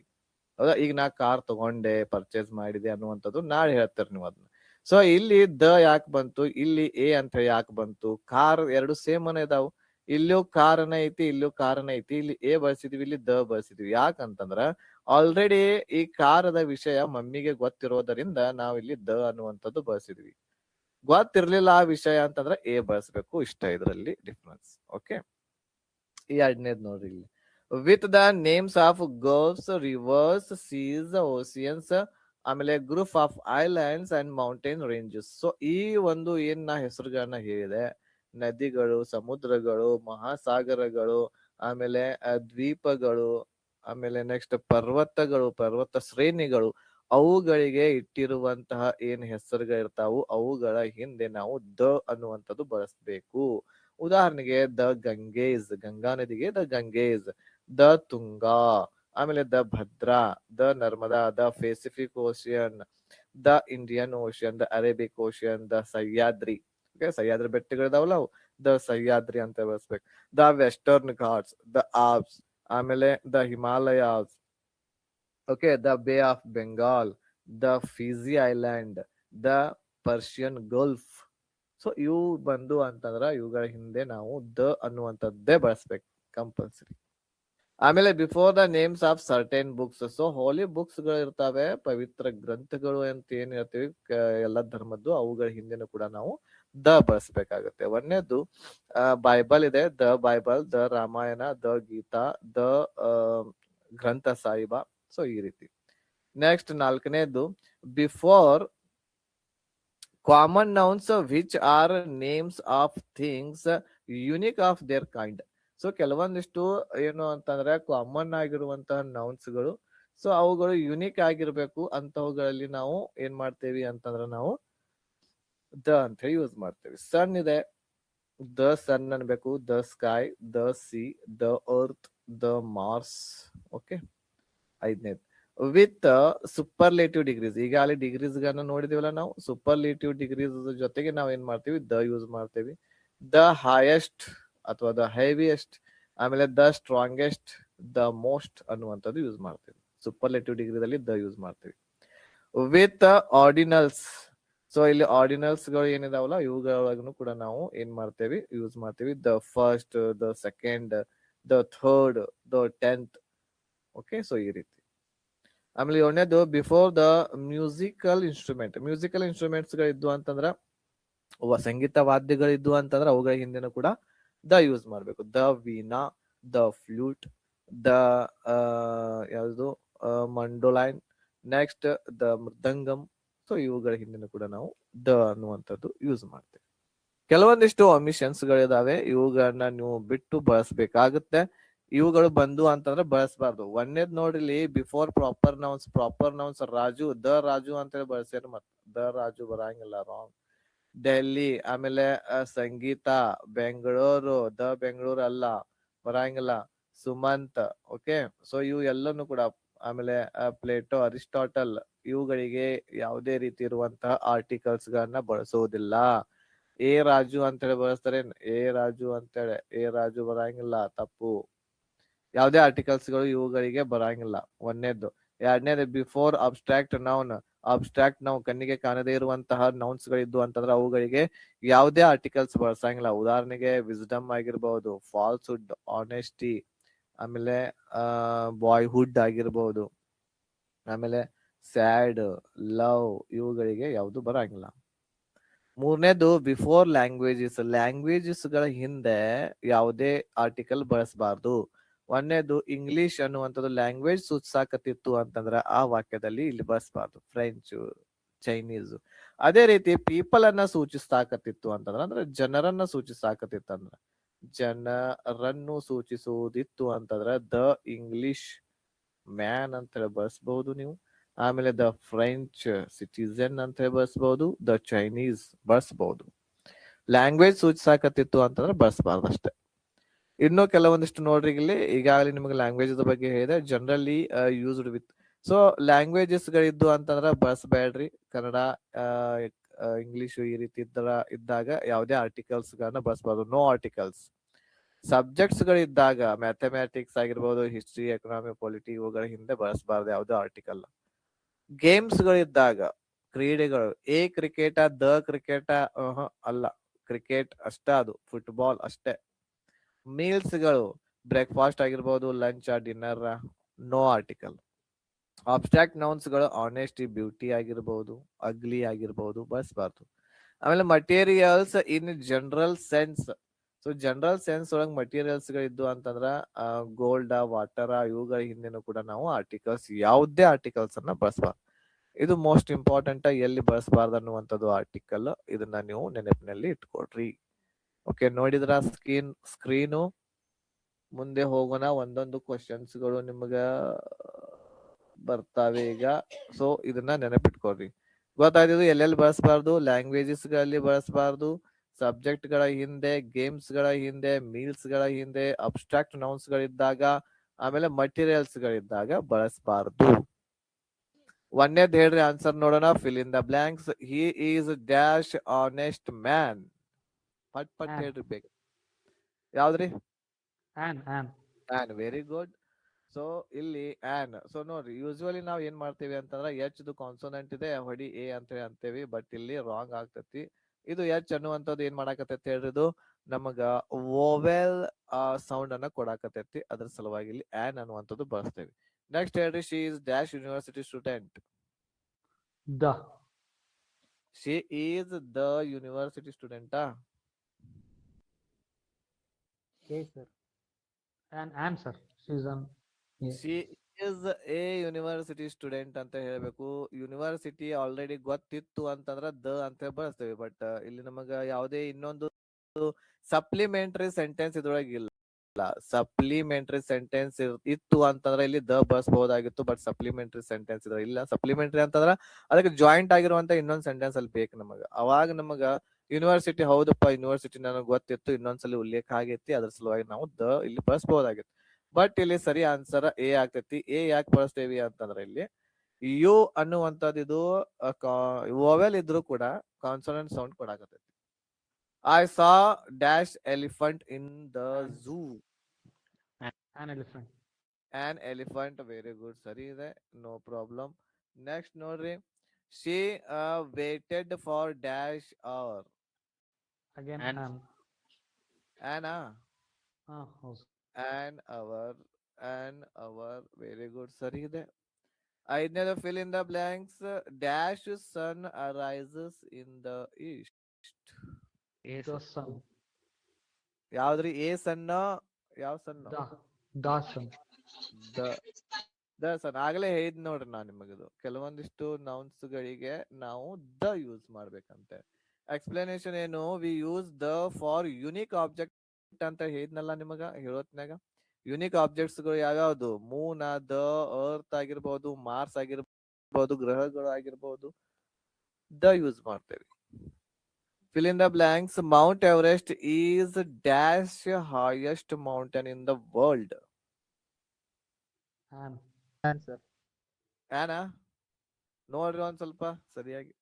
ಹೌದಾ? ಈಗ ನಾ ಕಾರ್ ತಗೊಂಡೆ, ಪರ್ಚೇಸ್ ಮಾಡಿದೆ ಅನ್ನುವಂಥದ್ದು ನಾಳೆ ಹೇಳ್ತಾರೆ ನೀವು ಅದನ್ನ. ಸೊ ಇಲ್ಲಿ ದ ಯಾಕೆ ಬಂತು, ಇಲ್ಲಿ ಎ ಅಂತ ಯಾಕೆ ಬಂತು? ಕಾರ್ ಎರಡು ಸೇಮ್ ಅನ್ನ ಇದಾವು. ಇಲ್ಲೂ ಕಾರಣ ಐತಿ, ಇಲ್ಲೂ ಕಾರಣ ಐತಿ. ಇಲ್ಲಿ ಎ ಬಳಸಿದ್ವಿ, ಇಲ್ಲಿ ದ ಬಳಸಿದ್ವಿ. ಯಾಕಂತಂದ್ರ ಆಲ್ರೆಡಿ ಈ ಕಾರದ ವಿಷಯ ಮಮ್ಮಿಗೆ ಗೊತ್ತಿರೋದರಿಂದ ನಾವ್ ಇಲ್ಲಿ ದ ಅನ್ನುವಂಥದ್ದು ಬಳಸಿದ್ವಿ. ಗೊತ್ತಿರ್ಲಿಲ್ಲ ಆ ವಿಷಯ ಅಂತಂದ್ರೆ ಎ ಬಳಸ್ಬೇಕು. ಇಷ್ಟ ಇದರಲ್ಲಿ ಡಿಫ್ರೆನ್ಸ್. ಓಕೆ, ಈ ಎರಡನೇದ್ ನೋಡ್ರಿ ಇಲ್ಲಿ. With the names of gulfs, rivers, seas, oceans, ಆಮೇಲೆ group of islands and mountain ranges. So ಈ ಒಂದು ಏನ್ ನಾ ಹೆಸರುಗಳನ್ನ ಹೇಳಿದೆ, ನದಿಗಳು, ಸಮುದ್ರಗಳು, ಮಹಾಸಾಗರಗಳು, ಆಮೇಲೆ ದ್ವೀಪಗಳು, ಆಮೇಲೆ ನೆಕ್ಸ್ಟ್ ಪರ್ವತಗಳು, ಪರ್ವತ ಶ್ರೇಣಿಗಳು, ಅವುಗಳಿಗೆ ಇಟ್ಟಿರುವಂತಹ ಏನ್ ಹೆಸರುಗಳಿರ್ತಾವು ಅವುಗಳ ಹಿಂದೆ ನಾವು ದ ಅನ್ನುವಂಥದ್ದು ಬಳಸ್ಬೇಕು. ಉದಾಹರಣೆಗೆ ದ ಗಂಗೇಸ್, ಗಂಗಾ ನದಿಗೆ ದ ಗಂಗೇಸ್, ದ ತುಂಗಾ, ಆಮೇಲೆ the Bhadra, the Narmada, the Pacific Ocean, the Indian Ocean, the Arabic Ocean, the Sahyadri. Okay, Sahyadri ಬೆಟ್ಟಗಳಿದಾವಲ್ಲ ಅವು ದ ಸಹ್ಯಾದ್ರಿ ಅಂತ ಬಳಸ್ಬೇಕು. The Western Ghats, the Alps, ಆಮೇಲೆ the Himalayas, okay, the Bay of Bengal, the Fiji Island, the Persian Gulf. So ಇವು ಬಂದು ಅಂತಂದ್ರ ಇವುಗಳ ಹಿಂದೆ ನಾವು ದ ಅನ್ನುವಂಥದ್ದೇ ಬಳಸ್ಬೇಕು ಕಂಪಲ್ಸರಿ. ಆಮೇಲೆ before the names of certain books. So holy books ಗಳು ಇರ್ತಾವೆ, ಪವಿತ್ರ ಗ್ರಂಥಗಳು ಅಂತ ಏನ್ ಹೇಳ್ತೀವಿ ಎಲ್ಲ ಧರ್ಮದ್ದು, ಅವುಗಳ ಹಿಂದೆನೂ ಕೂಡ ನಾವು ದ ಬಳಸ್ಬೇಕಾಗುತ್ತೆ. ಒಂದನೇದು ಬೈಬಲ್ ಇದೆ, the Bible, the Ramayana, the Gita, the Granth Sahib. So ಈ ರೀತಿ. ನೆಕ್ಸ್ಟ್ ನಾಲ್ಕನೇದು before common nouns which are names of things unique of their kind. So ಕೆಲವೊಂದಿಷ್ಟು ಏನು ಅಂತಂದ್ರೆ ಕಾಮನ್ ಆಗಿರುವಂತಹ ನೌನ್ಸ್ಗಳು, ಸೊ ಅವುಗಳು ಯುನಿಕ್ ಆಗಿರ್ಬೇಕು. ಅಂತವುಗಳಲ್ಲಿ ನಾವು ಏನ್ ಮಾಡ್ತೇವಿ ಅಂತಂದ್ರೆ ನಾವು ದ ಅಂತ ಯೂಸ್ ಮಾಡ್ತೇವೆ. ಸನ್ ಇದೆ, ದ ಸನ್ ಅನ್ಬೇಕು, the sky, the sea, the earth, the Mars. Okay, ಐದನೇದು ವಿತ್ ಸೂಪರ್ಲೇಟಿವ್ ಡಿಗ್ರೀಸ್. ಈಗ ಅಲ್ಲಿ ಡಿಗ್ರೀಸ್ ಗಳನ್ನ ನೋಡಿದಿವಲ್ಲ ನಾವು. ಸೂಪರ್ಲೇಟಿವ್ ಡಿಗ್ರೀಸ್ ಜೊತೆಗೆ ನಾವ್ ಏನ್ ಮಾಡ್ತೀವಿ? ದ ಯೂಸ್ ಮಾಡ್ತೇವಿ. ದ ಹೈಯೆಸ್ಟ್ ಅಥವಾ ದ ಹೆವಿಯೆಸ್ಟ್, ಆಮೇಲೆ ದ ಸ್ಟ್ರಾಂಗೆಸ್ಟ್, ದ ಮೋಸ್ಟ್ ಅನ್ನುವಂಥದ್ದು ಯೂಸ್ ಮಾಡ್ತೀವಿ. ಸೂಪರ್ಲೇಟಿವ್ ಡಿಗ್ರಿದಲ್ಲಿ ದ ಯೂಸ್ ಮಾಡ್ತೀವಿ. With ordinals. ಸೊ ಇಲ್ಲಿ ಆರ್ಡಿನಲ್ಸ್ ಗಳು ಏನಿದಾವಲ್ಲ ಇವುಗಳೊಳಗೂ ಕೂಡ ನಾವು ಏನ್ ಮಾಡ್ತೇವಿ? ಯೂಸ್ ಮಾಡ್ತೀವಿ. The first, the second, the third, the 10th. Okay, so ಈ ರೀತಿ. ಆಮೇಲೆ ಏಳನೇದು before the musical instrument. Musical instruments ಗಳಿದ್ದು ಅಂತಂದ್ರ ಸಂಗೀತ ವಾದ್ಯಗಳಿದ್ದು ಅಂತಂದ್ರ ಅವುಗಳ ಹಿಂದೆನೂ ಕೂಡ ದ ಯೂಸ್ ಮಾಡ್ಬೇಕು. The Veena, the flute, the ಯಾವುದು ಮಂಡೋಲೈನ್, ನೆಕ್ಸ್ಟ್ ದ ಮೃದಂಗಂ. ಸೊ ಇವುಗಳ ಹಿಂದೆನೂ ಕೂಡ ನಾವು ದ ಅನ್ನುವಂಥದ್ದು ಯೂಸ್ ಮಾಡ್ತೇವೆ. ಕೆಲವೊಂದಿಷ್ಟು ಒಮಿಷನ್ಸ್ ಗಳಿದಾವೆ, ಇವುಗಳನ್ನ ನೀವು ಬಿಟ್ಟು ಬಳಸಬೇಕಾಗುತ್ತೆ. ಇವುಗಳು ಬಂದು ಅಂತಂದ್ರೆ ಬಳಸಬಾರ್ದು. ಒಂದೇದ್ ನೋಡ್ರಿ, before proper nouns. Proper nouns Raju, the Raju ಅಂತೇಳಿ ಬಳಸ್ಯಾರ. ಮತ್ ದ ರಾಜು ಬರಂಗಿಲ್ಲ, ರಾಂಗ್. ಡೆಲ್ಲಿ, ಆಮೇಲೆ ಸಂಗೀತ, ಬೆಂಗಳೂರು, ದ ಬೆಂಗಳೂರು ಅಲ್ಲ, ಬರಂಗಿಲ್ಲ. ಸುಮಂತ್. ಓಕೆ, ಸೊ ಇವು ಎಲ್ಲಾನು ಕೂಡ. ಆಮೇಲೆ ಪ್ಲೇಟೋ, ಅರಿಸ್ಟಾಟಲ್, ಇವುಗಳಿಗೆ ಯಾವುದೇ ರೀತಿ ಇರುವಂತಹ ಆರ್ಟಿಕಲ್ಸ್ ಗಳನ್ನ ಬಳಸುವುದಿಲ್ಲ. ಎ ರಾಜು ಅಂತೇಳಿ ಬಳಸ್ತಾರೆ, ಎ ರಾಜು ಅಂತೇಳಿ. ಎ ರಾಜು ಬರಂಗಿಲ್ಲ, ತಪ್ಪು. ಯಾವುದೇ ಆರ್ಟಿಕಲ್ಸ್ ಗಳು ಇವುಗಳಿಗೆ ಬರಂಗಿಲ್ಲ. ಒಂದನೇದು. ಎರಡನೇದು ಬಿಫೋರ್ ಅಬ್ಸ್ಟ್ರಾಕ್ಟ್ ನೌನ್. ಅಬ್ಸ್ಟ್ರಾಕ್ಟ್ ನಾವು ಕಣ್ಣಿಗೆ ಕಾಣದೇ ಇರುವಂತಹ ನೌನ್ಸ್ ಗಳಿದ್ದು ಅಂತಂದ್ರೆ ಅವುಗಳಿಗೆ ಯಾವುದೇ ಆರ್ಟಿಕಲ್ಸ್ ಬಳಸಂಗಿಲ್ಲ. ಉದಾಹರಣೆಗೆ ವಿಸ್ಡಮ್ ಆಗಿರ್ಬಹುದು, ಫಾಲ್ಸ್ಹುಡ್, ಆನೆಸ್ಟಿ, ಆಮೇಲೆ ಬಾಯ್ಹುಡ್ ಆಗಿರ್ಬಹುದು, ಆಮೇಲೆ ಸ್ಯಾಡ್, ಲವ್, ಇವುಗಳಿಗೆ ಯಾವುದು ಬರಂಗಿಲ್ಲ. ಮೂರನೇದು ಬಿಫೋರ್ ಲ್ಯಾಂಗ್ವೇಜಸ್ ಗಳ ಹಿಂದೆ ಯಾವುದೇ ಆರ್ಟಿಕಲ್ ಬಳಸಬಾರ್ದು. ಒಂದನೇದು ಇಂಗ್ಲಿಷ್ ಅನ್ನುವಂಥದ್ದು ಲ್ಯಾಂಗ್ವೇಜ್ ಸೂಚಿಸಾಕತ್ತಿತ್ತು ಅಂತಂದ್ರ ಆ ವಾಕ್ಯದಲ್ಲಿ ಇಲ್ಲಿ ಬಳಸಬಾರ್ದು, ಫ್ರೆಂಚ್, ಚೈನೀಸ್. ಅದೇ ರೀತಿ ಪೀಪಲ್ ಅನ್ನ ಸೂಚಿಸಾಕತ್ತಿತ್ತು ಅಂತಂದ್ರ ಅಂದ್ರೆ ಜನರನ್ನ ಸೂಚಿಸಾಕತ್ತಿತ್ತು ಅಂದ್ರ ಜನರನ್ನು ಸೂಚಿಸುವುದಿತ್ತು ಅಂತಂದ್ರ ದ ಇಂಗ್ಲಿಷ್ ಮ್ಯಾನ್ ಅಂತ ಹೇಳಿ ಬಳಸಬಹುದು ನೀವು. ಆಮೇಲೆ ದ ಫ್ರೆಂಚ್ ಸಿಟಿಸನ್ ಅಂತ ಹೇಳಿ ಬಳಸಬಹುದು, ದ ಚೈನೀಸ್ ಬಳಸಬಹುದು. ಲ್ಯಾಂಗ್ವೇಜ್ ಸೂಚಿಸಾಕತ್ತಿತ್ತು ಅಂತಂದ್ರೆ ಬಳಸಬಾರ್ದು ಅಷ್ಟೇ. ಇನ್ನು ಕೆಲವೊಂದಿಷ್ಟು ನೋಡ್ರಿ ಇಲ್ಲಿ ಈಗಾಗಲೇ ನಿಮಗೆ ಲ್ಯಾಂಗ್ವೇಜ್ ಬಗ್ಗೆ ಹೇಳಿದೆ. Generally used with. So languages ಗಳಿದ್ದು ಅಂತಂದ್ರೆ ಬಳಸಬೇಡ್ರಿ. ಕನ್ನಡ, ಇಂಗ್ಲಿಷ್ ಈ ರೀತಿ ಇದ್ದಾಗ ಯಾವುದೇ ಆರ್ಟಿಕಲ್ಸ್ ಗಳನ್ನ ಬಳಸಬಾರ್ದು. No articles. ಸಬ್ಜೆಕ್ಟ್ಸ್ ಗಳಿದ್ದಾಗ ಮ್ಯಾಥಮೆಟಿಕ್ಸ್ ಆಗಿರ್ಬೋದು, ಹಿಸ್ಟ್ರಿ, ಎಕನಾಮಿ, ಪೊಲಿಟಿ ಇವುಗಳ ಹಿಂದೆ ಬಳಸಬಾರ್ದು ಯಾವುದೇ ಆರ್ಟಿಕಲ್. ಗೇಮ್ಸ್ ಗಳಿದ್ದಾಗ ಕ್ರೀಡೆಗಳು, ಎ ಕ್ರಿಕೆಟ, ದ ಕ್ರಿಕೆಟ ಅಲ್ಲ, ಕ್ರಿಕೆಟ್ ಅಷ್ಟ, ಅದು ಫುಟ್ಬಾಲ್ ಅಷ್ಟೇ. ಮೀಲ್ಸ್ ಗಳು ಬ್ರೇಕ್ಫಾಸ್ಟ್ ಆಗಿರ್ಬೋದು, lunch, dinner, no article. Abstract nouns ಗಳು ಆನೆಸ್ಟಿ, ಬ್ಯೂಟಿ ಆಗಿರ್ಬೋದು, ಅಗ್ಲಿ ಆಗಿರ್ಬೋದು, ಬಳಸಬಾರ್ದು. ಆಮೇಲೆ materials in general sense. So general sense ಒಳಗೆ ಮಟೀರಿಯಲ್ಸ್ ಗಳಿದ್ದು ಅಂತಂದ್ರ ಗೋಲ್ಡ್, ವಾಟರ್ ಇವುಗಳ ಹಿಂದೆನೂ ಕೂಡ ನಾವು ಆರ್ಟಿಕಲ್ಸ್, ಯಾವುದೇ ಆರ್ಟಿಕಲ್ಸ್ ಅನ್ನ ಬಳಸಬಾರ್ದು. ಇದು ಮೋಸ್ಟ್ ಇಂಪಾರ್ಟೆಂಟ್, ಎಲ್ಲಿ ಬಳಸಬಾರ್ದು ಅನ್ನುವಂಥದ್ದು ಆರ್ಟಿಕಲ್. ಇದನ್ನ ನೀವು ನೆನಪಿನಲ್ಲಿ ಇಟ್ಕೊಡ್ರಿ. ಓಕೆ, ನೋಡಿದ್ರ ಸ್ಕ್ರೀನು. ಮುಂದೆ ಹೋಗೋಣ. ಒಂದೊಂದು ಕ್ವಶನ್ಸ್ ಗಳು ನಿಮಗ ಬರ್ತಾವೆ ಈಗ. ಸೊ ಇದನ್ನ ನೆನಪಿಟ್ಕೊಳ್ರಿ. ಗೊತ್ತಾಯ್ತು ಎಲ್ಲೆಲ್ಲಿ ಬಳಸಬಾರ್ದು. ಲ್ಯಾಂಗ್ವೇಜಸ್ ಗಳಲ್ಲಿ ಬಳಸಬಾರ್ದು, ಸಬ್ಜೆಕ್ಟ್ ಗಳ ಹಿಂದೆ, ಗೇಮ್ಸ್ ಗಳ ಹಿಂದೆ, ಮೀಲ್ಸ್ ಗಳ ಹಿಂದೆ, ಅಬ್ಸ್ಟ್ರಾಕ್ಟ್ ನೌನ್ಸ್ ಗಳಿದ್ದಾಗ, ಆಮೇಲೆ ಮಟೀರಿಯಲ್ಸ್ ಗಳಿದ್ದಾಗ ಬಳಸಬಾರ್ದು. ಒಂದೇದ್ ಹೇಳ್ರಿ ಆನ್ಸರ್ ನೋಡೋಣ. Fill in the blanks. He is dash honest man. ಪಟ್ ಪಟ್ ಹೇಳ್ರಿ ಬೇಕು. ಯಾವ್ದ್ರಿ? ಆನ್. Very good. ಸೊ ಇಲ್ಲಿ ಆನ್. ಸೊ ನೋಡ್ರಿ, ಯೂಶುವಲಿ ನಾವ್ ಏನ್ ಮಾಡ್ತೇವಿ ಅಂತಂದ್ರ ಎಚ್ ಕಾನ್ಸೋನೆಂಟ್ ಇದೆ, ಹೊಡಿ ಎ ಅಂತ ಹೇಳಿ ಅಂತೇವಿ. ಬಟ್ ಇಲ್ಲಿ ರಾಂಗ್ ಆಗ್ತೈತಿ. ಇದು ಎಚ್ ಅನ್ನುವಂಥದ್ದು ಏನ್ ಮಾಡಾಕತೈತಿ ಹೇಳ್ರಿ, ಇದು ನಮಗ ವೋವೆಲ್ ಸೌಂಡ್ ಅನ್ನ ಕೊಡಾಕತೈತಿ. ಅದ್ರ ಸಲುವಾಗಿ ಇಲ್ಲಿ ಆನ್ ಅನ್ನುವಂಥದ್ದು ಬಳಸ್ತೇವೆ. ನೆಕ್ಸ್ಟ್ ಹೇಳ್ರಿ, she is dash university student. She is the university ಸ್ಟೂಡೆಂಟಾ? She is a university student ಅಂತ ಹೇಳ್ಬೇಕು. ಯೂನಿವರ್ಸಿಟಿ ಆಲ್ರೆಡಿ ಗೊತ್ತಿತ್ತು ಅಂತಂದ್ರ ದ ಅಂತ ಬಳಸ್ತೇವೆ. ಬಟ್ ಇಲ್ಲಿ ನಮಗ ಯಾವುದೇ ಇನ್ನೊಂದು ಸಪ್ಲಿಮೆಂಟರಿ ಸೆಂಟೆನ್ಸ್ ಇದ್ರೊಳಗೆ ಇಲ್ಲ. ಸಪ್ಲಿಮೆಂಟರಿ ಸೆಂಟೆನ್ಸ್ ಇತ್ತು ಅಂತಂದ್ರೆ ಇಲ್ಲಿ ದ ಬಳಸಬಹುದಾಗಿತ್ತು. ಬಟ್ ಸಪ್ಲಿಮೆಂಟರಿ ಸೆಂಟೆನ್ಸ್ ಇದ್ರ ಇಲ್ಲ. ಸಪ್ಲಿಮೆಂಟರಿ ಅಂತಂದ್ರ ಅದಕ್ಕೆ ಜಾಯಿಂಟ್ ಆಗಿರುವಂತ ಇನ್ನೊಂದು ಸೆಂಟೆನ್ಸ್ ಅಲ್ಲಿ ಬೇಕು ನಮಗ. ಅವಾಗ ನಮಗ ಯೂನಿವರ್ಸಿಟಿ, ಹೌದಪ್ಪ ಯೂನಿವರ್ಸಿಟಿ ನನಗೆ ಗೊತ್ತಿತ್ತು, ಇನ್ನೊಂದ್ಸಲಿ ಉಲ್ಲೇಖ ಆಗೈತಿ, ಅದ್ರ ಸಲುವಾಗಿ ನಾವು ದ ಇಲ್ಲಿ ಬಳಸಬಹುದಾಗಿತ್ತು. ಬಟ್ ಇಲ್ಲಿ ಸರಿ ಆನ್ಸರ್ ಎ ಆಗ್ತೈತಿ. ಎ ಯಾಕೆ ಬಳಸ್ತೇವಿ ಅಂತಂದ್ರೆ ಇಲ್ಲಿ ಯು ಅನ್ನುವಂಥದ್ದು ಇದು ವೋವೆಲ್ ಇದ್ರು ಕೂಡ ಕಾನ್ಸೋನೆಂಟ್ ಸೌಂಡ್ ಕೊಡಾಕತೈತಿ. I saw dash elephant in the zoo. An elephant. Very good, ಸರಿ ಇದೆ, ನೋ ಪ್ರಾಬ್ಲಮ್. ನೆಕ್ಸ್ಟ್ ನೋಡ್ರಿ, she waited for dash hour. ಆನಾ? an hour. ವೆರಿ ಗುಡ್, ಸರಿ ಇದೆ. ಐದನೇದು fill in the blanks. Dash sun arises in the east. ಯಾವ್ದ್ರಿ? A ಸಣ್ಣ? ಯಾವ ಸಣ್ಣ? The sun. ಆಗ್ಲೇ ಹೇಳಿದ್ ನೋಡ್ರಿ ನಾನ್ ನಿಮಗದು. ಕೆಲವೊಂದಿಷ್ಟು ನೌನ್ಸ್ ಗಳಿಗೆ ನಾವು ದ ಯೂಸ್ ಮಾಡ್ಬೇಕಂತೆ. ಎಕ್ಸ್ಪ್ಲನೇಷನ್ ಏನು? We use the for unique object ಅಂತ ಹೇಳಿದ್ನಲ್ಲ ನಿಮಗ ಹೇಳೋತ್ನಾಗ. ಯುನಿಕ್ ಆಬ್ಜೆಕ್ಟ್ಸ್ ಗಳು ಯಾವ್ಯಾವ್ದು? ಮೂನ್, ದ ಅರ್ತ್ ಆಗಿರ್ಬೋದು, ಮಾರ್ಸ್ ಆಗಿರ್ಬೋದು, ಗ್ರಹಗಳು ಆಗಿರ್ಬೋದು, ದ ಯೂಸ್ ಮಾಡ್ತೇವೆ. Fill in the blanks. Mount Everest is dash highest mountain in the world. Anna? ನೋಡ್ರಿ ಒಂದ್ ಸ್ವಲ್ಪ ಸರಿಯಾಗಿ.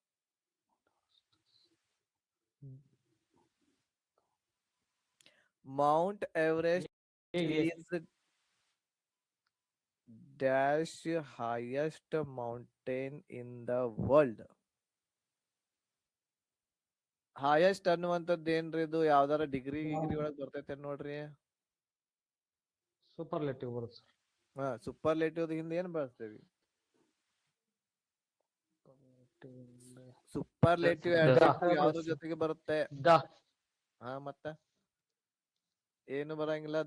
Mount Everest is dash highest mountain in the world. Highest ಅನ್ನುವಂಥದ್ದು ಏನ್ರಿ? ಇದು ಯಾವ್ದಾರ ಡಿಗ್ರಿ ಒಳಗ್ ಬರ್ತೈತೆ ನೋಡ್ರಿ. ಸೂಪರ್ಲೇಟಿವ್ ಬರುತ್ತೆ ಸರ್. ಸೂಪರ್ಲೇಟಿವ್ ಹಿಂದೆ ಏನ್ ಬಳಸ್ತೇವಿ? ಸೂಪರ್ಲೇಟಿವ್ The- ಆಡ್ಜೆಕ್ಟಿವ್ ಯಾವ್ದ್ರ ಜೊತೆಗೆ ಬರುತ್ತೆ? ದ ಹಾ ಮತ್ತ ಏನು ಬರಂಗಿಲ್ಲ,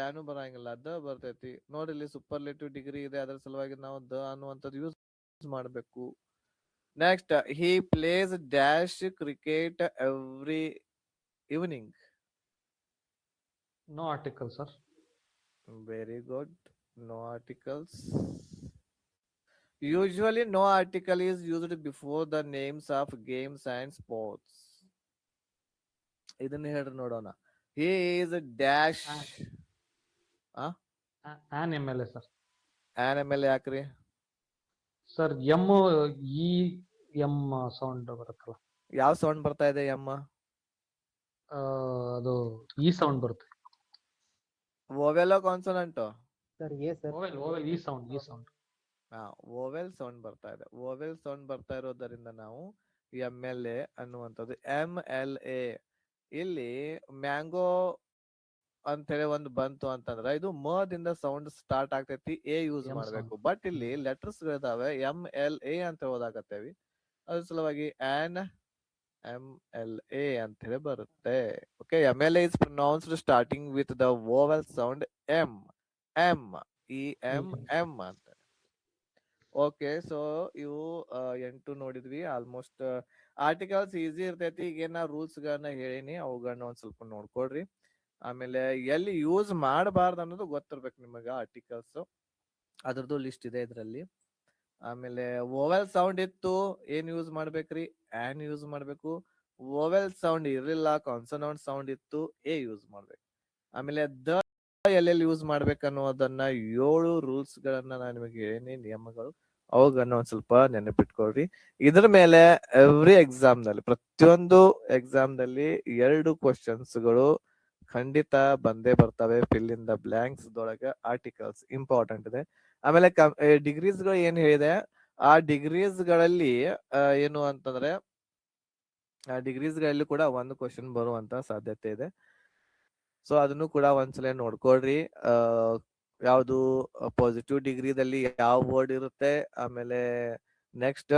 ಏನು ಬರಂಗಿಲ್ಲ, ದ ಬರ್ತೈತಿ ನೋಡಿ. ಇಲ್ಲಿ ಸೂಪರ್ಲೇಟಿವ್ ಡಿಗ್ರಿ ಇದೆ, ಅದ್ರ ಸಲುವಾಗಿ ನಾವು ದ ಅನ್ನುವಂಥದ್ದು ಯೂಸ್ ಮಾಡ್ಬೇಕು. Next, he plays dash cricket every evening. No article sir. Very good. No articles. Usually, no article is used before the names of games and sports. ಇದನ್ನ ಹೇಳ್ರಿ ನೋಡೋಣ. He is a dash. An M L A sir. An MLA ಯಾಕ್ರಿ? Sir M E M sound ಬರುತ್ತಲ್ಲ. ಯಾವ sound ಬರ್ತಾ ಇದೆ? M ಅದು ಈ ಸೌಂಡ್ ಬರುತ್ತೆ. ವೋವೆಲೋ consonant? Sir A sir. Vowel ಈ ಸೌಂಡ್. ವೋವೆಲ್ ಸೌಂಡ್ ಬರ್ತಾ ಇದೆ. ವೋವೆಲ್ ಸೌಂಡ್ ಬರ್ತಾ ಇರೋದರಿಂದ ನಾವು ಎಮ್.ಎಲ್.ಎ ಅನ್ನುವಂಥದ್ದು. ಎಮ್.ಎಲ್.ಎ ಇಲ್ಲಿ ಮ್ಯಾಂಗೋ ಅಂತ ಹೇಳಿ ಒಂದು ಬಂತು ಅಂತಂದ್ರ ಇದು ದಿಂದ ಸೌಂಡ್ ಸ್ಟಾರ್ಟ್ ಆಗ್ತೈತಿ, ಎ ಯೂಸ್ M ಮಾಡ್ಬೇಕು. sound. ಬಟ್ ಇಲ್ಲಿ ಲೆಟರ್ಸ್ ಇದಾವೆ, ಎಮ್.ಎಲ್.ಎ ಅಂತ ಓದಾಕತ್ತೇವಿ. ಅದ್ರ ಸಲುವಾಗಿ ಎಮ್.ಎಲ್.ಎ ಅಂತ ಹೇಳಿ ಬರುತ್ತೆ. Okay, MLA is pronounced starting with the vowel sound M. M M ಅಂತ. ಓಕೆ, ಸೊ ಇವು 8 ನೋಡಿದ್ವಿ. ಆಲ್ಮೋಸ್ಟ್ ಆರ್ಟಿಕಲ್ಸ್ ಈಸಿ ಇರ್ತೈತಿ. ಈಗ ನಾ ರೂಲ್ಸ್ ಗಳನ್ನ ಹೇಳಿನಿ, ಅವುಗಳನ್ನ ಒಂದ್ ಸ್ವಲ್ಪ ನೋಡ್ಕೊಡ್ರಿ. ಆಮೇಲೆ ಎಲ್ಲಿ ಯೂಸ್ ಮಾಡಬಾರ್ದು ಅನ್ನೋದು ಗೊತ್ತಿರ್ಬೇಕು ನಿಮಗ. ಆರ್ಟಿಕಲ್ಸ್ ಅದ್ರದ್ದು ಲಿಸ್ಟ್ ಇದೆ ಇದ್ರಲ್ಲಿ. ಆಮೇಲೆ ವೋವೆಲ್ ಸೌಂಡ್ ಇತ್ತು, ಏನ್ ಯೂಸ್ ಮಾಡ್ಬೇಕ್ರಿ? ಆನ್ ಯೂಸ್ ಮಾಡ್ಬೇಕು. ವೋವೆಲ್ ಸೌಂಡ್ ಇರಲಿಲ್ಲ, ಕಾನ್ಸೋನೆಂಟ್ ಸೌಂಡ್ ಇತ್ತು, ಎ ಯೂಸ್ ಮಾಡ್ಬೇಕು. ಆಮೇಲೆ ದ ಎಲ್ಲೆಲ್ಲಿ ಯೂಸ್ ಮಾಡ್ಬೇಕನ್ನೋದನ್ನ 7 ರೂಲ್ಸ್ ಗಳನ್ನ ನಾನು ನಿಮಗೆ ಹೇಳಿನಿ, ನಿಯಮಗಳು. ಅವುಗಳನ್ನ ಒಂದ್ ಸ್ವಲ್ಪ ನೆನಪಿಟ್ಕೊಳ್ರಿ. ಇದ್ರ ಮೇಲೆ ಎವ್ರಿ ಎಕ್ಸಾಮ್ ನಲ್ಲಿ, ಪ್ರತಿಯೊಂದು ಎಕ್ಸಾಮ್ ನಲ್ಲಿ 2 ಕ್ವಶನ್ಸ್ ಗಳು ಖಂಡಿತ ಬಂದೇ ಬರ್ತವೆ. ಫಿಲ್ ಇನ್ ದ ಬ್ಲಾಂಕ್ಸ್ ದೊಳಗ ಆರ್ಟಿಕಲ್ಸ್ ಇಂಪಾರ್ಟೆಂಟ್ ಇದೆ. ಆಮೇಲೆ ಡಿಗ್ರೀಸ್ ಗಳು ಏನ್ ಹೇಳಿದೆ, ಆ ಡಿಗ್ರೀಸ್ ಗಳಲ್ಲಿ ಏನು ಅಂತಂದ್ರೆ ಆ ಡಿಗ್ರೀಸ್ ಗಳಲ್ಲಿ ಕೂಡ 1 ಕ್ವಶನ್ ಬರುವಂತ ಸಾಧ್ಯತೆ ಇದೆ. ಸೊ ಅದನ್ನು ಕೂಡ ಒಂದ್ಸಲ ನೋಡ್ಕೊಳ್ರಿ. ಯಾವುದು ಪಾಸಿಟಿವ್ ಡಿಗ್ರಿದಲ್ಲಿ ಯಾವ ವರ್ಡ್ ಇರುತ್ತೆ, ಆಮೇಲೆ ನೆಕ್ಸ್ಟ್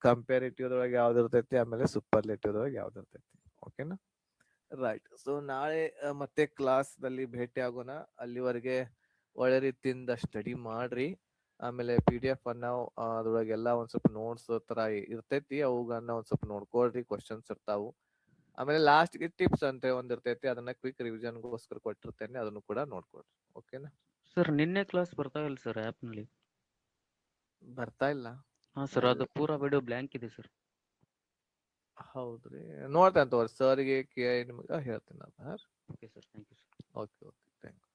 ಕಂಪೇರಿಟಿವ್ ದೊಳಗೆ ಯಾವ್ದು ಇರ್ತೈತಿ, ಆಮೇಲೆ ಸೂಪರ್ಲೇಟಿವ್ ದೊಳಗೆ ಯಾವ್ದು ಇರ್ತೈತಿ. ಓಕೆನಾ? ರೈಟ್. ಸೊ ನಾಳೆ ಮತ್ತೆ ಕ್ಲಾಸ್ ದಲ್ಲಿ ಭೇಟಿ ಆಗೋಣ. ಅಲ್ಲಿವರೆಗೆ ಒಳ್ಳೆ ರೀತಿಯಿಂದ ಸ್ಟಡಿ ಮಾಡ್ರಿ. ಆಮೇಲೆ PDF ಅನ್ನ ಅದ್ರೊಳಗೆಲ್ಲ ಒಂದ್ ಸ್ವಲ್ಪ ನೋಟ್ಸ್ ತರ ಇರ್ತೈತಿ, ಅವುಗಳನ್ನ ಒಂದ್ ಸ್ವಲ್ಪ ನೋಡ್ಕೊಳ್ರಿ. ಕ್ವಶನ್ಸ್ ಇರ್ತಾವು. ಆಮೇಲೆ ಲಾಸ್ಟ್ ಗೆ ಟಿಪ್ಸ್ ಅಂತ ಒಂದ್ ಇರ್ತೈತಿ, ಅದನ್ನ ಕ್ವಿಕ್ ರಿವಿಷನ್ ಗೋಸ್ಕರ ಕೊಟ್ಟಿರ್ತೇನೆ, ಅದನ್ನು ಕೂಡ ನೋಡ್ಕೊಳ್ರಿ. ಓಕೆನಾ? ಸರ್ ನಿನ್ನೆ ಕ್ಲಾಸ್ ಬರ್ತಾ ಇಲ್ಲ ಸರ್ ಆಪ್ ನಲ್ಲಿ. ಬರ್ತಾ ಇಲ್ಲ? ಹಾ ಸರ್, ಅದು ಪೂರಾ ವಿಡಿಯೋ ಬ್ಲಾಂಕ್ ಇದೆ ಸರ್. ಹೌದ್ರಿ, ನೋಡ್ತೇನೆ ತಗೋರಿ. ಸರ್ಗೆ ಕೇಳಿ ನಿಮ್ಗೆ ಹೇಳ್ತೀನಿ ನಾನು. Okay sir, thank you sir. Okay, thank you.